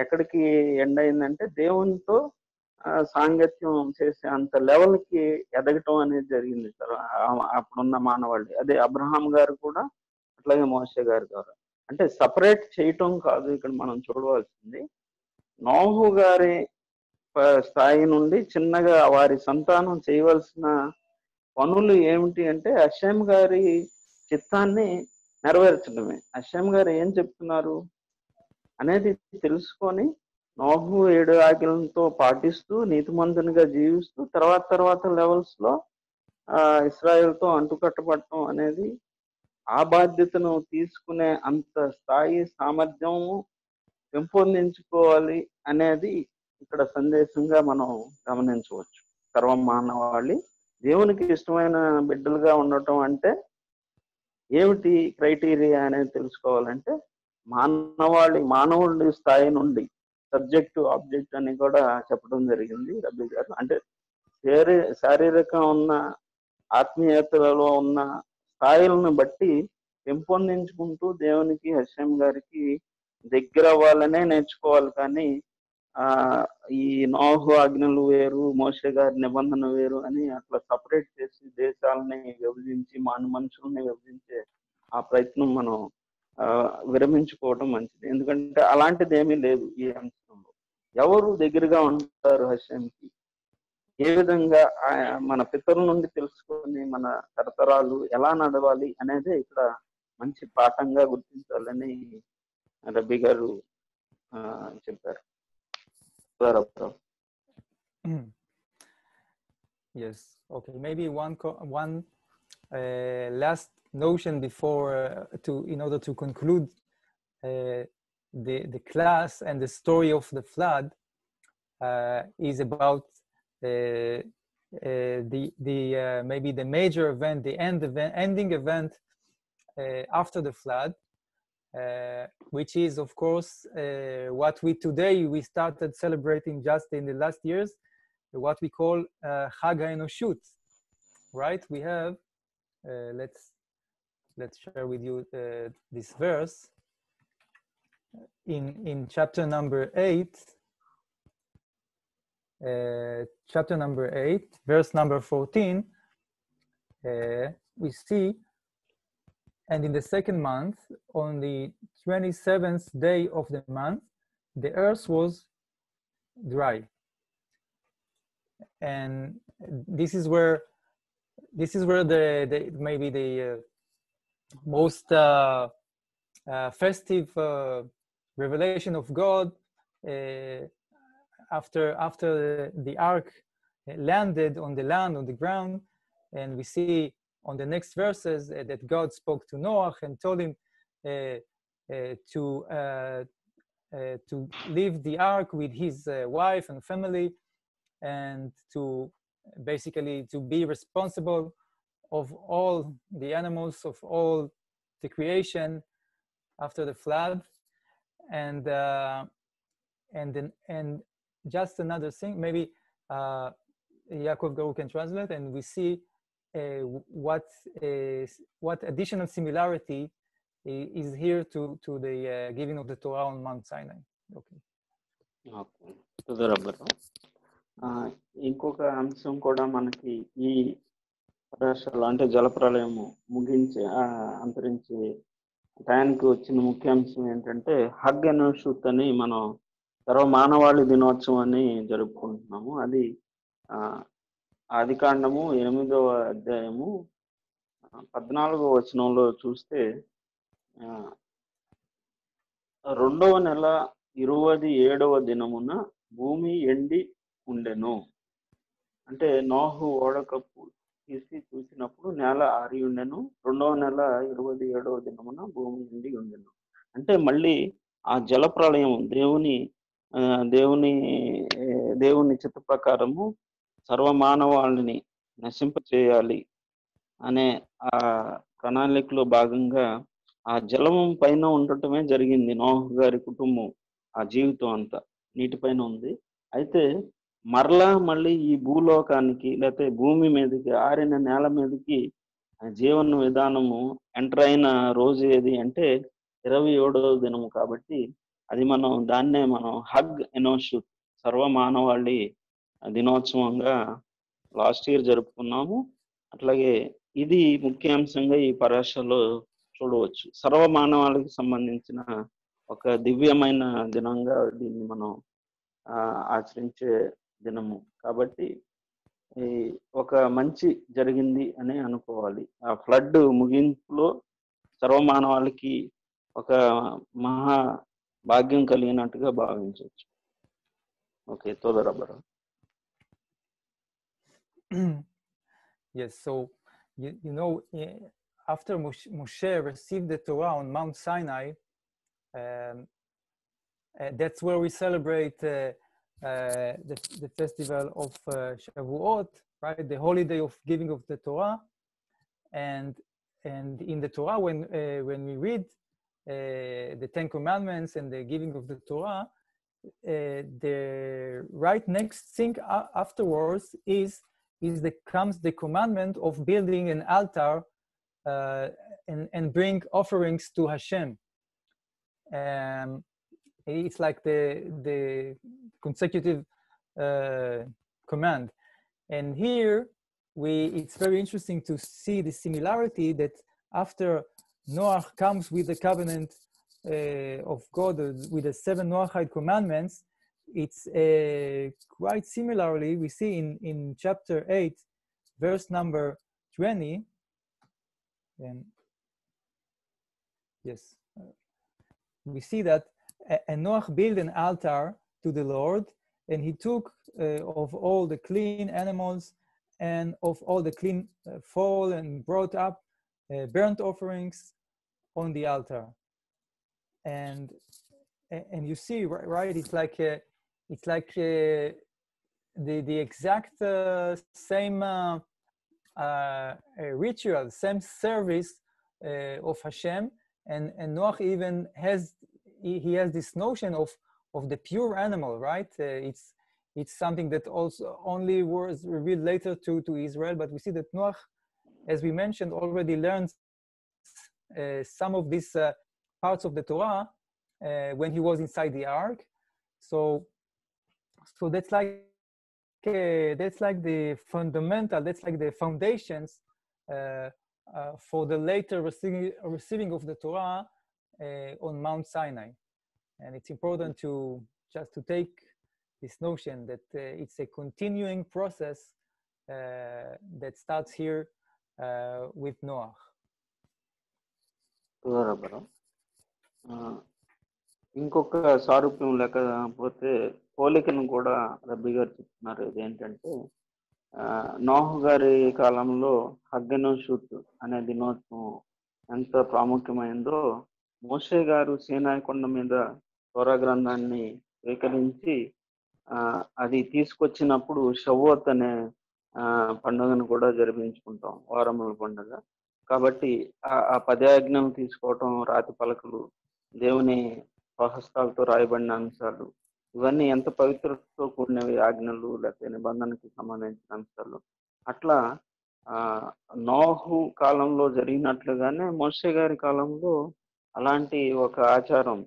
ఎక్కడికి ఎండ్ అయిందంటే దేవునితో సాంగత్యం చేసే అంత లెవెల్కి ఎదగటం అనేది జరిగింది సార్ అప్పుడున్న మానవాళి. అదే అబ్రహాం గారు కూడా అట్లాగే మోషే గారి ద్వారా. అంటే సపరేట్ చేయటం కాదు ఇక్కడ మనం చూడవలసింది. నోహు గారి స్థాయి నుండి చిన్నగా వారి సంతానం చేయవలసిన పనులు ఏమిటి అంటే హషేం గారి చిత్తాన్ని నెరవేర్చడమే. హషేం గారు ఏం చెప్తున్నారు అనేది తెలుసుకొని నోహు 7 ఆజ్ఞలతో పాటిస్తూ నీతిమంతునిగా జీవిస్తూ తర్వాత లెవెల్స్ లో ఇశ్రాయేలుతో అంటుకట్టబడటం అనేది ఆ బాధ్యతను తీసుకునే అంత స్థాయి సామర్థ్యం పెంపొందించుకోవాలి అనేది ఇక్కడ సందేశంగా మనం గమనించవచ్చు. సర్వమానవాళి దేవునికి ఇష్టమైన బిడ్డలుగా ఉండటం అంటే ఏమిటి క్రైటీరియా అనేది తెలుసుకోవాలంటే మానవుడి స్థాయి నుండి సబ్జెక్టు ఆబ్జెక్ట్ అని కూడా చెప్పడం జరిగింది రబ్బీ గారు. అంటే శారీరకం ఉన్న ఆత్మీయతలలో ఉన్న స్థాయిలను బట్టి పెంపొందించుకుంటూ దేవునికి హషేం గారికి దగ్గర అవ్వాలనే నేర్చుకోవాలి. కానీ ఈ నోహు ఆజ్ఞలు వేరు, మోషే గారి నిబంధన వేరు అని అట్లా సపరేట్ చేసి దేశాలని విభజించి మనుషుల్ని విభజించే ఆ ప్రయత్నం మనం విరమించుకోవడం మంచిది. ఎందుకంటే అలాంటిది ఏమీ లేదు ఈ అంశంలో. ఎవరు దగ్గరగా ఉంటారు హషేంకి, ఏ విధంగా మన పితరుల నుండి తెలుసుకొని మన తరతరాలు ఎలా నడవాలి అనేది ఇక్కడ మంచి పాఠంగా గుర్తించాలని రబ్బీ గారు చెప్పారు. Yes. Okay. Maybe one last notion before in order to conclude the class and the story of the flood is about maybe the major event, the ending event after the flood, which is of course what we started celebrating just in the last years, what we call Chag HaEnoshut, right? We have let's share with you this verse in chapter number 8, verse number 14. We see, and in the second month, on the 27th day of the month, the earth was dry. And this is where the maybe the most festive revelation of God after the ark landed on the land, on the ground. And we see on the next verses that God spoke to Noah and told him to leave the ark with his wife and family, and to basically to be responsible of all the animals, of all the creation after the flood. And just another thing, maybe Yaakov Garu can translate, and we see what additional similarity is here to the giving of the Torah on Mount Sinai. Okay. ఇంకొక అంశం కూడా మనకి ఈ రాష్ట్రాలు అంటే జలప్రలయము ముగించి అంతరించి టయానికి వచ్చిన ముఖ్య అంశం ఏంటంటే హగ్ ఎనోషుత్ అని మనం సర్వమానవాళి దినోత్సవం అని జరుపుకుంటున్నాము. అది ఆదికాండము 8వ అధ్యాయము 14వ వచనంలో చూస్తే 2వ నెల 27వ దినమున భూమి ఎండి ఉండెను. అంటే నోహు ఓడకప్పు తీసి చూసినప్పుడు నేల ఆరి ఉండెను. 2వ నెల 27వ దినమున భూమి ఎండి ఉండెను. అంటే మళ్ళీ ఆ జల ప్రళయం దేవుని చిత్త ప్రకారము సర్వమానవాళిని నశింప చేయాలి అనే ఆ ప్రణాళికలో భాగంగా ఆ జలం పైన ఉండటమే జరిగింది. నోహు గారి కుటుంబం ఆ జీవితం అంతా నీటిపైన ఉంది. అయితే మళ్ళీ ఈ భూలోకానికి లేకపోతే భూమి మీదకి ఆరిన నేల మీదకి జీవన విధానము ఎంటర్ అయిన రోజు ఏది అంటే 27వ దినము. కాబట్టి అది దాన్నే మనం హగ్ ఎనోషుత్ సర్వమానవాళి దినోత్సవంగా లాస్ట్ ఇయర్ జరుపుకున్నాము. అట్లాగే ఇది ముఖ్యాంశంగా ఈ పరాశలో చూడవచ్చు. సర్వమానవాళికి సంబంధించిన ఒక దివ్యమైన దినంగా దీన్ని మనం ఆచరించే దినము. కాబట్టి ఒక మంచి జరిగింది అని అనుకోవాలి. ఆ ఫ్లడ్ ముగింపులో సర్వమానవాళికి ఒక మహా భాగ్యం కలిగినట్టుగా భావించవచ్చు. Okay, తోదరబరా. Yes, so you know, after Moshe received the Torah on Mount Sinai, that's where we celebrate the festival of Shavuot, right? The holiday of giving of the Torah. And in the Torah, when we read the Ten Commandments and the giving of the Torah, the right next thing afterwards comes the commandment of building an altar and bring offerings to Hashem. It's like the consecutive command. And here it's very interesting to see the similarity that after Noah comes with the covenant of God, with the 7 Noahide commandments, it's quite similarly, we see in chapter 8, verse number 20, and yes, we see that Noah built an altar to the Lord, and he took of all the clean animals and of all the clean fowl and brought up burnt offerings on the altar. And you see, right? It's like the exact same ritual, same service of Hashem, and Noach even has he has this notion of the pure animal, right? It's something that also only was revealed later to Israel, but we see that Noach, as we mentioned, already learned some of these parts of the Torah when he was inside the ark. So that's like the fundamental, that's like the foundations for the later receiving of the Torah on Mount Sinai. And it's important to just to take this notion that it's a continuing process that starts here with Noah. ఇంకొక సారూప్యం లేకపోతే పోలికను కూడా రబ్బీ గారు చెప్తున్నారు. ఇదేంటంటే నోహు గారి కాలంలో హగ్గనోషూత్ అనే దినోత్సవం ఎంత ప్రాముఖ్యమైందో, మోషే గారు సీనాయి కొండ మీద తోరా గ్రంథాన్ని స్వీకరించి అది తీసుకొచ్చినప్పుడు షవ్వోత్ అనే పండుగను కూడా జరిపించుకుంటాం, వారముల పండుగ. కాబట్టి ఆ 10 ఆజ్ఞలు తీసుకోవటం, రాతి పలకలు, దేవుని స్వహస్తాలతో రాయబడిన అంశాలు, ఇవన్నీ ఎంత పవిత్రతతో కూడినవి ఆజ్ఞలు లేకపోతే నిబంధనకి సంబంధించిన అంశాలు. అట్లా నోహు కాలంలో జరిగినట్లుగానే మోషే గారి కాలంలో అలాంటి ఒక ఆచారం,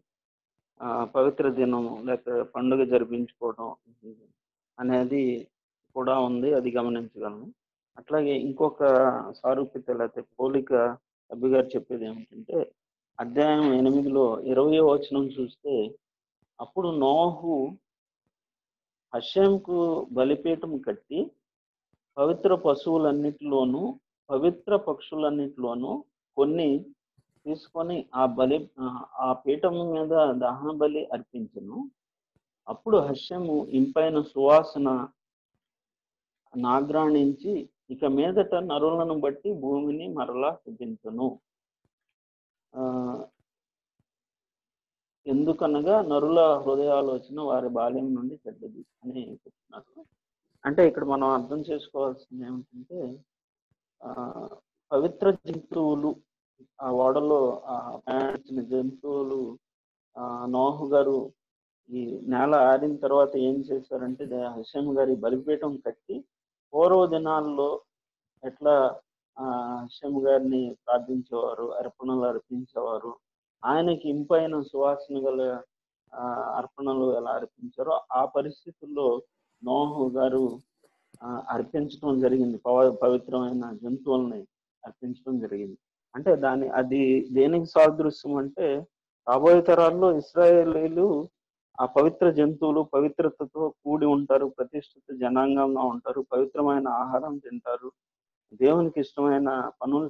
పవిత్ర దినం లేకపోతే పండుగ జరిపించుకోవడం అనేది కూడా ఉంది, అది గమనించగలను. అట్లాగే ఇంకొక సారూప్యత లేకపోతే పోలిక రబ్బీ గారు చెప్పేది ఏమిటంటే, అధ్యాయం 8లో 20వ వచనం చూస్తే, అప్పుడు నోహు హషేంకు బలిపీఠం కట్టి పవిత్ర పశువులన్నిటిలోనూ పవిత్ర పక్షులన్నిటిలోనూ కొన్ని తీసుకొని ఆ పీఠం మీద దహన బలి అర్పించెను. అప్పుడు హషేము ఇంపైన సువాసన నాగ్రాణించి, ఇక మీదట నరులను బట్టి భూమిని మరలా సిద్ధించును. ఎందుకనగా నరుల హృదయాలోచన వారి బాల్యం నుండి చెడ్డది అని చెప్తున్నారు. అంటే ఇక్కడ మనం అర్థం చేసుకోవాల్సింది ఏమిటంటే, పవిత్ర జంతువులు, ఆ ఓడలో ప్రయాణించిన జంతువులు, నోహు గారు ఈ నేల ఆరిన తర్వాత ఏం చేశారంటే, హషేమ్ గారి బలిపీఠం కట్టి పూర్వ దినాల్లో ఎట్లా హషేమ్ గారిని ప్రార్థించేవారు, అర్పణలు అర్పించేవారు, ఆయనకి ఇంపైన సువాసన గల అర్పణలు ఎలా అర్పించారో ఆ పరిస్థితుల్లో నోహు గారు అర్పించడం జరిగింది. పవిత్రమైన జంతువుల్ని అర్పించడం జరిగింది. అంటే అది దేనికి సాదృశ్యం అంటే, రాబోయే తరాల్లో ఇశ్రాయేలీలు ఆ పవిత్ర జంతువులు పవిత్రతతో కూడి ఉంటారు, ప్రతిష్ఠిత జనాంగంగా ఉంటారు, పవిత్రమైన ఆహారం తింటారు, దేవునికి ఇష్టమైన పనులు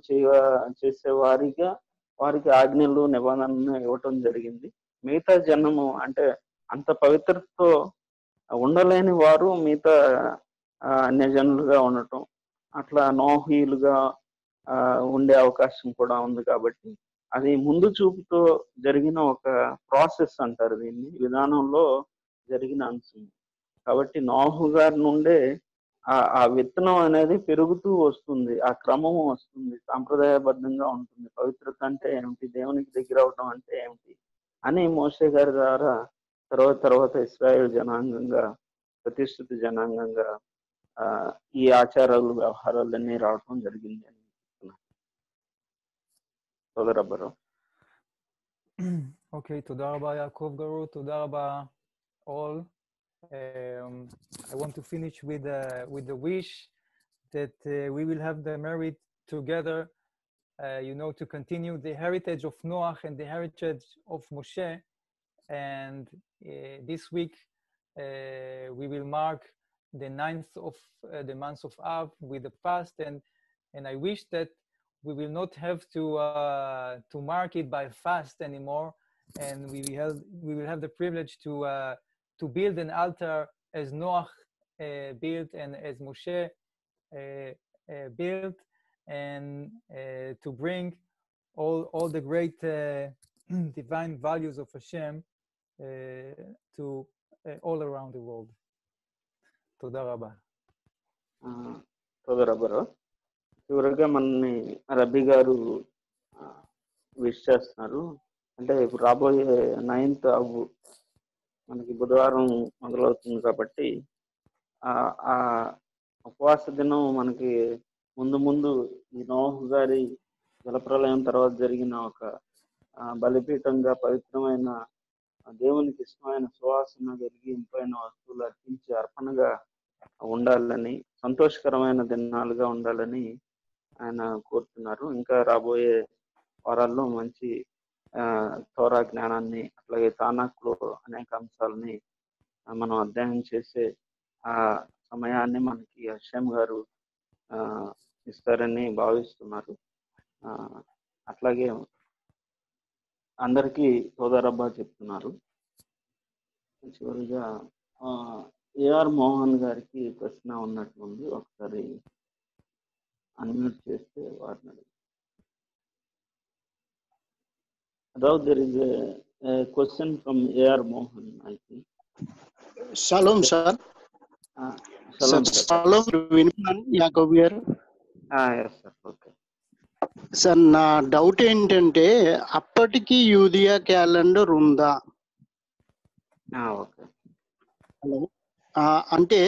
చేసే వారికి ఆజ్ఞలు నిబంధనలు ఇవ్వటం జరిగింది. మిగతా జనము అంటే అంత పవిత్రతతో ఉండలేని వారు మిగతా అన్యజనులుగా ఉండటం, అట్లా నోహీలుగా ఉండే అవకాశం కూడా ఉంది. కాబట్టి అది ముందు చూపుతో జరిగిన ఒక ప్రాసెస్ అంటారు దీన్ని, విధానంలో జరిగిన అంశం. కాబట్టి నోహు గారి నుండే ఆ విత్తనం అనేది పెరుగుతూ వస్తుంది, ఆ క్రమము వస్తుంది, సాంప్రదాయబద్ధంగా ఉంటుంది. పవిత్రత అంటే ఏమిటి, దేవునికి దగ్గర అవడం అంటే ఏమిటి అని మోషే గారి ద్వారా తర్వాత ఇశ్రాయేల్ జనాంగంగా, ప్రతిష్ఠిత జనాంగంగా ఈ ఆచారాలు వ్యవహారాలన్నీ రావడం జరిగింది అని సోదరబ్బరు. Okay, תודה רבה יעקב גרור, תודה רבה all. I want to finish with the wish that we will have the merit together to continue the heritage of Noah and the heritage of Moshe. And this week, we will mark the 9th of the month of Av with the fast, and I wish that we will not have to mark it by fast anymore, and we will have the privilege to build an altar as Noah built and as Moshe built, and to bring all the great divine values of Hashem to all around the world. Toda Rabba. Toda Rabba. చివరిగా మనని రబీ గారు wish చేస్తున్నారు. అంటే ఇప్పుడు రాబోయే 9th అవ్వు మనకి బుధవారం మొదలవుతుంది కాబట్టి ఆ ఉపవాస దినం మనకి ముందు ఈ నోహు గారి జలప్రలయం తర్వాత జరిగిన ఒక బలిపీఠంగా పవిత్రమైన దేవునికి ఇష్టమైన సువాసన కలిగి ఇంపైన వస్తువులు అర్పించి అర్పణగా ఉండాలని, సంతోషకరమైన దినాలుగా ఉండాలని ఆయన కోరుతున్నారు. ఇంకా రాబోయే వారాల్లో మంచి తోరా జ్ఞానాన్ని, అట్లాగే తానాక్లో అనేక అంశాలని మనం అధ్యయనం చేసే ఆ సమయాన్ని మనకి హషేం గారు ఇస్తారని భావిస్తున్నారు. అట్లాగే అందరికీ సోదరబ్బా చెప్తున్నారు. చివరిగా ఏఆర్ మోహన్ గారికి ప్రశ్న ఉన్నట్లుంది, ఒకసారి అన్మ్యూట్ చేస్తే వారిని. Rav, there is a question from A.R. Mohan, I think. Shalom, sir. Shalom, sir. Shalom, Yaakov here. Yes, sir. Okay. Sir, నా డౌట్ ఏంటంటే అప్పటికి యూదియా క్యాలెండర్ ఉందా? ఓకే. హలో. అంటే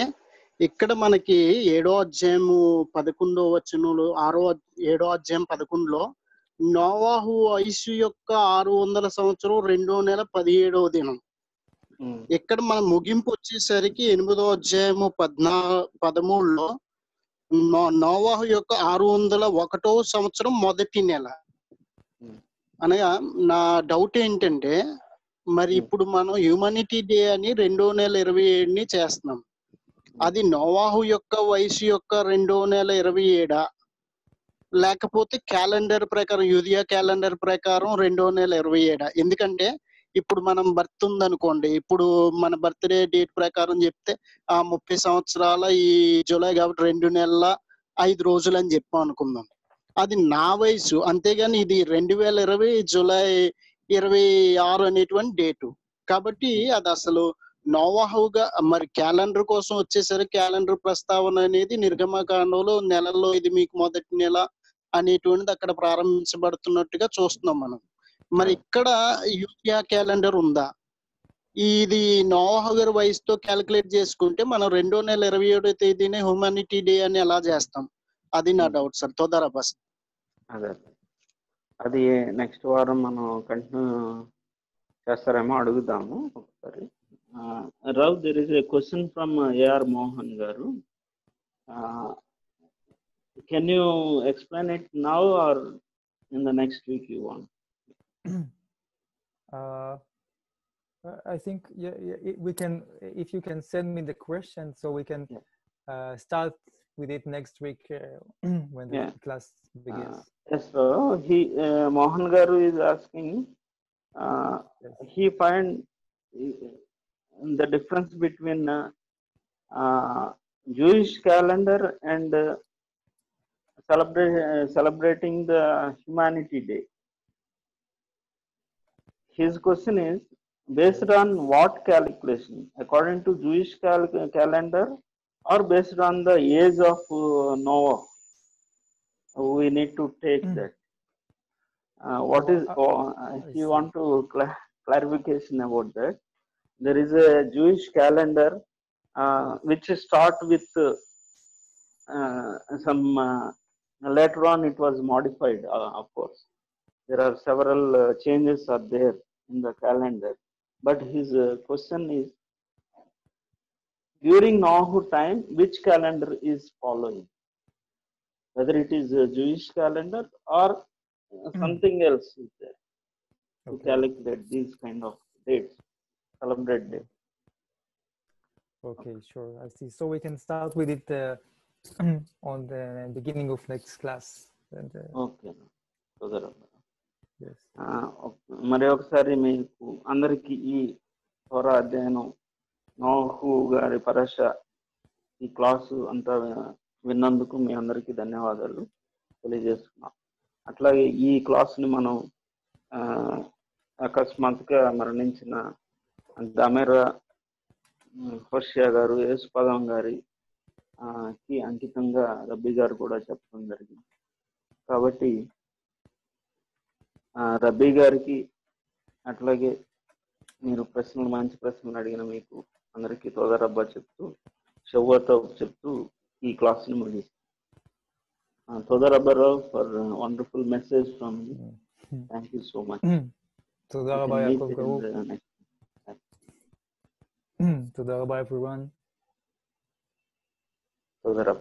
ఇక్కడ మనకి 7వ అధ్యాయము 11వ వచనంలో 7వ అధ్యాయం 11లో నోవాహు వయసు యొక్క 600 సంవత్సరం 2వ నెల 17వ దినం. ఇక్కడ మన ముగింపు వచ్చేసరికి 8వ అధ్యాయము 13లో నోవాహు యొక్క 601వ సంవత్సరం మొదటి నెల. అనగా నా డౌట్ ఏంటంటే, మరి ఇప్పుడు మనం హ్యూమానిటీ డే అని 2వ నెల 27ని చేస్తున్నాం. అది నోవాహు యొక్క వయసు యొక్క 2వ నెల 27 లేకపోతే క్యాలెండర్ ప్రకారం, యూదియా క్యాలెండర్ ప్రకారం 2వ నెల 27? ఎందుకంటే ఇప్పుడు మనం బర్త్ ఉందనుకోండి, ఇప్పుడు మన బర్త్డే డేట్ ప్రకారం చెప్తే 30 సంవత్సరాల ఈ జూలై కాబట్టి 2 నెలల 5 రోజులు అని చెప్పాం అనుకుందాం. అది నా వయసు, అంతేగాని ఇది 2020 జూలై 26 అనేటువంటి డేటు. కాబట్టి అది అసలు నోవాహుగా, మరి క్యాలెండర్ కోసం వచ్చేసరికి క్యాలెండర్ ప్రస్తావన అనేది నిర్గమకాండంలో నెలల్లో ఇది మీకు మొదటి నెల అనేటువంటిది అక్కడ ప్రారంభించబడుతున్నట్టుగా చూస్తున్నాం మనం. మరి ఇక్కడ యూదియా క్యాలెండర్ ఉందా? ఇది నోవాహు గారి వయసుతో క్యాలిక్యులేట్ చేసుకుంటే మనం 2వ నెల 27వ తేదీనే హ్యూమానిటీ డే అని ఎలా చేస్తాం? అది నా డౌట్ సార్. తోదారా బస్. అదే, అది నెక్స్ట్ వారం మనం కంటిన్యూ చేస్తారేమో అడుగుదాము ఒకసారి. Rav, there is a question from A.R. Mohan garu. Can you explain it now or in the next week you want? I think we can, if you can send me the question so we can start with it next week when the class begins. Yes, so Mohan garu is asking, he find the difference between Jewish calendar and celebrating the Humanity Day. His question is, based on what calculation? According to Jewish calendar or based on the age of Noah? We need to take that. What is, he want to clarification about that. There is a Jewish calendar which start with some, later on it was modified, of course. There are several changes are there in the calendar. But his question is, during Noah time, which calendar is following? Whether it is a Jewish calendar or something else is there to Okay. calculate these kind of dates, celebrate dates. Okay, sure. I see. So we can start with it on the beginning of next class. And, okay కుదరదు. yes. మరి ఒకసారి మీకు అందరికి ఈ త్వర అధ్యయనం నోహు గారి పరశ ఈ క్లాసు అంతా విన్నందుకు మీ అందరికీ ధన్యవాదాలు తెలియజేస్తున్నాం. అట్లాగే ఈ క్లాస్ని మనం అకస్మాత్తుగా మరణించిన గమెరా హోషియా గారు యేసుపదం గారి కి అంకితంగా రబ్బీ గారు కూడా చెప్పడం జరిగింది. కాబట్టి రబ్బీ గారికి అట్లాగే మీరు మంచి ప్రశ్నలు అడిగిన మీకు అందరికీ తోదరబ్బా చెప్తూ షవ్వతో చెప్తూ ఈ క్లాస్ని ముగిస్తాం. తోదరబ్బారావు for wonderful message from you. Thank you so much. תודה רבה יעקב קרוב. תודה רבה everyone. תודה.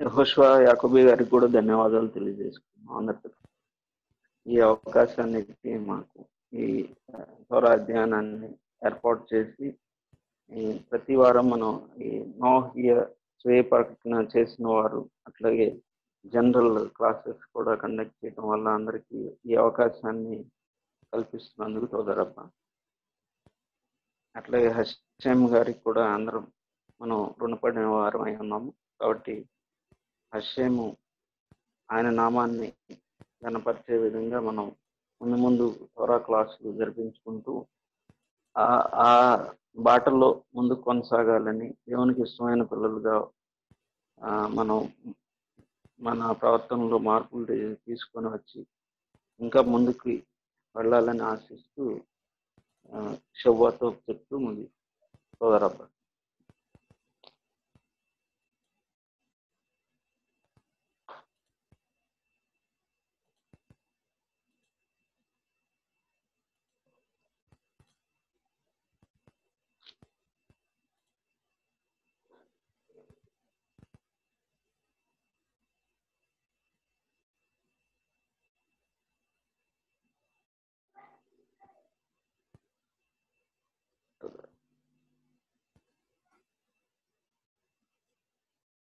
యెహోషువ యాకోబీ గారికి కూడా ధన్యవాదాలు తెలియజేసుకున్నాం. అందరికీ ఈ అవకాశాన్ని ఇచ్చి మాకు ఈ ధ్యానాన్ని ఏర్పాటు చేసి ప్రతి వారం మనం ఈ నోహియ స్వీయ ప్రకటన చేసిన వారు అట్లాగే జనరల్ క్లాసెస్ కూడా కండక్ట్ చేయడం వల్ల అందరికీ ఈ అవకాశాన్ని కల్పిస్తున్నందుకు తోదరబ్బా. అట్లాగే హషేమ్ గారికి కూడా అందరం మనం రుణపడిన వారం అయి ఉన్నాము. కాబట్టి హషేము ఆయన నామాన్ని కనపరిచే విధంగా మనం ముందు త్వర క్లాసులు జరిపించుకుంటూ ఆ బాటలో ముందుకు కొనసాగాలని దేవునికి ఇష్టమైన పిల్లలుగా మనం మన ప్రవర్తనలో మార్పులు తీసుకొని వచ్చి ఇంకా ముందుకు వెళ్ళాలని ఆశిస్తూ షవ్వాతో చెప్తూ ముందు సోదరబ్బా.